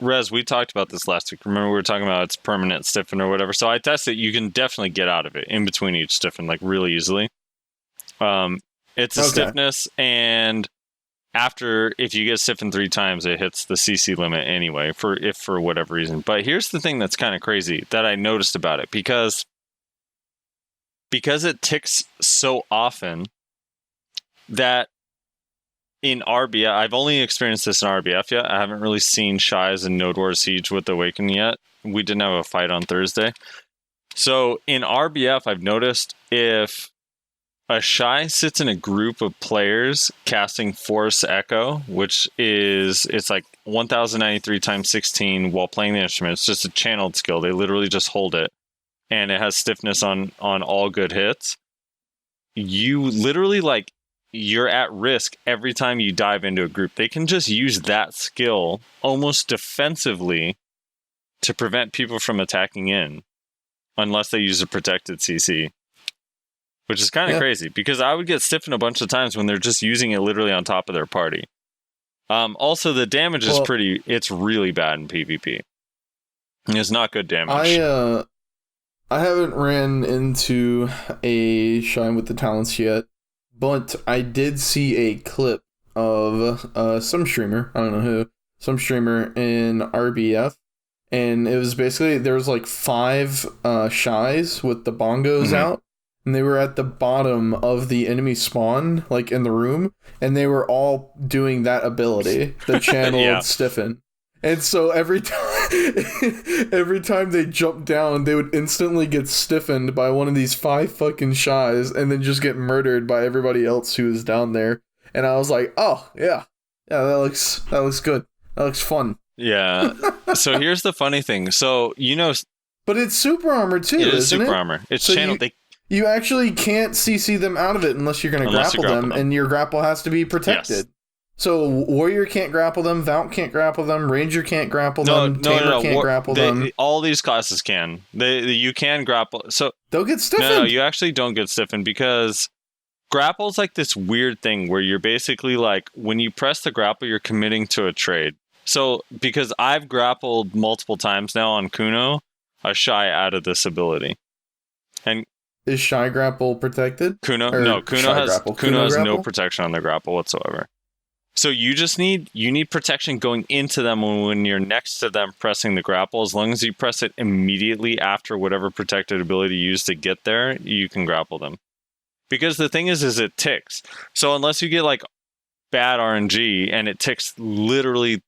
Rez, we talked about this last week. Remember, we were talking about its permanent stiffen or whatever. So I tested. You can definitely get out of it in between each stiffen, like, really easily. It's a stiffness, and if you get stiffened 3 times, it hits the CC limit anyway, for whatever reason. But here's the thing that's kind of crazy that I noticed about it, because it ticks so often that in RBF, I've only experienced this in RBF yet. I haven't really seen Shai's and Node War Siege with Awaken yet. We didn't have a fight on Thursday. So in RBF, I've noticed if a Shai sits in a group of players casting Force Echo, it's like 1093 times 16 while playing the instrument. It's just a channeled skill. They literally just hold it, and it has stiffness on all good hits. You literally, like, you're at risk every time you dive into a group. They can just use that skill almost defensively to prevent people from attacking in, unless they use a protected CC, which is kind of crazy, because I would get stiffened a bunch of times when they're just using it literally on top of their party. Also, the damage is it's really bad in PvP. It's not good damage. I haven't ran into a Shine with the talents yet, but I did see a clip of some streamer, I don't know who, some streamer in RBF, and it was basically, there was like 5 Shais with the bongos out, and they were at the bottom of the enemy spawn, like in the room, and they were all doing that ability, the channeled stiffen. And so every time they jumped down, they would instantly get stiffened by one of these 5 fucking Shais, and then just get murdered by everybody else who was down there. And I was like, oh yeah, that looks good. That looks fun. Yeah. So here's the funny thing. So, but it's super armor too. It is super armor. It's so channeled. You actually can't CC them out of it unless you're going to grapple them, and your grapple has to be protected. Yes. So Warrior can't grapple them, Vount can't grapple them, Ranger can't grapple them, Tamer can't grapple them. All these classes can. You can grapple. So they'll get stiffened. No, you actually don't get stiffened, because grapple's like this weird thing where you're basically like, when you press the grapple, you're committing to a trade. So because I've grappled multiple times now on Kuno, a Shai out of this ability. And is Shai grapple protected? Kuno has no protection on the grapple whatsoever. So you need protection going into them when you're next to them pressing the grapple. As long as you press it immediately after whatever protected ability you use to get there, you can grapple them. Because the thing is it ticks. So unless you get like bad RNG and it ticks literally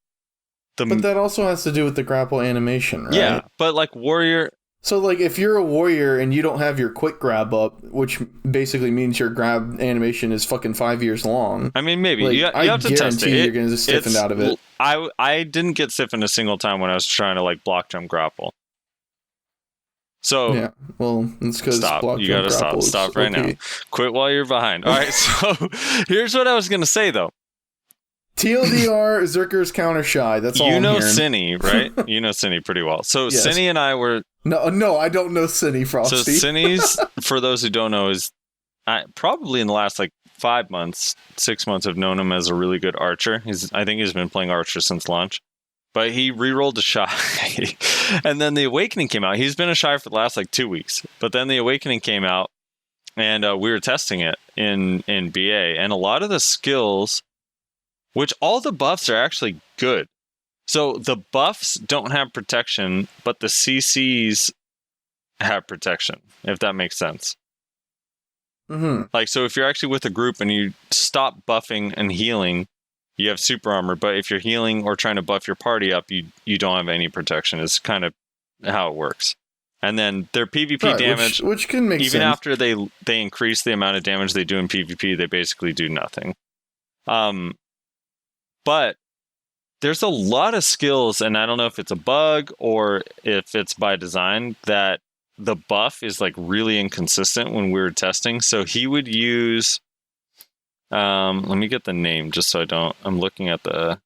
But that also has to do with the grapple animation, right? Yeah, but like warrior. So, like, if you're a warrior and you don't have your quick grab up, which basically means your grab animation is fucking 5 years long. I mean, maybe. Like, you have to test it. You're going to get stiffened out of it. I didn't get stiffened a single time when I was trying to, like, block jump grapple. So... Yeah, well, it's because stop. block You jump gotta grapple stop right now. Quit while you're behind. All right, so here's what I was going to say, though. TLDR, Zerker's counter Shai. That's all I'm hearing. Cine, right? You know Cine pretty well. So Yes. Cine and I were... No, I don't know Cine, Frosty. So Cine's, for those who don't know, is probably in the last like 5 months, 6 months, I've known him as a really good archer. I think he's been playing archer since launch. But he re-rolled a Shai. And then the Awakening came out. He's been a Shai for the last like 2 weeks. But then the Awakening came out, and we were testing it in BA. And a lot of the skills, which all the buffs are actually good. So the buffs don't have protection, but the CCs have protection, if that makes sense. Mm-hmm. Like, so if you're actually with a group and you stop buffing and healing, you have super armor. But if you're healing or trying to buff your party up, you don't have any protection. It's kind of how it works. And then their PvP damage, which can make even sense. after they increase the amount of damage they do in PvP, they basically do nothing. But there's a lot of skills, and I don't know if it's a bug or if it's by design, that the buff is like really inconsistent when we were testing. So he would use, let me get the name just so I'm looking at the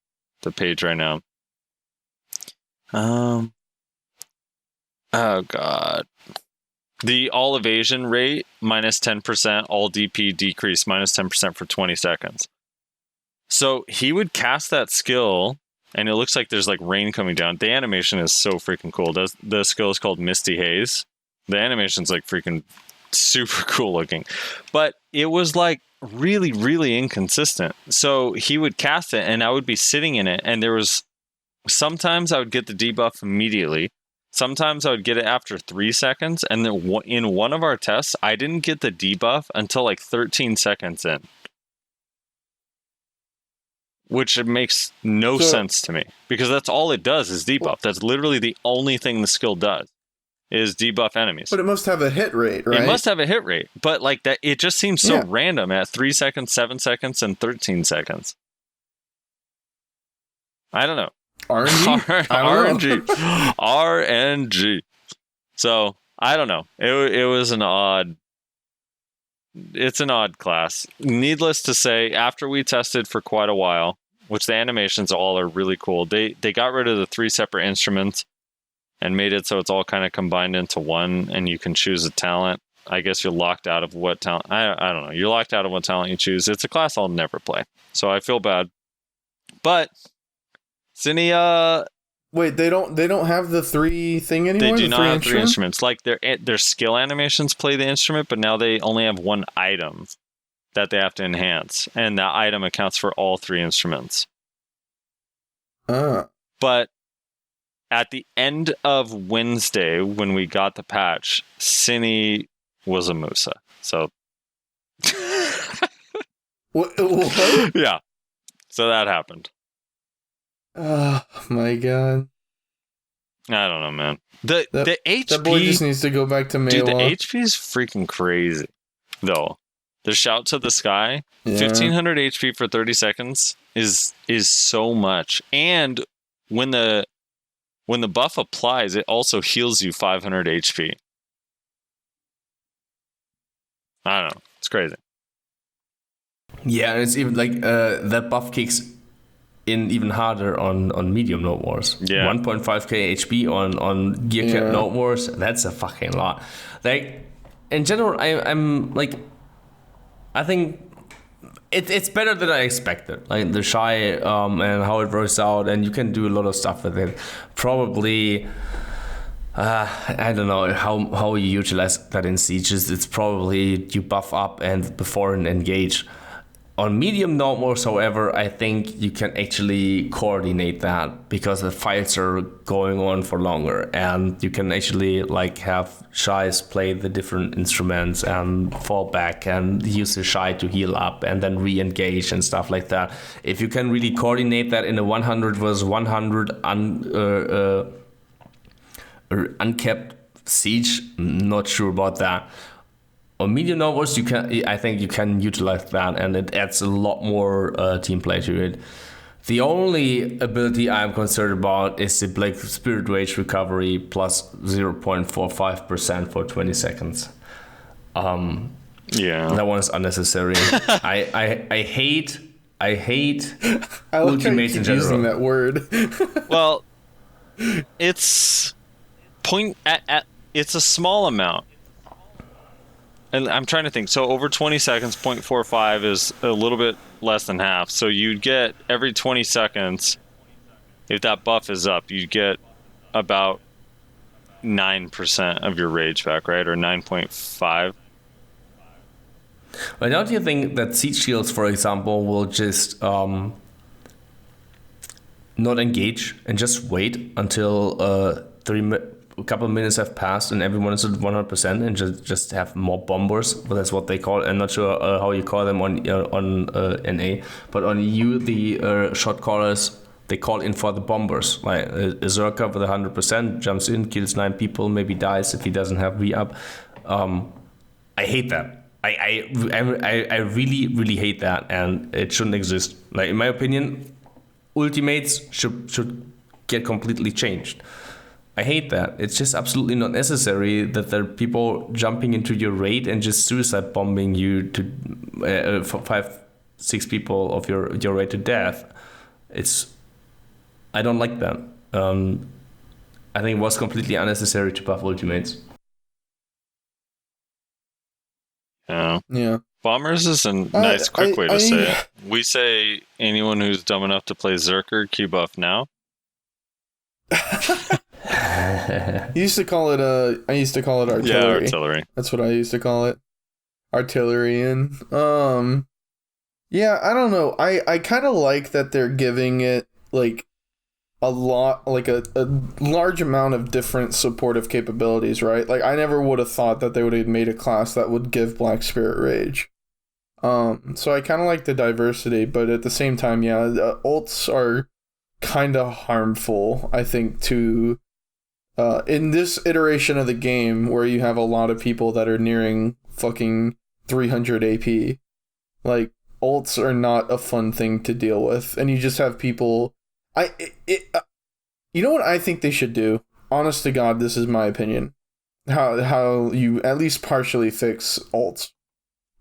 page right now. Oh God. The all evasion rate, minus 10%, all DP decrease, minus 10% for 20 seconds. So he would cast that skill, and it looks like there's like rain coming down. The animation is so freaking cool. The skill is called Misty Haze. The animation's like freaking super cool looking. But it was like really, really inconsistent. So he would cast it, and I would be sitting in it, and there was sometimes I would get the debuff immediately. Sometimes I would get it after 3 seconds, and then in one of our tests, I didn't get the debuff until like 13 seconds in. Which makes no sense to me, because that's all it does is debuff. That's literally the only thing the skill does, is debuff enemies. But it must have a hit rate, right? It must have a hit rate, but like that, it just seems so random at 3 seconds, 7 seconds, and 13 seconds. I don't know. RNG? RNG. So I don't know. It was an odd. It's an odd class. Needless to say, after we tested for quite a while, which the animations all are really cool, they got rid of the 3 separate instruments and made it so it's all kind of combined into one, and you can choose a talent. I guess you're locked out of what talent. I don't know. You're locked out of what talent you choose. It's a class I'll never play, so I feel bad. But Cine, wait, they don't have the 3 thing anymore? they do not have 3 instruments. Like their skill animations play the instrument, but now they only have 1 item that they have to enhance, and that item accounts for all 3 instruments. But at the end of Wednesday, when we got the patch, Cine was a Musa. So What? yeah, so that happened. Oh my god. I don't know, man. The HP, that boy just needs to go back to Maywa. dude, the HP is freaking crazy, though. The shout to the sky, 1500 HP for 30 seconds is so much. And when the buff applies, it also heals you 500 HP. I don't know. It's crazy. Yeah, and it's even like that buff kicks in even harder on medium Note Wars. Yeah. 1.5k HP on gear cap Note Wars. That's a fucking lot. Like in general, I'm like, I think it's better than I expected. Like the Shai and how it works out, and you can do a lot of stuff with it. Probably, I don't know how you utilize that in sieges. It's probably you buff up and before an engage. On medium normals, however, I think you can actually coordinate that because the fights are going on for longer, and you can actually like have Shais play the different instruments and fall back and use the Shai to heal up and then re-engage and stuff like that. If you can really coordinate that in a 100 versus 100 unkept siege, not sure about that. On medium novels, I think you can utilize that, and it adds a lot more team play to it. The only ability I'm concerned about is the Black Spirit Rage recovery plus 0.45% for 20 seconds. That one's unnecessary. I hate I like how you ultimates in keep general. using that word. Well, it's it's a small amount. And I'm trying to think. So over 20 seconds, 0.45 is a little bit less than half. So you'd get every 20 seconds, if that buff is up, you'd get about 9% of your rage back, right? Or 9.5. Well, don't you think that siege shields, for example, will just not engage and just wait until a couple of minutes have passed and everyone is at 100% and just have more bombers? Well, that's what they call it. I'm not sure how you call them on NA, but on EU, the shot callers, they call in for the bombers. Like a Zerka with 100% jumps in, kills 9 people, maybe dies if he doesn't have re-up. I hate that. I really, really hate that, and it shouldn't exist. Like, in my opinion, ultimates should get completely changed. I hate that. It's just absolutely not necessary that there are people jumping into your raid and just suicide bombing you to 5-6 people of your raid to death. I don't like that. I think it was completely unnecessary to buff ultimates. Yeah. Bombers is a nice, quick way to say it. We say anyone who's dumb enough to play Zerker, Q buff now. I used to call it artillery. Yeah, artillery. That's what I used to call it. Artillerian. Yeah, I don't know. I kind of like that they're giving it like a lot, like a large amount of different supportive capabilities, right? Like, I never would have thought that they would have made a class that would give Black Spirit Rage. So I kind of like the diversity, but at the same time, yeah, the ults are kind of harmful, I think, to in this iteration of the game where you have a lot of people that are nearing fucking 300 AP. Like, ults are not a fun thing to deal with, and you just have people. You know what I think they should do? Honest to God, this is my opinion. How you at least partially fix ults.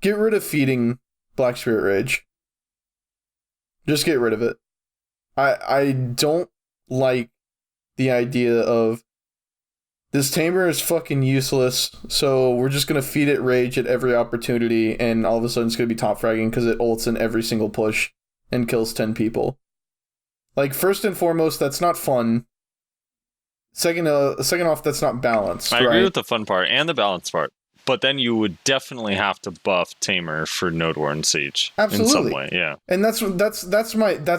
Get rid of feeding Black Spirit Rage. Just get rid of it. I don't like the idea of this tamer is fucking useless, so we're just gonna feed it rage at every opportunity, and all of a sudden it's gonna be top fragging because it ults in every single push and kills 10 people. Like, first and foremost, that's not fun. Second off, that's not balanced. I agree with the fun part and the balance part, but then you would definitely have to buff Tamer for Node War and Siege. Absolutely. In some way, yeah. And that's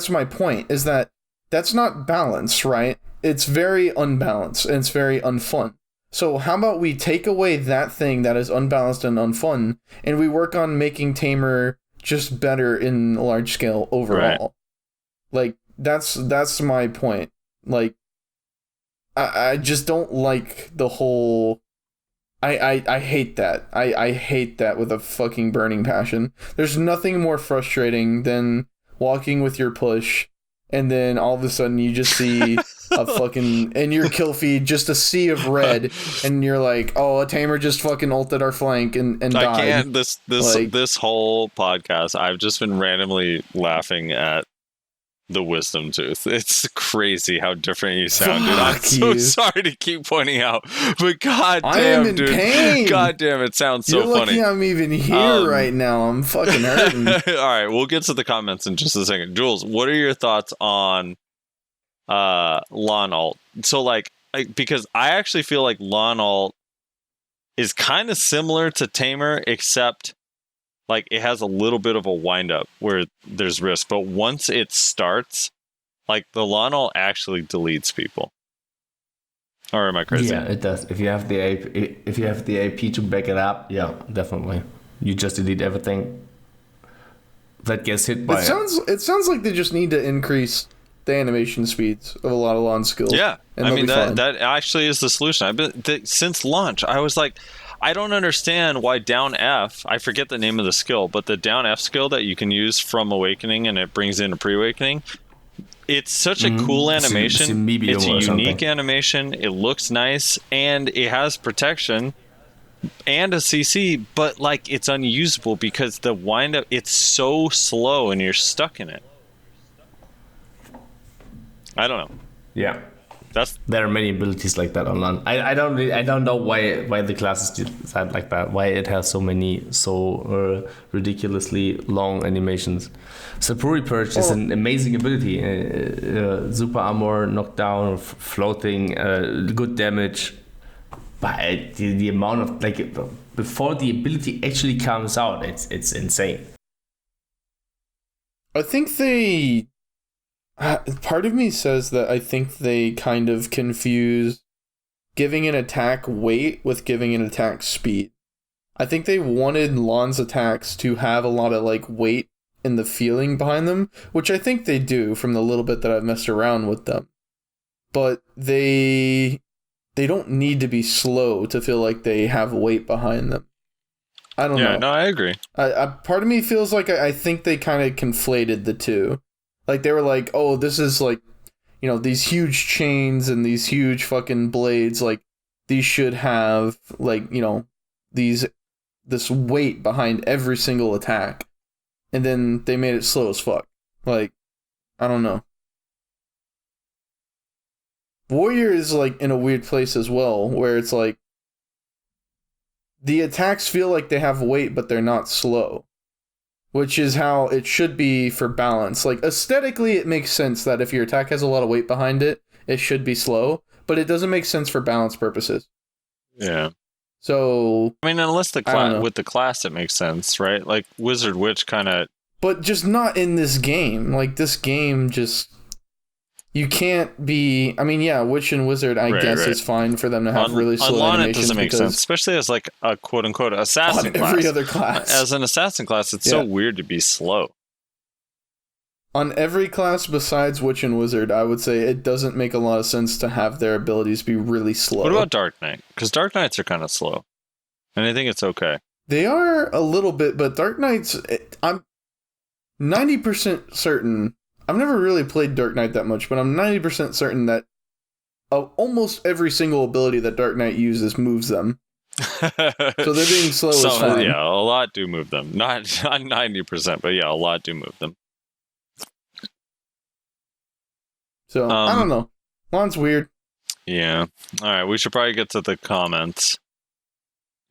my point, is that that's not balanced, right? It's very unbalanced and it's very unfun. So how about we take away that thing that is unbalanced and unfun, and we work on making Tamer just better in large scale overall. Right. Like, that's my point. Like, I just don't like the whole. I hate that. I hate that with a fucking burning passion. There's nothing more frustrating than walking with your push, and then all of a sudden you just see a fucking, in your kill feed, just a sea of red, and you're like, oh, a tamer just fucking ulted our flank and died. I can't. This whole podcast, I've just been randomly laughing at the wisdom tooth. It's crazy how different you sound, dude. I'm so sorry to keep pointing out, but goddamn, dude, pain. Goddamn, it sounds so You're funny. lucky I'm even here right now. I'm fucking hurting. All right, we'll get to the comments in just a second. Jules, what are your thoughts on Lahn alt? So, like, because I actually feel like Lahn alt is kind of similar to Tamer, except like it has a little bit of a wind up where there's risk, but once it starts, like the Lahn ult actually deletes people. Or am I crazy? Yeah, it does. If you have the AP to back it up, yeah, definitely. You just delete everything that gets hit by it sounds like they just need to increase the animation speeds of a lot of Lahn skills. Yeah, and I mean fine. that actually is the solution. I've been since launch. I was like, I don't understand why down F. I forget the name of the skill, but the down F skill that you can use from Awakening and it brings in a pre-awakening. It's such a cool animation. It's a unique animation. It looks nice, and it has protection and a CC, but like it's unusable because the wind up. It's so slow, and you're stuck in it. I don't know. Yeah, there are many abilities like that on Lahn. I don't know why the class is designed like that. Why it has so many ridiculously long animations. Sapuri Purge is an amazing ability. Super armor, knockdown, floating, good damage. But the amount of before the ability actually comes out, it's insane. I think they. Part of me says that I think they kind of confuse giving an attack weight with giving an attack speed. I think they wanted Lahn's attacks to have a lot of weight in the feeling behind them, which I think they do from the little bit that I've messed around with them. But they don't need to be slow to feel like they have weight behind them. I don't know. Yeah, no, I agree. Part of me feels like I think they kind of conflated the two. Like, they were like, oh, this is these huge chains and these huge fucking blades, these should have, this weight behind every single attack. And then they made it slow as fuck. I don't know. Warrior is, in a weird place as well, where it's the attacks feel like they have weight, but they're not slow. Which is how it should be for balance. Aesthetically, it makes sense that if your attack has a lot of weight behind it, it should be slow, but it doesn't make sense for balance purposes. Yeah. So, I mean, unless with the class, it makes sense, right? Wizard Witch kind of. But just not in this game. This game just. You can't be. I mean, yeah, Witch and Wizard, I guess, is fine for them to have really slow Lahn, animations. it doesn't make sense, especially as a quote unquote assassin class. Every other class. As an assassin class, it's so weird to be slow. On every class besides Witch and Wizard, I would say it doesn't make a lot of sense to have their abilities be really slow. What about Dark Knight? Because Dark Knights are kind of slow. And I think it's okay. They are a little bit, but Dark Knights, I'm 90% certain. I've never really played Dark Knight that much, but I'm 90% certain that almost every single ability that Dark Knight uses moves them. So they're being slow is fine. Yeah, a lot do move them. Not 90%, but yeah, a lot do move them. So, I don't know. Lahn's weird. Yeah. All right, we should probably get to the comments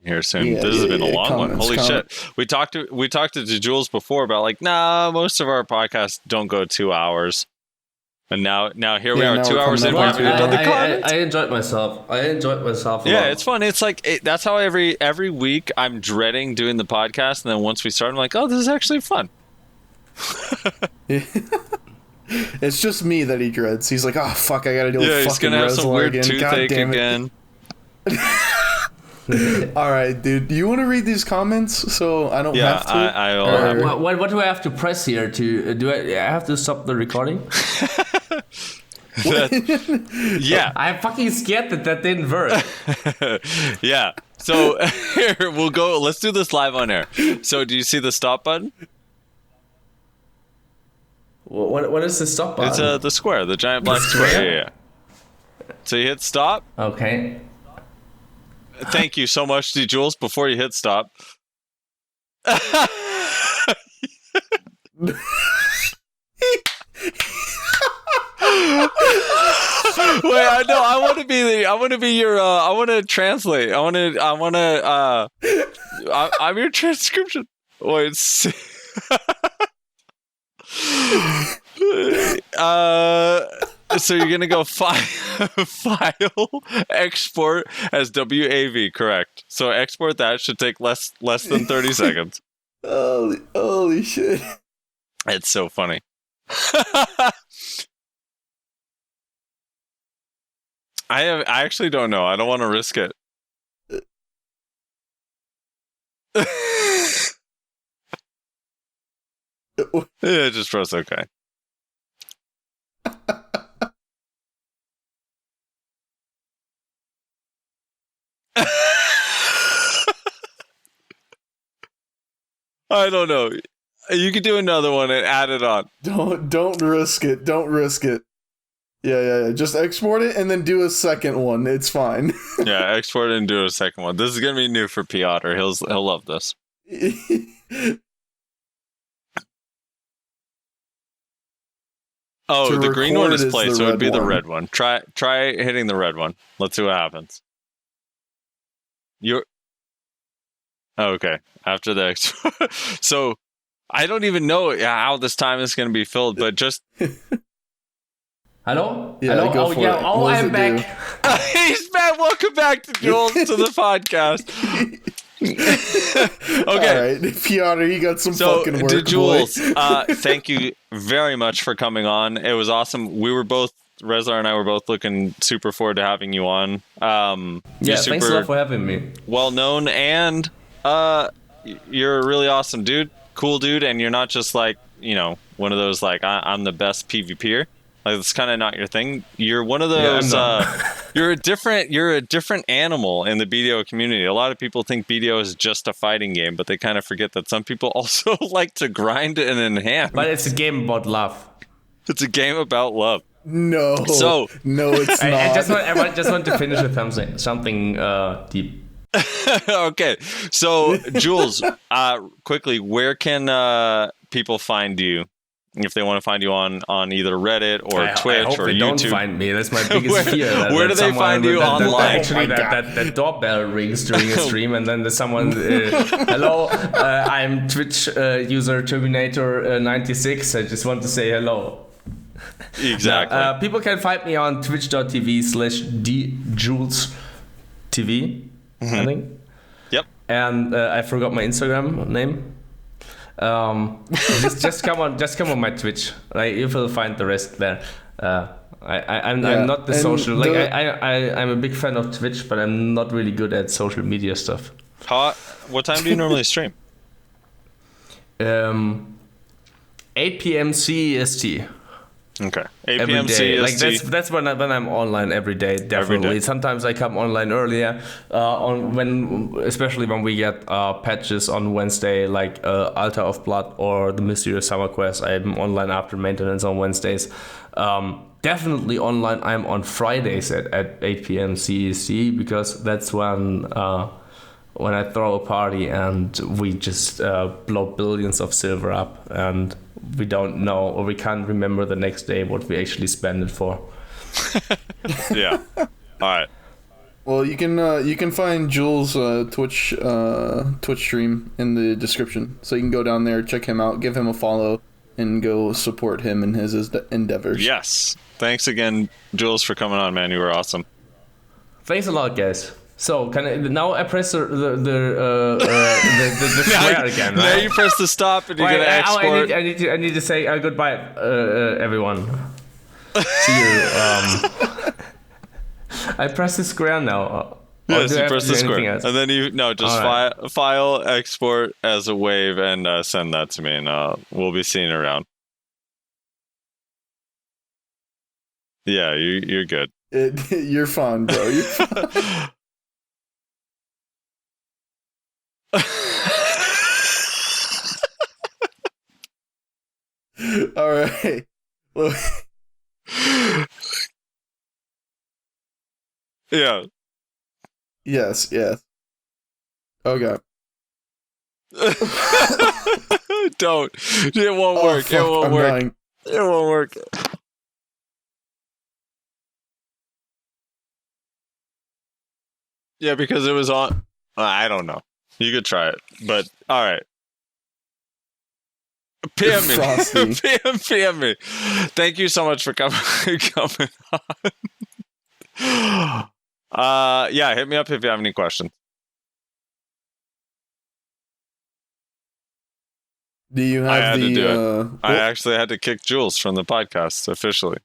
here soon. Yeah, this has been a long one. Holy shit. We talked to DJules before about most of our podcasts don't go 2 hours. And now here we are 2 hours in. I enjoyed myself. Yeah, it's fun. It's that's how every week I'm dreading doing the podcast, and then once we start, I'm like, oh, this is actually fun. It's just me that he dreads. He's like, oh fuck, I gotta deal with fucking he's gonna have Rezlar some weird again. toothache again. All right, dude. Do you want to read these comments so I don't have to? I what do I have to press here to do? I have to stop the recording. Yeah, I'm fucking scared that didn't work. Yeah. So here we'll go. Let's do this live on air. So do you see the stop button? What is the stop button? It's the square, the giant black square. Yeah. So you hit stop. Okay. Thank you so much, DJules. Before you hit stop. Wait, I want to be your. I want to translate. I'm your transcription. Wait. So you're gonna go file export as WAV, correct? So export that should take less than 30 seconds. Holy shit. It's so funny. I actually don't know. I don't want to risk it. Yeah, just press okay. I don't know. You could do another one and add it on. Don't risk it. Don't risk it. Yeah. Just export it and then do a second one. It's fine. Yeah, export it and do a second one. This is gonna be new for Piotr. He'll love this. Oh, the green one is play, so it'd be the red one. Try hitting the red one. Let's see what happens. You're okay. After the so I don't even know how this time is going to be filled, but just Hello? Yeah, Hello? go for it. Oh, I'm back. He's back. Welcome back to Jules to the podcast. Okay. All right, Piotr, you got some fucking work, DJules, boy. thank you very much for coming on. It was awesome. Rezlar and I were both looking super forward to having you on. Yeah, thanks a lot for having me. Well known, and you're a really awesome dude, cool dude, and you're not just like, one of those like I'm the best PvPer. Like, it's kind of not your thing. You're one of those. You're a different animal in the BDO community. A lot of people think BDO is just a fighting game, but they kind of forget that some people also like to grind and enhance. But it's a game about love. It's a game about love. No, it's not. I just want to finish with something deep. Okay, so Jules, quickly, where can people find you? If they want to find you on either Reddit or Twitch I hope or they YouTube. don't find me. That's my biggest fear. Where do they find you online? Actually, that doorbell rings during a stream, and then there's someone. Hello, I'm Twitch user Terminator 96. I just want to say hello. Exactly. People can find me on twitch.tv/DJulesTV. I think. Yep. And I forgot my Instagram name. Just come on my Twitch. Like, you will find the rest there. I'm not the social. I'm a big fan of Twitch, but I'm not really good at social media stuff. What time do you normally stream? 8 p.m. CEST. Okay. 8 Every p.m. day. CST. Like that's when I'm online every day. Definitely. Every day. Sometimes I come online earlier. Especially when we get patches on Wednesday, like Altar of Blood or the Mysterious Summer Quest. I'm online after maintenance on Wednesdays. Definitely online. I'm on Fridays at 8 p.m. CEC, because that's when I throw a party and we just blow billions of silver up, and we don't know, or we can't remember the next day what we actually spend it for. Yeah. All right. Well, you can find Jules' Twitch stream in the description, so you can go down there, check him out, give him a follow, and go support him in his endeavors. Yes. Thanks again, Jules, for coming on, man. You were awesome. Thanks a lot, guys. So now I press the square again, right? Now you press the stop and you're gonna export. I need to say goodbye, everyone. See you. I press the square now. Yes, you press the square, else? and then file, export as a wave, and send that to me, and we'll be seeing you around. Yeah, you're good. You're fine, bro. You're fine. All right. Yeah. Yes. Okay. Don't. It won't work. Fuck, it won't I'm work. dying. It won't work. Yeah, because it was on. I don't know. You could try it, but all right. PM me. Frosty. PM me. Thank you so much for coming on. Yeah, hit me up if you have any questions. Do you I have had the? to do it. I actually had to kick Jules from the podcast officially.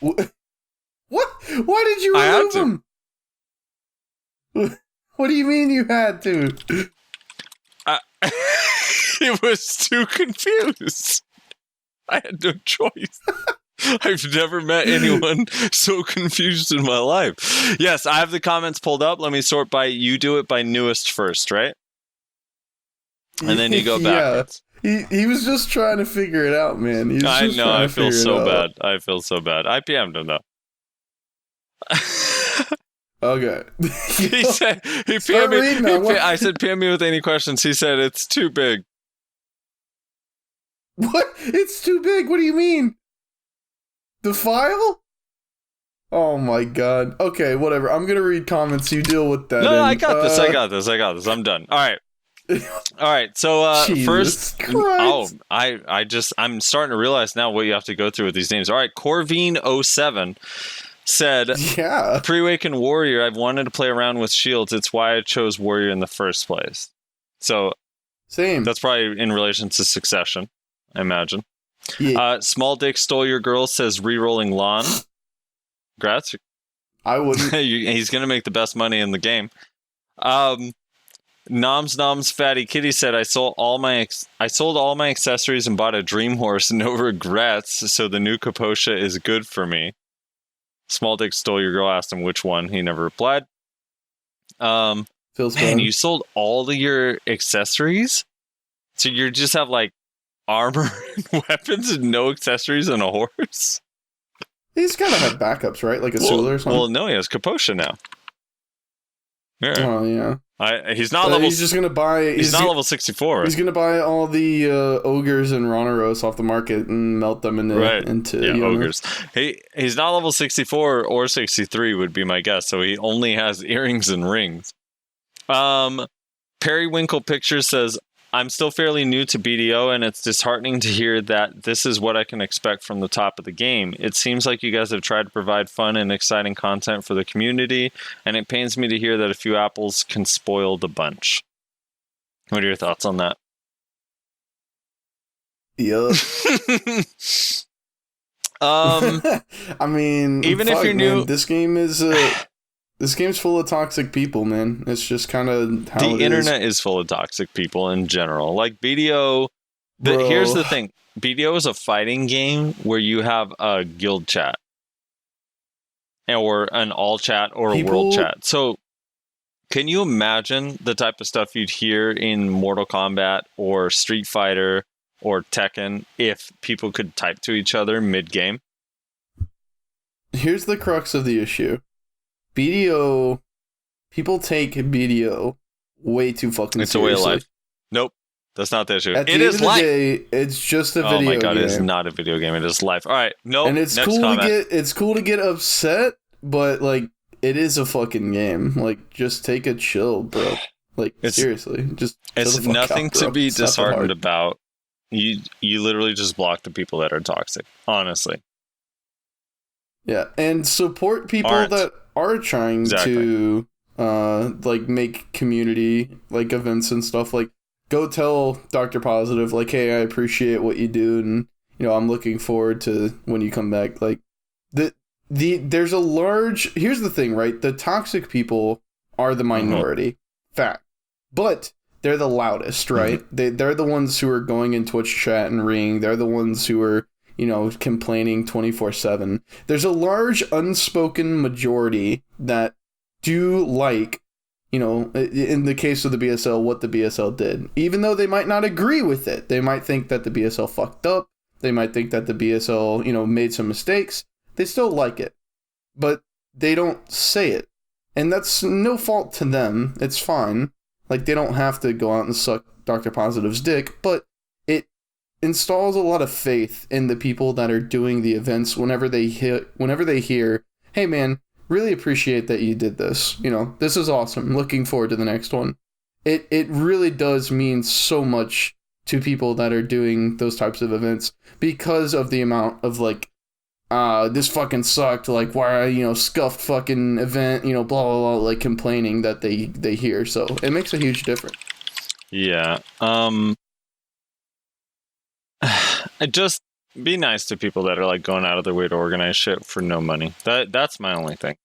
What? Why did you I had remove to. him? What do you mean you had to? He was too confused. I had no choice. I've never met anyone so confused in my life. Yes, I have the comments pulled up. Let me sort by, you do it by newest first, right? And then you go backwards. He was just trying to figure it out, man. He was I just know, trying I to feel figure so it out. bad. I feel so bad. I PM'd him though. Okay. He said, he Start PM'd me. reading that one. I said, PM me with any questions. He said, it's too big. What? It's too big. What do you mean? The file? Oh my god. Okay, whatever. I'm gonna read comments. You deal with that. No, I got this. I got this. I'm done. All right. All right. So Jesus first, Christ. I'm starting to realize now what you have to go through with these names. All right, Corvine07 said, Yeah. Pre-Awakened Warrior, I've wanted to play around with shields. It's why I chose Warrior in the first place. So Same. that's probably in relation to Succession, I imagine. Yeah. Small Dick Stole Your Girl says re-rolling Lahn. Congrats. I wouldn't. He's going to make the best money in the game. Noms Fatty Kitty said, I sold all my accessories and bought a dream horse. No regrets. So the new Kaposha is good for me. Small Dick Stole Your Girl asked him which one. He never replied. Feels Man, bad. you sold all of your accessories? So you just have like armor and weapons and no accessories and a horse? He's gotta have backups, right? Like a Sula or something. Well, no, he has Kaposha now. Yeah. Oh yeah. He's not level. He's just gonna buy. He's not level 64. He's gonna buy all the ogres and Ronaros off the market and melt them into ogres. He's not level 64 or 63 would be my guess. So he only has earrings and rings. Periwinkle Pictures says, I'm still fairly new to BDO, and it's disheartening to hear that this is what I can expect from the top of the game. It seems like you guys have tried to provide fun and exciting content for the community, and it pains me to hear that a few apples can spoil the bunch. What are your thoughts on that? Yeah. I mean, even if you're new, man, this game's full of toxic people, man. It's just kind of how the internet is full of toxic people in general. Like BDO, here's the thing: BDO is a fighting game where you have a guild chat, or an all chat, or a world chat. So, can you imagine the type of stuff you'd hear in Mortal Kombat or Street Fighter or Tekken if people could type to each other mid-game? Here's the crux of the issue. BDO, people take BDO way too fucking it's seriously. It's a way of life. Nope, that's not the issue. It is life. Day, it's just a video game. Oh my god, it is not a video game. It is life. All right, nope. And it's cool to get upset, but like it is a fucking game. Like just take a chill, bro. Like seriously, just it's nothing to be disheartened about. You literally just block the people that are toxic. Honestly. Yeah, and support people that are trying to like make community like events and stuff. Like go tell Dr. Positive like, hey, I appreciate what you do, and I'm looking forward to when you come back. Like there's a large, here's the thing, right? The toxic people are the minority, fact, but they're the loudest, right? They're the ones who are going in Twitch chat and ring. They're the ones who are complaining 24/7. There's a large unspoken majority that do like, in the case of the BSL, what the BSL did. Even though they might not agree with it. They might think that the BSL fucked up. They might think that the BSL, made some mistakes. They still like it. But they don't say it. And that's no fault to them. It's fine. Like, they don't have to go out and suck Dr. Positive's dick, but installs a lot of faith in the people that are doing the events whenever they hear, hey man, really appreciate that you did this. This is awesome. Looking forward to the next one. It really does mean so much to people that are doing those types of events because of the amount of like, this fucking sucked, like why scuffed fucking event, blah blah blah, like complaining that they hear. So it makes a huge difference. Yeah. just be nice to people that are like going out of their way to organize shit for no money. That's my only thing.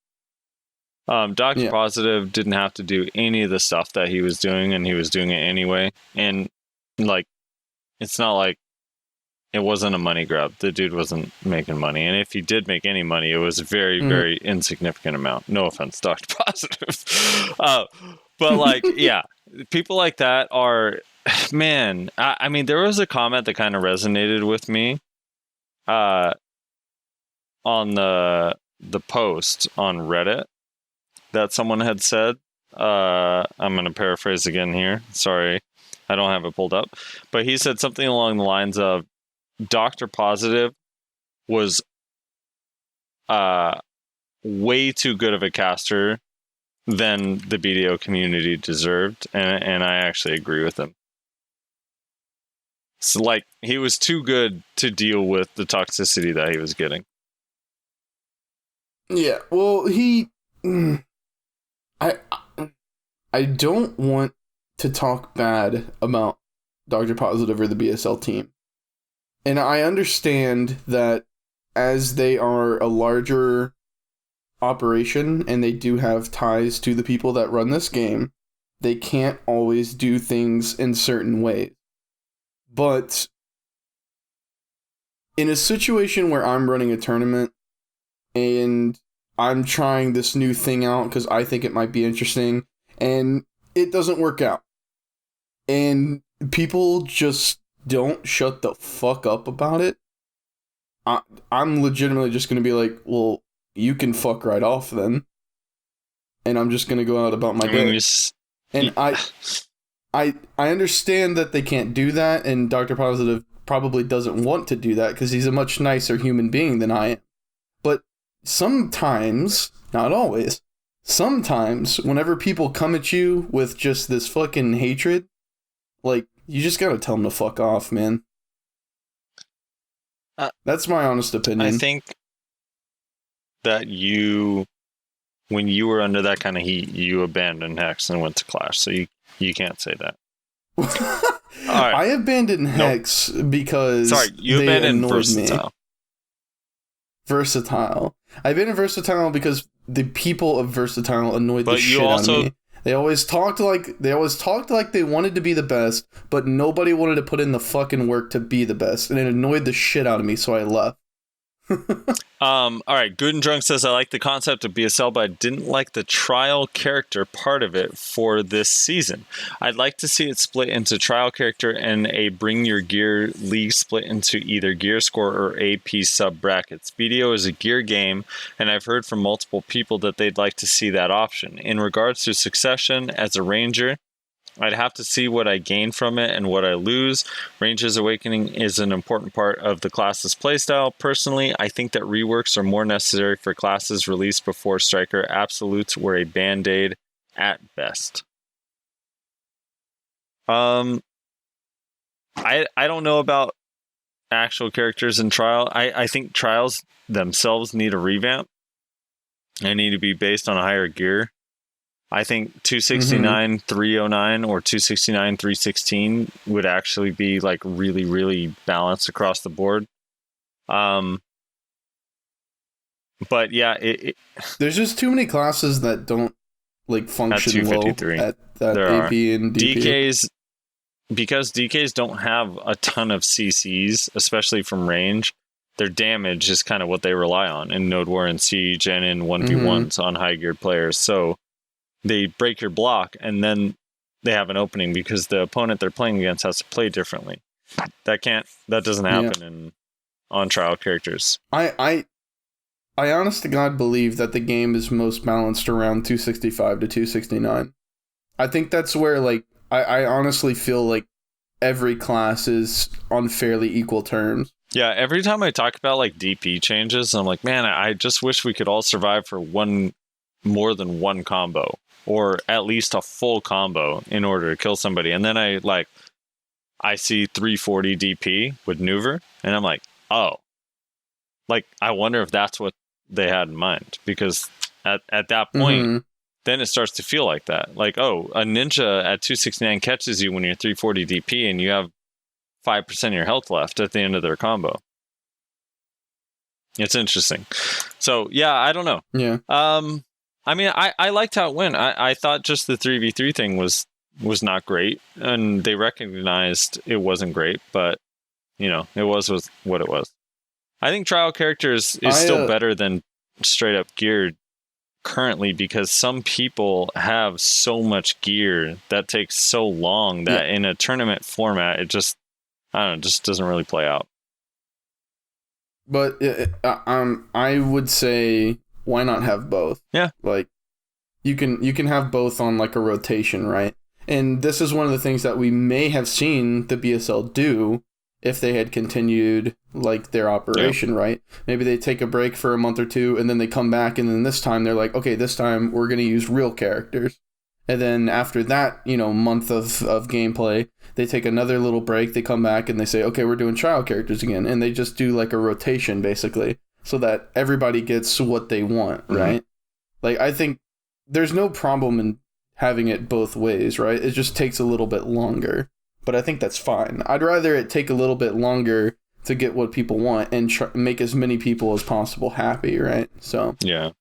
Dr. Positive didn't have to do any of the stuff that he was doing, and he was doing it anyway. And like, it's not like it wasn't a money grab. The dude wasn't making money, and if he did make any money, it was a very, very insignificant amount. No offense, Dr. Positive. But like, yeah, people like that are, man. I mean, there was a comment that kind of resonated with me, on the post on Reddit that someone had said. I'm going to paraphrase again here. Sorry, I don't have it pulled up, but he said something along the lines of, Dr. Positive was way too good of a caster than the BDO community deserved, and I actually agree with him. So, like, he was too good to deal with the toxicity that he was getting. Yeah, well, I don't want to talk bad about Dr. Positive or the BSL team. And I understand that as they are a larger operation and they do have ties to the people that run this game, they can't always do things in certain ways. But in a situation where I'm running a tournament and I'm trying this new thing out because I think it might be interesting, and it doesn't work out, and people just don't shut the fuck up about it, I'm legitimately just going to be like, well, you can fuck right off then. And I'm just going to go out about my day. And I understand that they can't do that, and Dr. Positive probably doesn't want to do that because he's a much nicer human being than I am. But sometimes, not always, sometimes whenever people come at you with just this fucking hatred, like, you just gotta tell them to fuck off, man. That's my honest opinion. I think that when you were under that kind of heat, you abandoned Hex and went to Clash, so you can't say that. All right. I abandoned Hex because you they abandoned annoyed Versatile. Me. Versatile. I abandoned Versatile because the people of Versatile annoyed the shit out of me. They always talked like they wanted to be the best, but nobody wanted to put in the fucking work to be the best, and it annoyed the shit out of me, so I left. All right, Good and Drunk says, I like the concept of BSL, but I didn't like the trial character part of it for this season. I'd like to see it split into trial character and a bring your gear league split into either gear score or AP sub brackets. BDO is a gear game, and I've heard from multiple people that they'd like to see that option. In regards to Succession, as a ranger, I'd have to see what I gain from it and what I lose. Ranger's Awakening is an important part of the class's playstyle. Personally, I think that reworks are more necessary for classes released before Striker. Absolutes were a band-aid at best. I don't know about actual characters in Trial. I think Trials themselves need a revamp. They need to be based on a higher gear. I think 269 309 or 269 316 would actually be like really, really balanced across the board. But yeah, there's just too many classes that don't like function well at AP and DP. DKs, because DKs don't have a ton of CCs, especially from range. Their damage is kind of what they rely on in Node War and Siege and in 1v1s on high geared players. So they break your block, and then they have an opening because the opponent they're playing against has to play differently. That doesn't happen on trial characters. I honest to God believe that the game is most balanced around 265 to 269. I think that's where, like, I honestly feel like every class is on fairly equal terms. Yeah, every time I talk about like DP changes, I'm like, man, I just wish we could all survive for more than one combo, or at least a full combo in order to kill somebody. And then I see 340 DP with Nuver, and I'm like, oh, like, I wonder if that's what they had in mind, because at that point, then it starts to feel like that. Like, oh, a ninja at 269 catches you when you're 340 DP and you have 5% of your health left at the end of their combo. It's interesting. So yeah, I don't know. Yeah. I mean, I liked how it went. I thought just the 3v3 thing was not great, and they recognized it wasn't great, but it was what it was. I think trial characters is still better than straight up geared currently, because some people have so much gear that takes so long that in a tournament format, it just, I don't know, just doesn't really play out. But I would say, why not have both? Yeah. Like, you can have both on like a rotation, right? And this is one of the things that we may have seen the BSL do if they had continued like their operation, right? Maybe they take a break for a month or two, and then they come back, and then this time they're like, okay, this time we're going to use real characters. And then after that, month of gameplay, they take another little break, they come back, and they say, okay, we're doing trial characters again. And they just do like a rotation, basically, so that everybody gets what they want, right? Like, I think there's no problem in having it both ways, right? It just takes a little bit longer. But I think that's fine. I'd rather it take a little bit longer to get what people want and make as many people as possible happy, right? So yeah,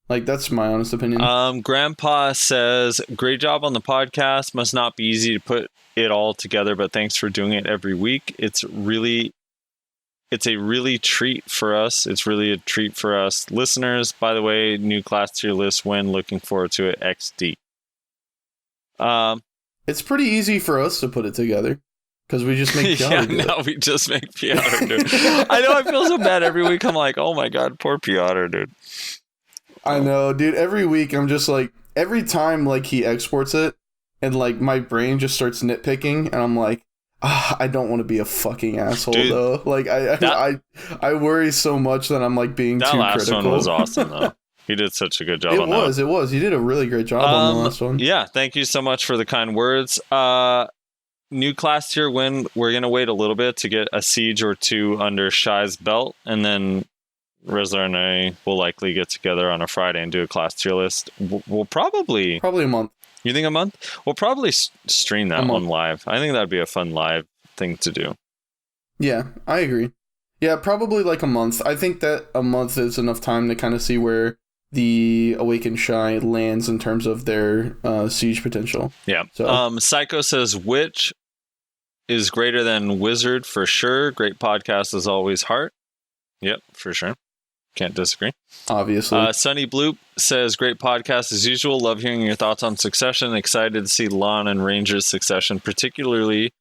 like, that's my honest opinion. Grandpa says, great job on the podcast. Must not be easy to put it all together, but thanks for doing it every week. It's a really treat for us. It's really a treat for us listeners. By the way, new class tier list when, looking forward to it. XD. It's pretty easy for us to put it together because we just make Piotr do it. We just make Piotr do it. I know, I feel so bad every week. I'm like, oh my god, poor Piotr, dude. I know, dude. Every week I'm just like, every time like he exports it and like my brain just starts nitpicking and I'm like, I don't want to be a fucking asshole, dude, though. Like I worry so much that I'm like being too critical. That last one was awesome though. He did such a good job on that. It was. He did a really great job on the last one. Yeah, thank you so much for the kind words. New class tier win. We're going to wait a little bit to get a siege or two under Shai's belt, and then Rezlar and I will likely get together on a Friday and do a class tier list. We'll probably a month. You think a month? We'll probably stream that one live. I think that'd be a fun live thing to do. Yeah, I agree. Yeah, probably like a month. I think that a month is enough time to kind of see where the Awakened Shai lands in terms of their siege potential. Yeah. So. Psycho says, which is greater than Wizard for sure. Great podcast as always, Heart. Yep, for sure. Can't disagree. Obviously. Sunny Bloop says, great podcast as usual. Love hearing your thoughts on Succession. Excited to see Lahn and Ranger's Succession, particularly.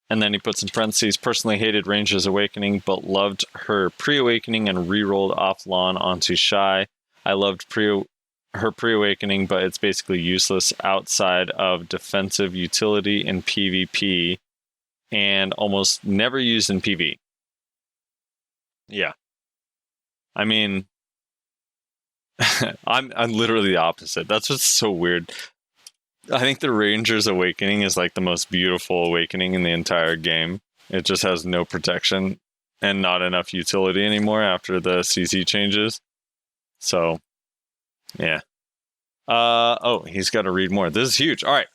And then he puts in parentheses, personally hated Ranger's Awakening, but loved her pre-awakening and re-rolled off Lahn onto Shai. I loved her pre-awakening, but it's basically useless outside of defensive utility in PvP and almost never used in PvE. Yeah. I mean, I'm literally the opposite. That's what's so weird. I think the Ranger's Awakening is like the most beautiful awakening in the entire game. It just has no protection and not enough utility anymore after the CC changes. So, yeah. He's got to read more. This is huge. All right.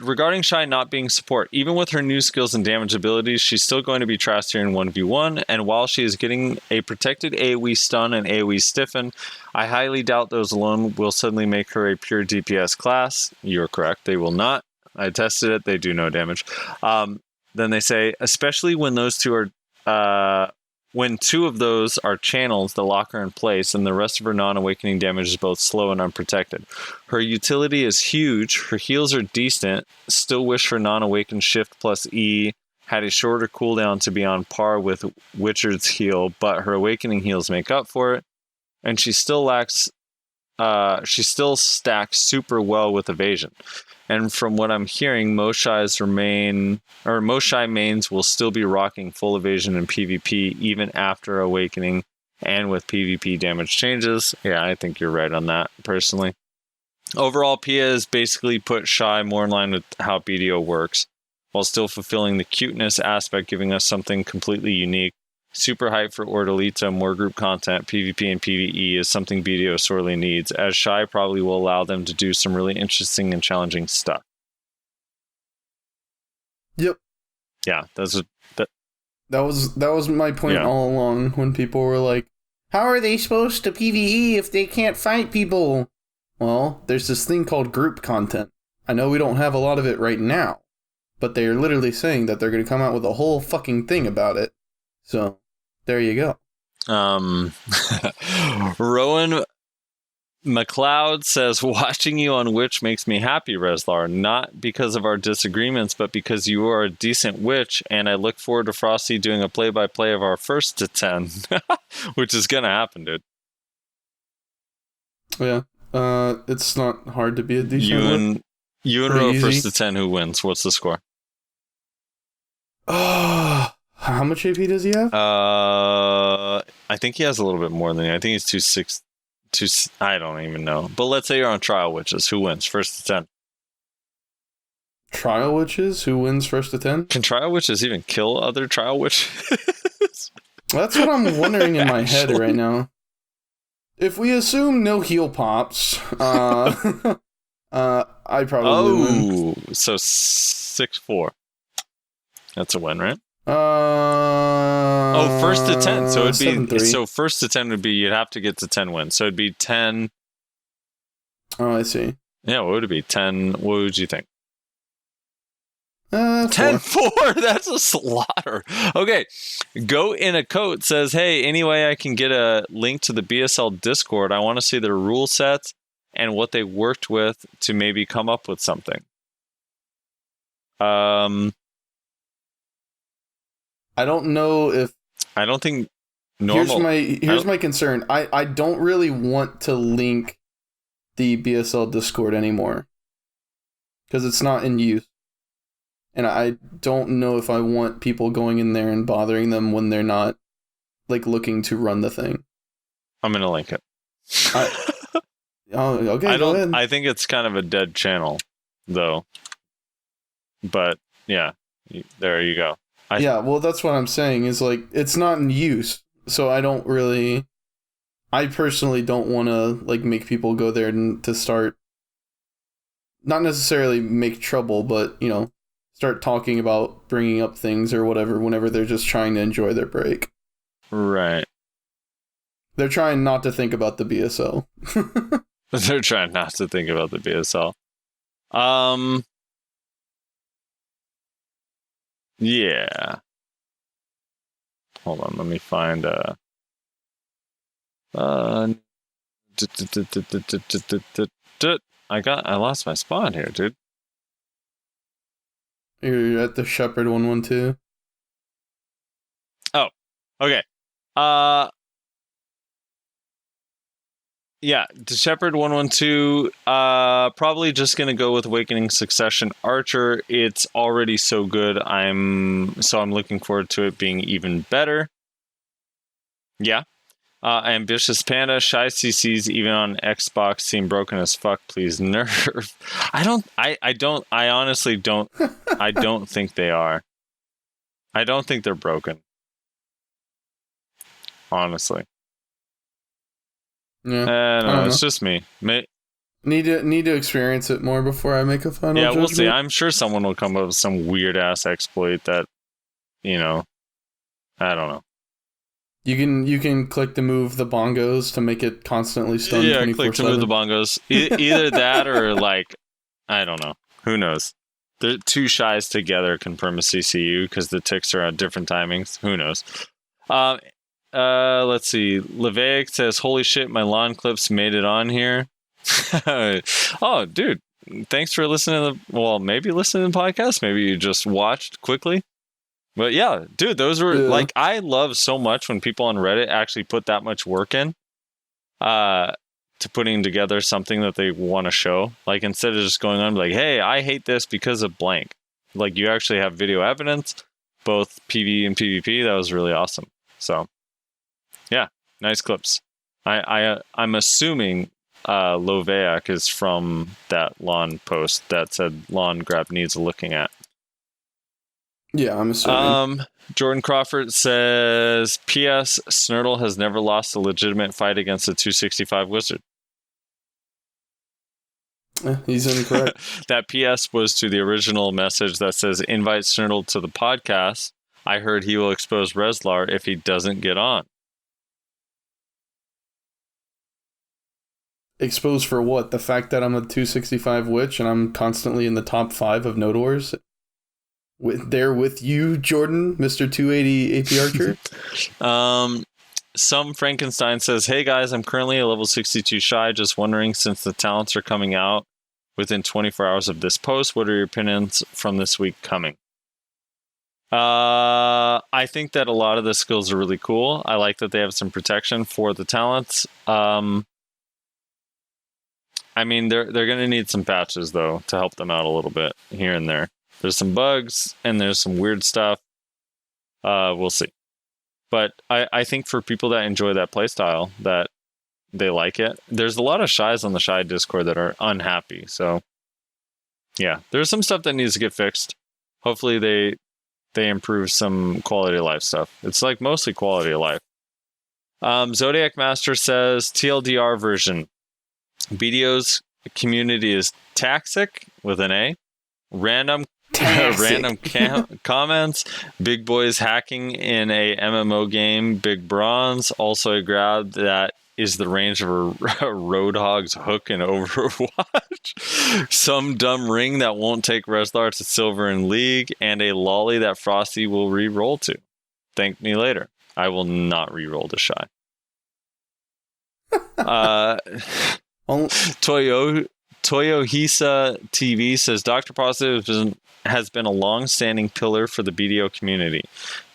Regarding Shai not being support, even with her new skills and damage abilities, she's still going to be trash tier in 1v1, and while she is getting a protected AoE stun and AoE stiffen, I highly doubt those alone will suddenly make her a pure DPS class. You're correct, they will not. I tested it, they do no damage. Then they say, especially when those two are... when two of those are channels that lock her in place, and the rest of her non-awakening damage is both slow and unprotected. Her utility is huge, her heals are decent, still wish her non-awakened shift plus E had a shorter cooldown to be on par with Witcher's heal, but her awakening heals make up for it, and she still stacks super well with evasion. And from what I'm hearing, most Shai mains will still be rocking full evasion in PvP even after awakening and with PvP damage changes. Yeah, I think you're right on that, personally. Overall, Pia has basically put Shai more in line with how BDO works, while still fulfilling the cuteness aspect, giving us something completely unique. Super hype for Ordalita, more group content, PvP and PvE is something BDO sorely needs, as Shai probably will allow them to do some really interesting and challenging stuff. Yep. Yeah, That was my point Yeah. all along when people were like, how are they supposed to PvE if they can't fight people? Well, there's this thing called group content. I know we don't have a lot of it right now, but they're literally saying that they're going to come out with a whole fucking thing about it. So, there you go. Rowan McLeod says, watching you on Witch makes me happy, Rezlar. Not because of our disagreements, but because you are a decent witch, and I look forward to Frosty doing a play-by-play of our first to 10, which is going to happen, dude. Yeah, it's not hard to be a decent witch. You and Ro first to 10, who wins? What's the score? How much AP does he have? I think he has a little bit more than you. I think he's 260. I don't even know. But let's say you're on Trial Witches. Who wins? First to 10. Trial Witches? Who wins first to 10? Can Trial Witches even kill other Trial Witches? That's what I'm wondering in my head right now. If we assume no heal pops, I probably win. So 6-4. That's a win, right? First to 10. So it'd be 7-3. So first to 10 would be you'd have to get to 10 wins. So it'd be 10. Oh, I see. Yeah, what would it be? 10. What would you think? 10-4. That's a slaughter. Okay. Goat in a Coat says, hey, anyway, I can get a link to the BSL Discord. I want to see their rule sets and what they worked with to maybe come up with something. I don't know if... I don't think normal... Here's my concern. I don't really want to link the BSL Discord anymore. Because it's not in use. And I don't know if I want people going in there and bothering them when they're not, like, looking to run the thing. I'm going to link it. Okay, go ahead. I think it's kind of a dead channel, though. But, yeah. There you go. Yeah, well, that's what I'm saying, is, like, it's not in use, so I personally don't want to, like, make people go there to start, not necessarily make trouble, but, you know, start talking about bringing up things or whatever whenever they're just trying to enjoy their break. Right. They're trying not to think about the BSL. They're trying not to think about the BSL. Yeah. Hold on, let me find I lost my spot here, dude. You're at the Shepherd 112. Oh, okay. Yeah, the Shepherd 112, probably just going to go with Awakening Succession Archer. It's already so good. I'm looking forward to it being even better. Yeah. Ambitious Panda, Shy CCs even on Xbox seem broken as fuck. Please nerf. I honestly don't I don't think they are. I don't think they're broken. Honestly. Yeah, I don't know. know. It's just me. Need to experience it more before I make a final judgment. We'll see. I'm sure someone will come up with some weird ass exploit that, you know, I don't know. You can click to move the bongos to make it constantly stun. Yeah, click to move the bongos. Either that or like, I don't know. Who knows? The two Shais together confirm a CCU because the ticks are at different timings. Who knows? Let's see. Leveic says, holy shit, my Lahn clips made it on here. Oh, dude. Thanks for listening to maybe listening to the podcast. Maybe you just watched quickly. But yeah, dude, those were like, I love so much when people on Reddit actually put that much work in to putting together something that they want to show. Like, instead of just going on like, hey, I hate this because of blank. Like, you actually have video evidence, both PvE and PvP. That was really awesome. So yeah, nice clips. I'm assuming Loveac is from that Lahn post that said Lahn grab needs looking at. Yeah, I'm assuming. Jordan Crawford says, P.S. Snurtle has never lost a legitimate fight against a 265 wizard. He's incorrect. That P.S. was to the original message that says, invite Snurtle to the podcast. I heard he will expose Rezlar if he doesn't get on. Exposed for what? The fact that I'm a 265 witch and I'm constantly in the top 5 of Node Wars? With you, Jordan, Mr. 280 AP Archer? Some Frankenstein says, hey guys, I'm currently a level 62 Shai. Just wondering, since the talents are coming out within 24 hours of this post, what are your opinions from this week coming? I think that a lot of the skills are really cool. I like that they have some protection for the talents. I mean, they're going to need some patches, though, to help them out a little bit here and there. There's some bugs, and there's some weird stuff. We'll see. But I think for people that enjoy that playstyle, that they like it. There's a lot of Shais on the Shai Discord that are unhappy. So, yeah, there's some stuff that needs to get fixed. Hopefully they improve some quality of life stuff. It's like mostly quality of life. Zodiac Master says, TLDR version. BDO's community is toxic with an A. Random comments. Big boys hacking in a MMO game. Big bronze. Also a grab that is the range of a Roadhog's hook in Overwatch. Some dumb ring that won't take Rezlar to silver in League. And a lolly that Frosty will re-roll to. Thank me later. I will not re-roll to Shai. Toyohisa TV says, Dr. Positive has been a long-standing pillar for the BDO community.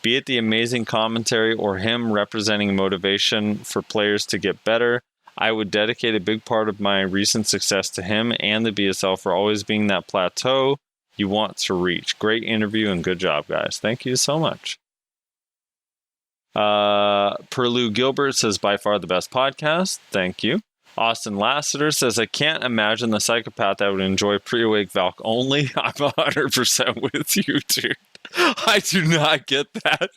Be it the amazing commentary or him representing motivation for players to get better, I would dedicate a big part of my recent success to him and the BSL for always being that plateau you want to reach. Great interview and good job, guys. Thank you so much. Perlu Gilbert says, by far the best podcast. Thank you. Austin Lassiter says, I can't imagine the psychopath that would enjoy pre-awake Valk only. I'm 100% with you, dude. I do not get that.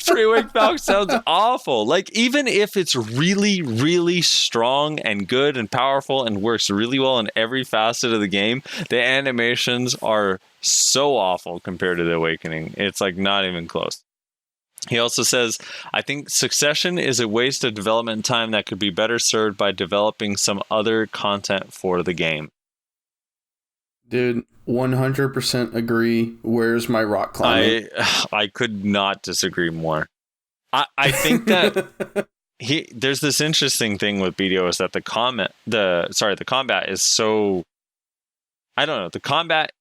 Pre-awake Valk sounds awful. Like, even if it's really, really strong and good and powerful and works really well in every facet of the game, the animations are so awful compared to the Awakening. It's like not even close. He also says, I think Succession is a waste of development time that could be better served by developing some other content for the game. Dude, 100% agree. Where's my rock climbing? I could not disagree more. I think that there's this interesting thing with BDO is that the combat is so, I don't know, the combat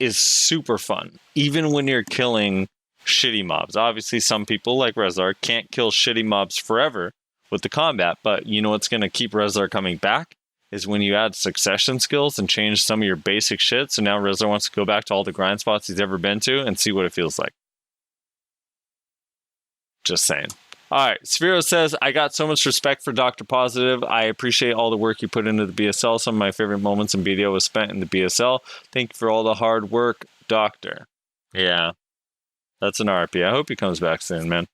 is super fun. Even when you're killing shitty mobs. Obviously, some people like Rezlar can't kill shitty mobs forever with the combat, but you know what's going to keep Rezlar coming back is when you add succession skills and change some of your basic shit. So now Rezlar wants to go back to all the grind spots he's ever been to and see what it feels like. Just saying. All right, Sphero says, I got so much respect for Dr. Positive. I appreciate all the work you put into the BSL. Some of my favorite moments in BDO was spent in the BSL. Thank you for all the hard work, Doctor. Yeah. That's an RP. I hope he comes back soon, man.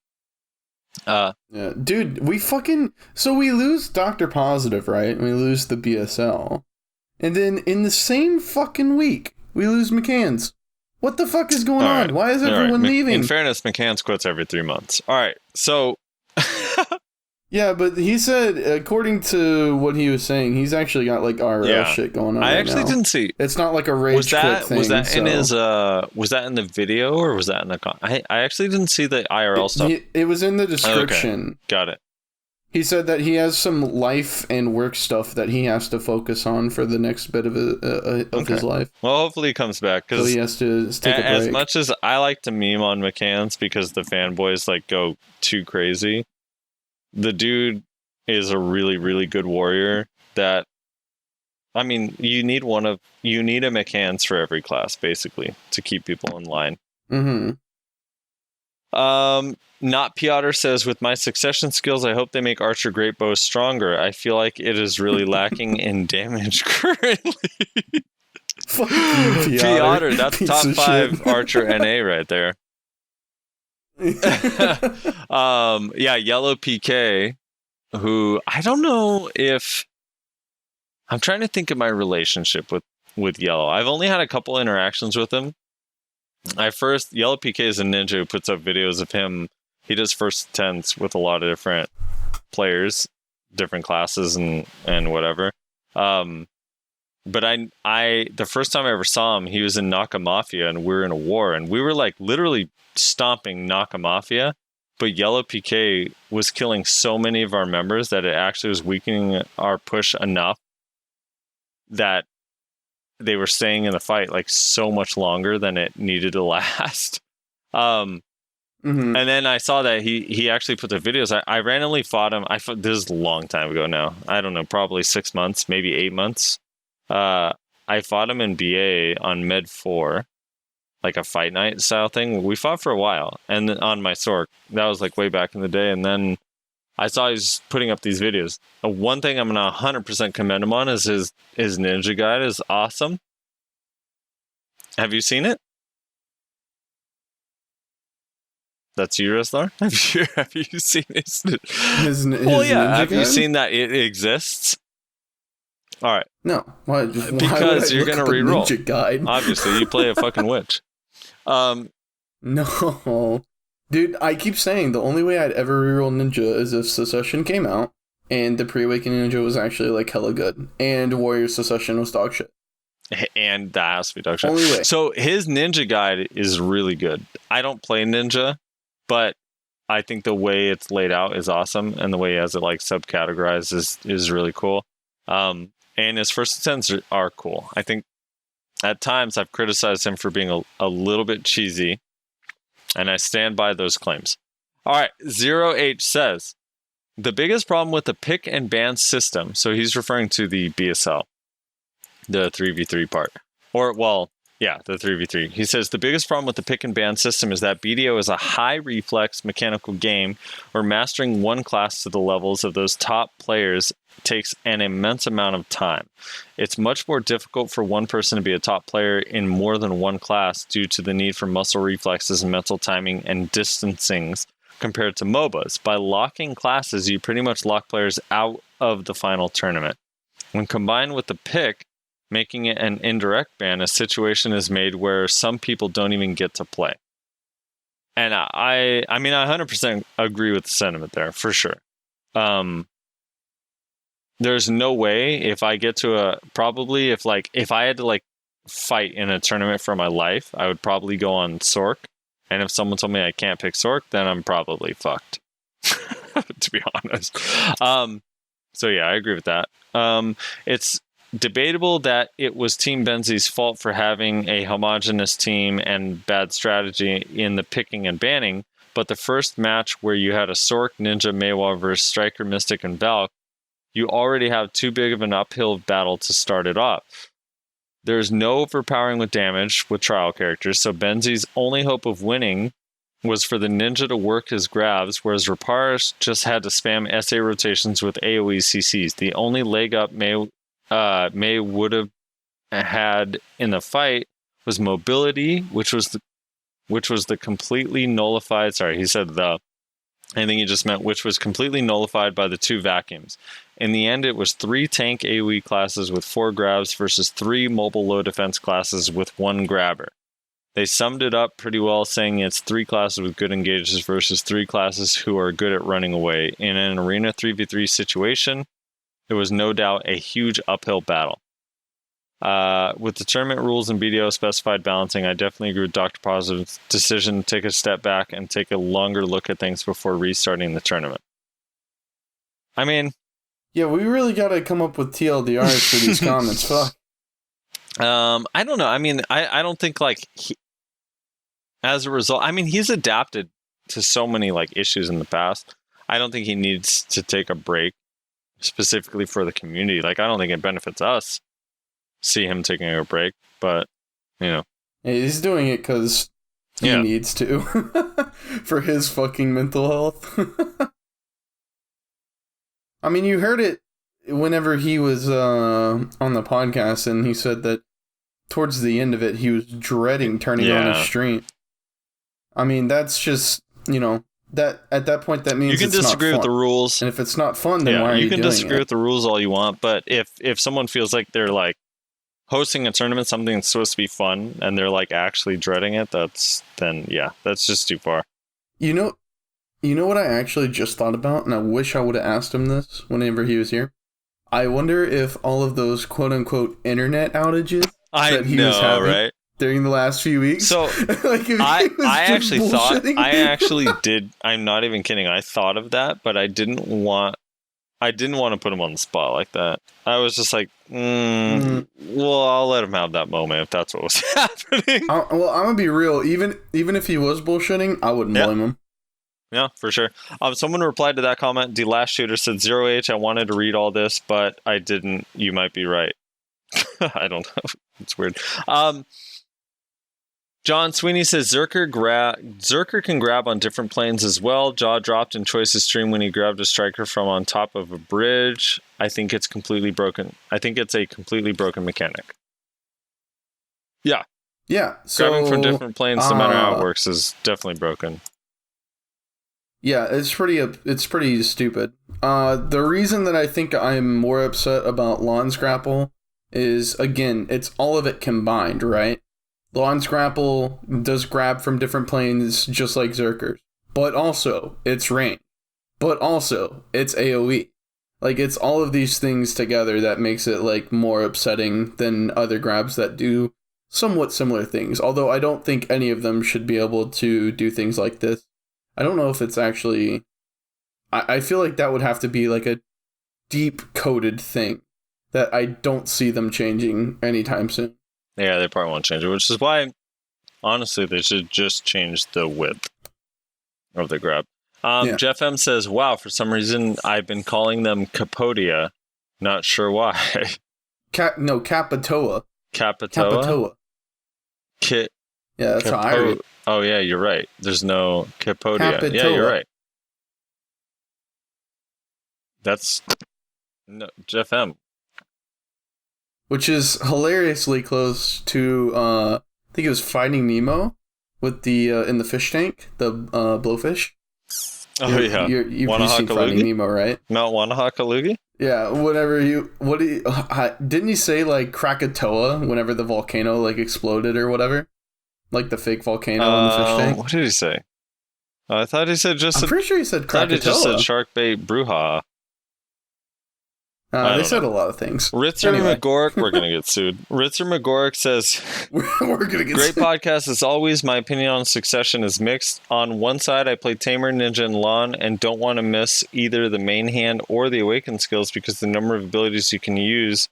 Yeah, dude, we lose Dr. Positive, right? We lose the BSL. And then in the same fucking week, we lose McCann's. What the fuck is going on? Why is everyone leaving? In fairness, McCann's quits every 3 months. All right, so... Yeah, but he said, according to what he was saying, he's actually got like IRL shit going on. I actually didn't see. It's not like a rage quit thing. Was that in his? Was that in the video or was that in the? I actually didn't see the IRL stuff. It was in the description. Okay. Got it. He said that he has some life and work stuff that he has to focus on for the next bit of his life. Well, hopefully he comes back because he has to take a break. As much as I like to meme on McCann's because the fanboys like go too crazy. The dude is a really, really good warrior that, I mean, you need a McCann's for every class, basically, to keep people in line. Mm-hmm. Not Piotr says, with my succession skills, I hope they make Archer Great Bows stronger. I feel like it is really lacking in damage currently. Fuck you, Piotr, that's top 5 Archer NA right there. Yellow PK, who I don't know if I'm trying to think of my relationship with Yellow. I've only had a couple interactions with him. Yellow PK is a ninja who puts up videos of him. He does first attempts with a lot of different players, different classes and whatever. But the first time I ever saw him, he was in Naka Mafia and we were in a war and we were like literally stomping Naka Mafia, but Yellow PK was killing so many of our members that it actually was weakening our push enough that they were staying in the fight like so much longer than it needed to last. And then I saw that he actually put the videos. I randomly fought him. This is a long time ago now. I don't know, probably 6 months, maybe 8 months. I fought him in BA on Med 4, like a fight night style thing. We fought for a while, and then on my Sork, that was like way back in the day. And then I saw he was putting up these videos. One thing I'm gonna 100% commend him on is his ninja guide is awesome. Have you seen it? That's you, Rezlar? Have you seen his well, yeah. Have you seen that it exists? All right. No. Why because you're gonna reroll. Ninja guide? Obviously, you play a fucking witch. No. Dude, I keep saying the only way I'd ever reroll ninja is if Secession came out and the pre-awakening ninja was actually like hella good and Warrior Secession was dog shit. And that has to be dog shit. Only way. So his ninja guide is really good. I don't play ninja, but I think the way it's laid out is awesome, and the way he has it like subcategorized is really cool. And his first attempts are cool. I think at times I've criticized him for being a little bit cheesy, and I stand by those claims. All right, 0H says, the biggest problem with the pick and ban system, so he's referring to the BSL, the 3v3 part. Or, well, yeah, the 3v3. He says, the biggest problem with the pick and ban system is that BDO is a high reflex mechanical game where mastering one class to the levels of those top players takes an immense amount of time. It's much more difficult for one person to be a top player in more than one class due to the need for muscle reflexes and mental timing and distancings compared to MOBAs. By locking classes, you pretty much lock players out of the final tournament. When combined with the pick, making it an indirect ban, a situation is made where some people don't even get to play. And I mean, I 100% agree with the sentiment there, for sure. There's no way if I get to if I had to like fight in a tournament for my life, I would probably go on Sork. And if someone told me I can't pick Sork, then I'm probably fucked, to be honest. So yeah, I agree with that. It's debatable that it was Team Benzi's fault for having a homogenous team and bad strategy in the picking and banning, but the first match where you had a Sork, Ninja, Meiwa versus Striker, Mystic, and Valk, you already have too big of an uphill battle to start it off. There's no overpowering with damage with trial characters, so Benzi's only hope of winning was for the Ninja to work his grabs, whereas Rapars just had to spam SA rotations with AoE CCs. The only leg up May would have had in the fight was mobility, which was the completely nullified. Sorry, he said the. I think he just meant which was completely nullified by the two vacuums. In the end, it was 3 tank AoE classes with 4 grabs versus 3 mobile low defense classes with 1 grabber. They summed it up pretty well, saying it's 3 classes with good engages versus 3 classes who are good at running away. In an arena 3v3 situation, there was no doubt a huge uphill battle. With the tournament rules and BDO specified balancing, I definitely agree with Dr. Positive's decision to take a step back and take a longer look at things before restarting the tournament. I mean... Yeah, we really gotta come up with TLDRs for these comments. Fuck. I don't know. I mean, I don't think, like, as a result... I mean, he's adapted to so many, like, issues in the past. I don't think he needs to take a break specifically for the community. Like, I don't think it benefits us. See him taking a break, but yeah, he's doing it because he needs to for his fucking mental health. I mean, you heard it whenever he was on the podcast, and he said that towards the end of it, he was dreading turning on his stream. I mean, that's just that at that point that means you can disagree with the rules, and if it's not fun, then why are you doing it? You can disagree with the rules all you want, but if someone feels like they're like hosting a tournament, something that's supposed to be fun, and they're like actually dreading it, that's just too far. You know what I actually just thought about, and I wish I would have asked him this whenever he was here. I wonder if all of those quote unquote internet outages that he was having right? during the last few weeks. So like I actually did. I'm not even kidding. I thought of that, but I didn't want to put him on the spot like that. I was just like, well, I'll let him have that moment if that's what was happening. Well, I'm gonna be real. Even if he was bullshitting, I wouldn't blame him. Yeah, for sure. Someone replied to that comment. The last shooter said 0H. I wanted to read all this, but I didn't. You might be right. I don't know. It's weird. John Sweeney says Zerker can grab on different planes as well. Jaw dropped in Choice's stream when he grabbed a striker from on top of a bridge. I think it's completely broken. I think it's a completely broken mechanic. Yeah. Yeah. So, grabbing from different planes, no matter how it works, is definitely broken. Yeah, it's pretty stupid. The reason that I think I'm more upset about Lahn's grapple is, again, it's all of it combined, right? Lahn's grapple does grab from different planes just like Zerker's, but also it's range, but also it's AoE. Like, it's all of these things together that makes it like more upsetting than other grabs that do somewhat similar things. Although I don't think any of them should be able to do things like this. I don't know if it's actually... I feel like that would have to be like a deep-coded thing that I don't see them changing anytime soon. Yeah, they probably won't change it, which is why, honestly, they should just change the width of the grab. Jeff M says, wow, for some reason, I've been calling them Capodia. Not sure why. Capitoa. Capitoa? Yeah, that's how I read. Oh, yeah, you're right. There's no Capodia. Capitoa. Yeah, you're right. That's... No, Jeff M. Which is hilariously close to, I think it was Finding Nemo with the, in the fish tank, the blowfish. Oh, yeah. You've seen Finding Nemo, right? Mount Wanahakalugi? Yeah, didn't he say, like, Krakatoa whenever the volcano, like, exploded or whatever? Like the fake volcano in the fish tank? What did he say? I thought he said I'm pretty sure he said Krakatoa. I thought he just said sharkbait brouhaha. They said a lot of things. Ritzer McGork, we're going to get sued. Ritzer McGork says, we're going to get great sued. podcast as always. My opinion on Succession is mixed. On one side, I play Tamer, Ninja, and Lahn and don't want to miss either the main hand or the Awaken skills because the number of abilities you can use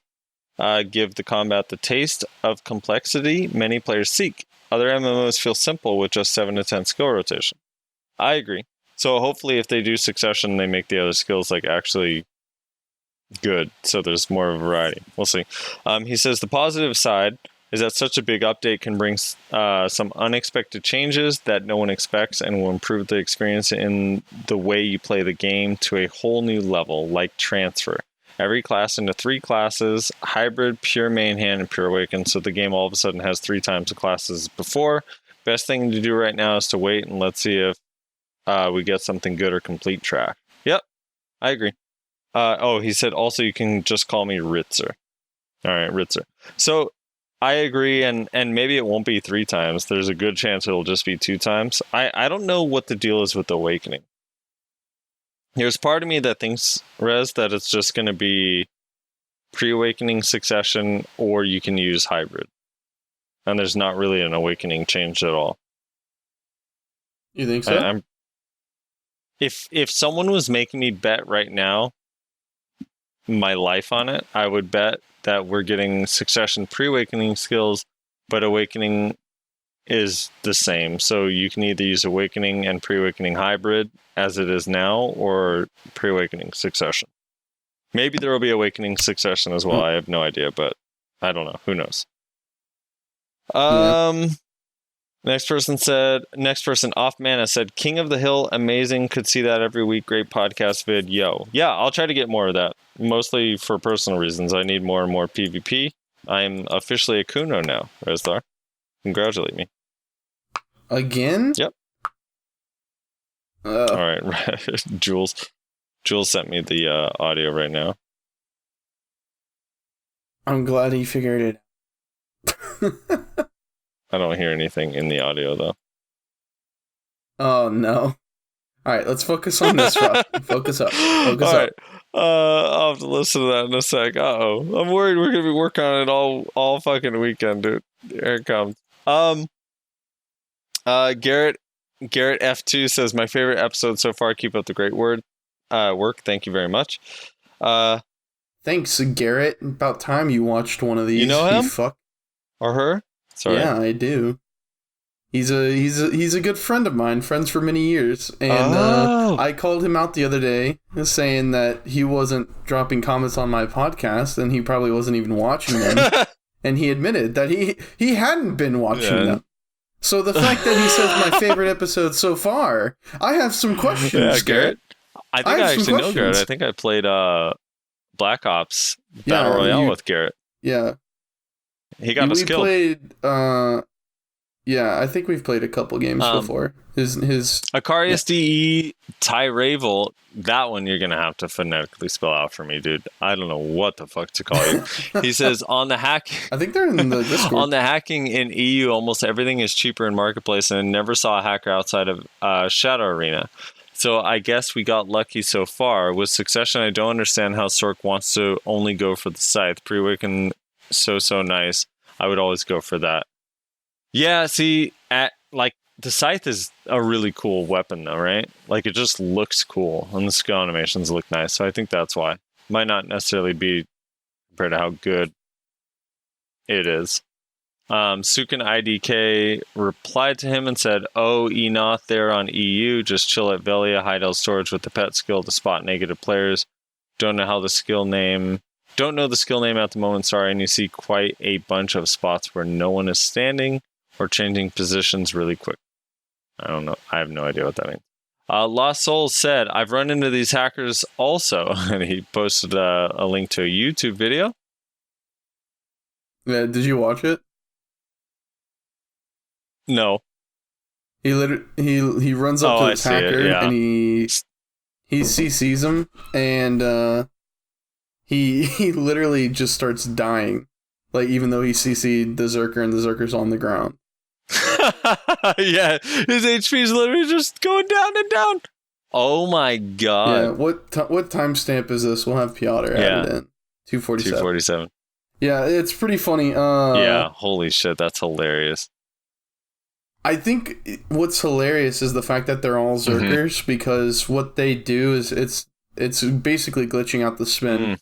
give the combat the taste of complexity many players seek. Other MMOs feel simple with just 7 to 10 skill rotation. I agree. So hopefully if they do Succession, they make the other skills like actually good, so there's more of a variety. We'll see. He says the positive side is that such a big update can bring some unexpected changes that no one expects and will improve the experience in the way you play the game to a whole new level, like transfer. Every class into 3 classes, hybrid, pure main hand, and pure awaken, so the game all of a sudden has 3 times the classes before. Best thing to do right now is to wait and let's see if we get something good or complete track. Yep, I agree. He said also you can just call me Ritzer. All right, Ritzer. So I agree, and maybe it won't be 3 times. There's a good chance it'll just be 2 times. I don't know what the deal is with Awakening. There's part of me that thinks, Rez, that it's just going to be pre-Awakening Succession, or you can use hybrid. And there's not really an Awakening change at all. You think so? If someone was making me bet right now my life on it, I would bet that we're getting Succession pre-Awakening skills, but Awakening is the same. So you can either use Awakening and pre-Awakening hybrid as it is now, or pre-Awakening Succession. Maybe there will be Awakening Succession as well. I have no idea, but I don't know. Who knows? Next person off mana said, King of the Hill, amazing. Could see that every week. Great podcast vid. Yo. Yeah, I'll try to get more of that. Mostly for personal reasons. I need more and more PvP. I'm officially a Kuno now, Rezlar. Congratulate me. Again? Yep. All right. Jules sent me the audio right now. I'm glad he figured it. I don't hear anything in the audio though. Oh no. Alright, let's focus on this, Rob. Focus up. Focus All up. right. I'll have to listen to that in a sec. Uh-oh. I'm worried we're gonna be working on it all fucking weekend, dude. Here it comes. Garrett F2 says, my favorite episode so far. Keep up the great work. Thank you very much. Thanks, Garrett. About time you watched one of these. You know him? Fuck. Or her? Sorry. Yeah, I do. He's a good friend of mine, friends for many years, and I called him out the other day, saying that he wasn't dropping comments on my podcast, and he probably wasn't even watching them, and he admitted that he hadn't been watching them. So the fact that he says my favorite episode so far, I have some questions, Yeah, Garrett. I think I actually know Garrett. I think I played Black Ops Battle Royale with Garrett. Yeah. He got us killed. We played, yeah, I think we've played a couple games before. His Acarius DE Tyravel, that one you're going to have to phonetically spell out for me, dude. I don't know what the fuck to call you. He says, on the hack... I think they're in the Discord. On the hacking in EU, almost everything is cheaper in Marketplace, and I never saw a hacker outside of Shadow Arena. So I guess we got lucky so far. With Succession, I don't understand how Sork wants to only go for the Scythe. Pre-Awaken, so nice. I would always go for that. Yeah, see, the Scythe is a really cool weapon, though, right? Like, it just looks cool, and the skill animations look nice, so I think that's why. Might not necessarily be compared to how good it is. Sukin IDK replied to him and said, oh, Enoth there on EU, just chill at Velia, Heidel storage with the pet skill to spot negative players. Don't know the skill name at the moment, sorry, and you see quite a bunch of spots where no one is standing or changing positions really quick. I don't know. I have no idea what that means. Lost Souls said, I've run into these hackers also. And he posted a link to a YouTube video. Yeah, did you watch it? No. He runs up to this hacker and he CCs him and he literally just starts dying. Like, even though he CC'd the Zerker and the Zerker's on the ground. Yeah, his HP is literally just going down and down. Oh my god. Yeah, what timestamp is this? We'll have Piotr added in. 247. Yeah, it's pretty funny. Yeah, holy shit, that's hilarious. I think what's hilarious is the fact that they're all Zerkers, because what they do is it's basically glitching out the spin.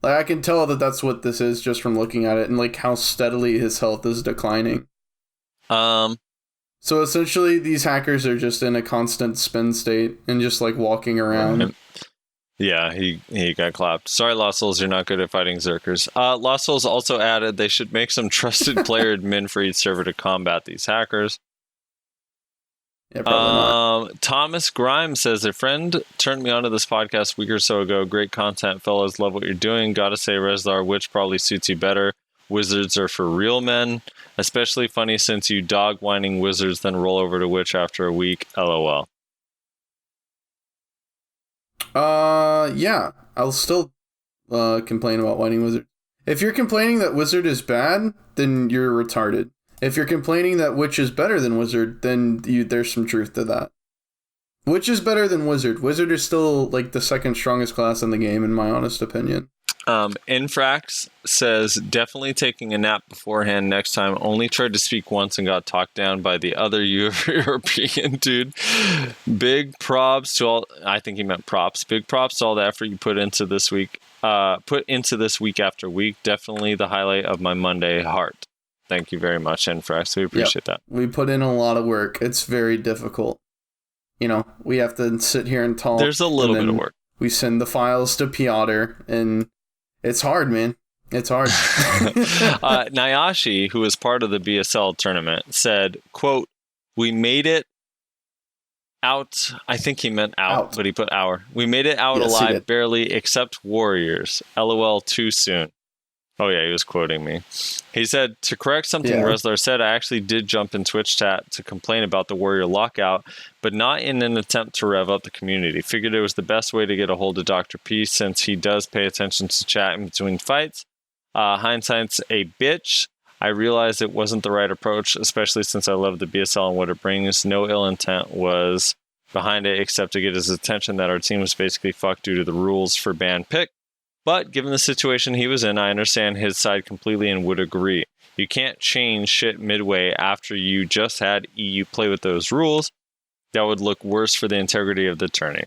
Like, I can tell that that's what this is just from looking at it, and like how steadily his health is declining. So essentially, these hackers are just in a constant spin state and just like walking around. Yeah, he got clapped. Sorry, Lost Souls, you're not good at fighting Zerkers. Lost Souls also added they should make some trusted player admin for each server to combat these hackers. Yeah, probably not. Thomas Grimes says, a friend turned me onto this podcast a week or so ago. Great content, fellas. Love what you're doing. Gotta say, Rezlar, which probably suits you better. Wizards are for real men. Especially funny since you dog whining wizards, then roll over to Witch after a week. LOL. Yeah. I'll still complain about whining wizard. If you're complaining that wizard is bad, then you're retarded. If you're complaining that Witch is better than Wizard, then there's some truth to that. Witch is better than Wizard. Wizard is still like the second strongest class in the game, in my honest opinion. Infrax says, definitely taking a nap beforehand next time. Only tried to speak once and got talked down by the other European dude. Big props to all. I think he meant props. Big props to all the effort you put into this week. Week after week. Definitely the highlight of my Monday heart. Thank you very much, Infrax. We appreciate that. We put in a lot of work. It's very difficult. You know, we have to sit here and talk. There's a little bit of work. We send the files to Piotr, and it's hard, man. It's hard. Nyashi, who was part of the BSL tournament, said, quote, we made it out. I think he meant out. But he put our. We made it out alive barely, except Warriors. LOL too soon. Oh, yeah, he was quoting me. He said, to correct something Rezlar said, I actually did jump in Twitch chat to complain about the Warrior lockout, but not in an attempt to rev up the community. Figured it was the best way to get a hold of Dr. P, since he does pay attention to chat in between fights. Hindsight's a bitch. I realized it wasn't the right approach, especially since I love the BSL and what it brings. No ill intent was behind it except to get his attention that our team was basically fucked due to the rules for ban pick. But given the situation he was in, I understand his side completely and would agree. You can't change shit midway after you just had EU play with those rules. That would look worse for the integrity of the tourney.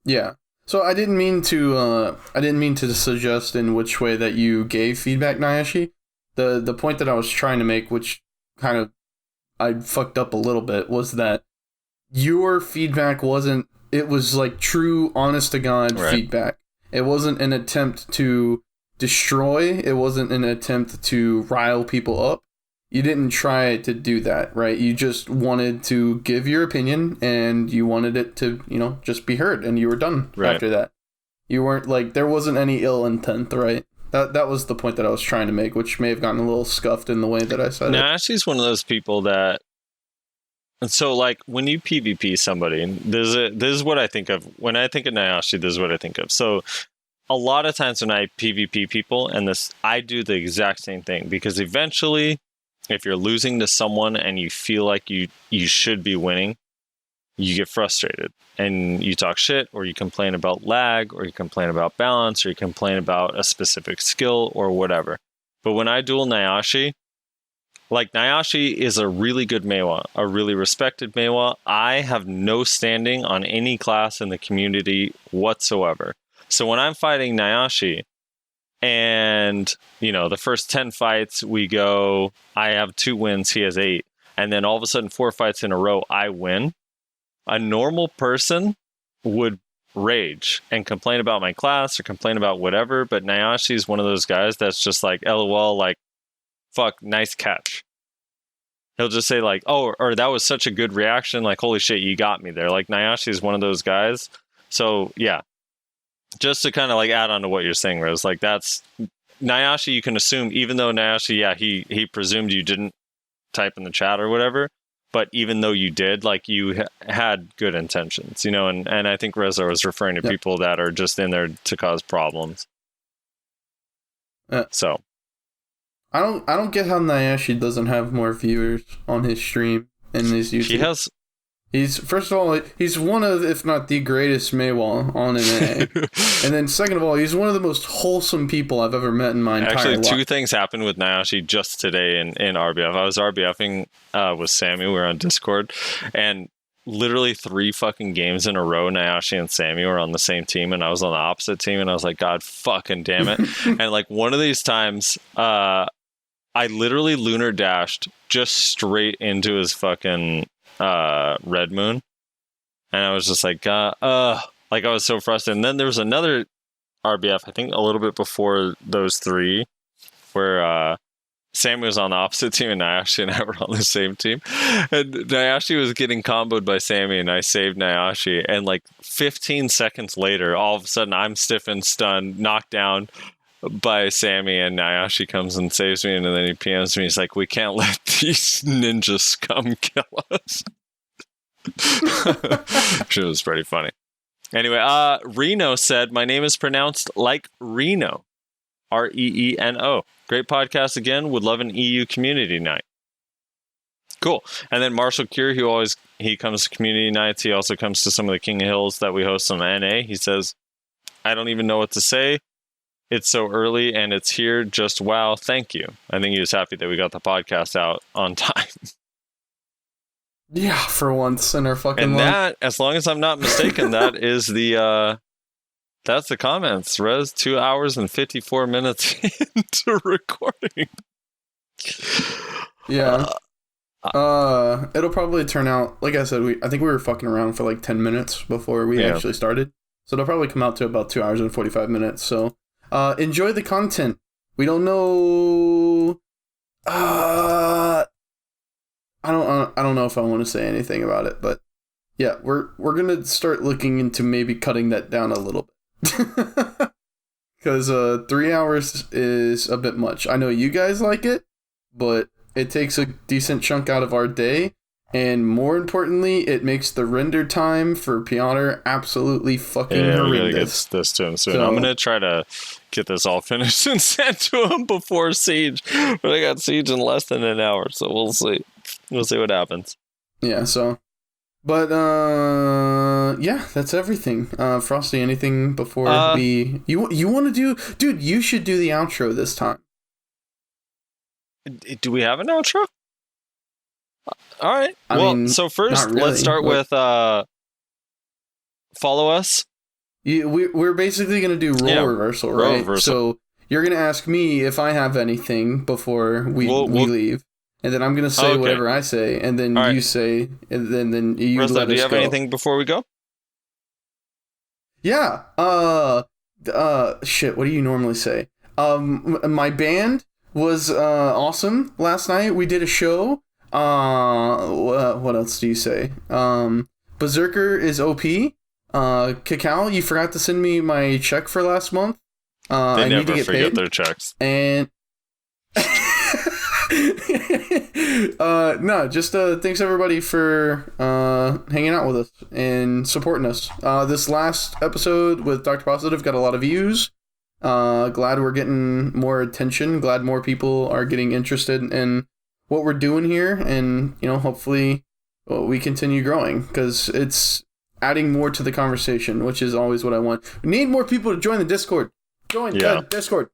Yeah. So I didn't mean to suggest in which way that you gave feedback, Nyashi. The point that I was trying to make, which kind of I fucked up a little bit, was that your feedback it was like true, honest to God feedback. It wasn't an attempt to destroy. It wasn't an attempt to rile people up. You didn't try to do that, right? You just wanted to give your opinion, and you wanted it to, just be heard, and you were done after that. You weren't like, there wasn't any ill intent, right? That was the point that I was trying to make, which may have gotten a little scuffed in the way that I said it. Ashley's one of those people that, and so like when you PvP somebody, this is what I think of. When I think of Nyashi, this is what I think of. So a lot of times when I PvP people, and I do the exact same thing, because eventually, if you're losing to someone and you feel like you should be winning, you get frustrated and you talk shit, or you complain about lag, or you complain about balance, or you complain about a specific skill or whatever. But when I duel Nyashi, like Nyashi is a really good Meiwa, a really respected Meiwa. I have no standing on any class in the community whatsoever. So when I'm fighting Nyashi, and, the first 10 fights I have 2 wins, he has 8. And then all of a sudden 4 fights in a row, I win. A normal person would rage and complain about my class or complain about whatever. But Nyashi is one of those guys that's just like, LOL, like, fuck, nice catch. He'll just say like, oh, or that was such a good reaction. Like, holy shit, you got me there. Like, Nyashi is one of those guys. So, yeah. Just to kind of like add on to what you're saying, Rose, like that's Nyashi, you can assume, even though Nyashi, he presumed you didn't type in the chat or whatever, but even though you did, like you had good intentions, and I think Rezlar was referring to people that are just in there to cause problems. So I don't get how Nyashi doesn't have more viewers on his stream and his YouTube. First of all, he's one of, if not the greatest Meiwa on NA. And then second of all, he's one of the most wholesome people I've ever met in my entire life. Actually, 2 things happened with Nyashi just today in RBF. I was RBFing with Sammy. We were on Discord. And literally 3 fucking games in a row, Nyashi and Sammy were on the same team. And I was on the opposite team. And I was like, God fucking damn it. And like one of these times, I literally lunar dashed just straight into his fucking red moon, and I was just like like I was so frustrated. And then there was another RBF, I think a little bit before those 3, where Sammy was on the opposite team and Nyashi and I were on the same team, and Nyashi was getting comboed by Sammy and I saved Nyashi, and like 15 seconds later all of a sudden I'm stiffened, stunned, knocked down by Sammy, and Nyashi comes and saves me, and then he PMs me. He's like, we can't let these ninja scum kill us. Which was pretty funny. Anyway, Reno said, my name is pronounced like Reno. Reeno. Great podcast again. Would love an EU community night. Cool. And then Marshall Cure, he comes to community nights. He also comes to some of the King of Hills that we host on NA. He says, I don't even know what to say. It's so early and it's here. Just wow. Thank you. I think he was happy that we got the podcast out on time. Yeah, for once in our fucking life. And that, as long as I'm not mistaken, that is that's the comments. Rez, 2 hours and 54 minutes into recording. Yeah. It'll probably turn out, like I said, I think we were fucking around for like 10 minutes before we actually started. So it'll probably come out to about 2 hours and 45 minutes. So enjoy the content. We don't know. I don't know if I want to say anything about it, but yeah, we're gonna start looking into maybe cutting that down a little bit. Because 3 hours is a bit much. I know you guys like it, but it takes a decent chunk out of our day, And more importantly, it makes the render time for Piotr absolutely fucking We gotta get horrendous. this to him soon. So- I'm gonna try to get this all finished and sent to him before Siege. But I got Siege in less than an hour, so we'll see. We'll see what happens. Yeah, so. But, yeah, that's everything. Frosty, anything before we... You want to do... Dude, you should do the outro this time. Do we have an outro? All right. I Well, mean, so first, not really, let's start but- with follow us. We're basically going to do role Yeah, reversal, role right? reversal. So you're going to ask me if I have anything before we leave. And then I'm going to say Okay. whatever I say. And then All right. you say... And then you Rezlar, let do you us have go. anything before we go? Yeah. Shit, what do you normally say? My band was awesome last night. We did a show. What else do you say? Berserker is OP. Cacao, you forgot to send me my check for last month. They I need to never get forget paid. their checks. And no, just thanks everybody for hanging out with us and supporting us. This last episode with Dr. Positive got a lot of views. Glad we're getting more attention. Glad more people are getting interested in what we're doing here, and hopefully we continue growing because it's adding more to the conversation, which is always what I want. We need more people to join the Discord. Join the Discord.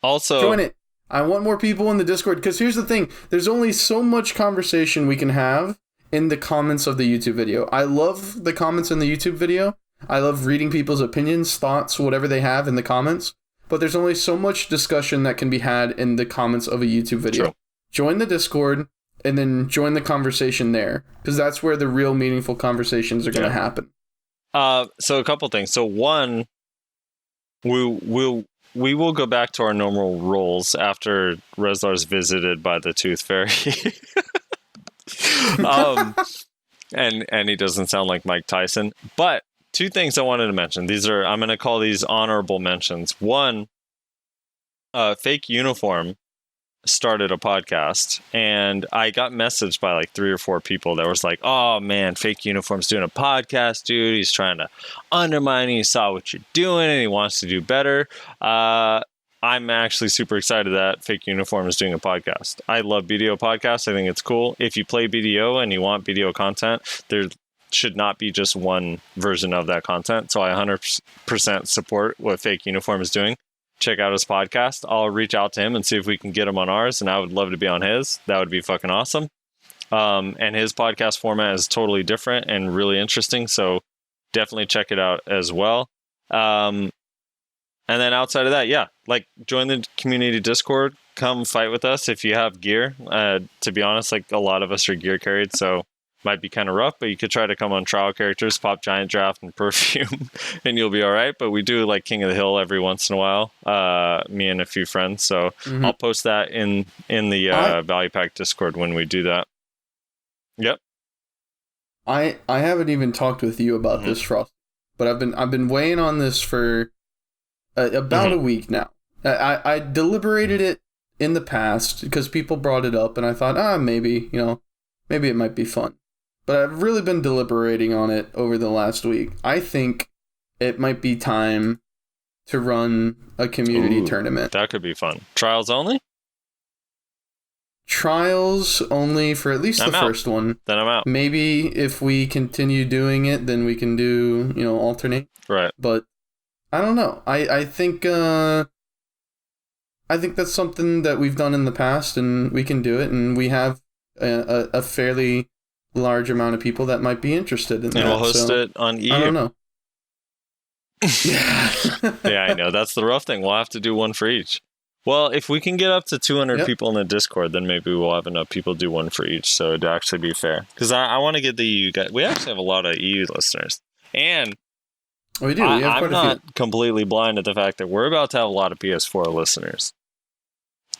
Also, Join it. I want more people in the Discord because here's the thing. There's only so much conversation we can have in the comments of the YouTube video. I love the comments in the YouTube video. I love reading people's opinions, thoughts, whatever they have in the comments. But there's only so much discussion that can be had in the comments of a YouTube video. True. Join the Discord and then join the conversation there because that's where the real meaningful conversations are going to happen. So a couple things. So one, we will go back to our normal roles after Rezlar's visited by the Tooth Fairy. And he doesn't sound like Mike Tyson. But two things I wanted to mention. I'm going to call these honorable mentions. One, Fake Uniform started a podcast, and I got messaged by like 3 or 4 people that was like, oh man, Fake Uniform's doing a podcast, dude. He's trying to undermine you. He saw what you're doing and he wants to do better. I'm actually super excited that Fake Uniform is doing a podcast. I love BDO podcasts. I think it's cool. If you play BDO and you want BDO content, there should not be just one version of that content. So I 100% support what Fake Uniform is doing. Check out his podcast. I'll reach out to him and see if we can get him on ours, and I would love to be on his. That would be fucking awesome. And his podcast format is totally different and really interesting, so definitely check it out as well. And then outside of that, join the community Discord. Come fight with us if you have gear. To be honest, like a lot of us are gear carried, so might be kind of rough, but you could try to come on trial characters, pop Giant Draft and Perfume, and you'll be all right. But we do like King of the Hill every once in a while, me and a few friends. So I'll post that in the Value Pack Discord when we do that. Yep. I haven't even talked with you about this, Frost, but I've been weighing on this for about a week now. I deliberated it in the past because people brought it up, and I thought, maybe it might be fun. But I've really been deliberating on it over the last week. I think it might be time to run a community tournament. That could be fun. Trials only? Trials only for at least the first one. Then I'm out. Maybe if we continue doing it, then we can do, alternate. Right. But I don't know. I think that's something that we've done in the past, and we can do it, and we have a fairly large amount of people that might be interested in that. And we'll host it on EU. I don't know. Yeah, I know. That's the rough thing. We'll have to do one for each. Well, if we can get up to 200 people in the Discord, then maybe we'll have enough people do one for each, so it'd actually be fair. Because I want to get the EU guys. We actually have a lot of EU listeners. And we do. We have quite I'm not completely blind to the fact that we're about to have a lot of PS4 listeners.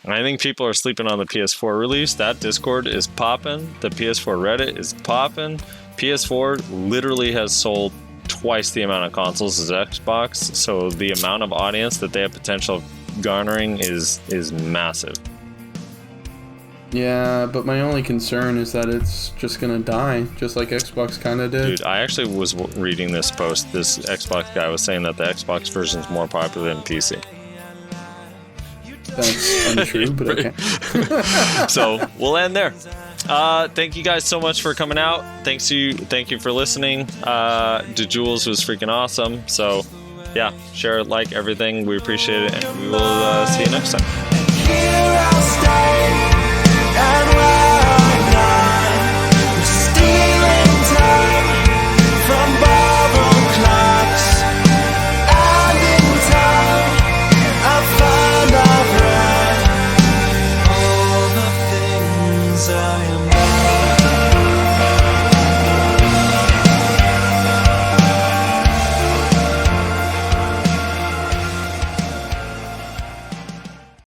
And I think people are sleeping on the PS4 release. That Discord is popping. The PS4 Reddit is popping. PS4 literally has sold twice the amount of consoles as Xbox. So the amount of audience that they have potential of garnering is massive. Yeah, but my only concern is that it's just gonna die, just like Xbox kind of did. Dude, I actually was reading this post. This Xbox guy was saying that the Xbox version is more popular than PC. That's untrue, but okay. So we'll end there. Thank you guys so much for coming out. Thank you for listening. DJules was freaking awesome. So yeah, share, like everything. We appreciate it, and we will see you next time. Here I'll stay.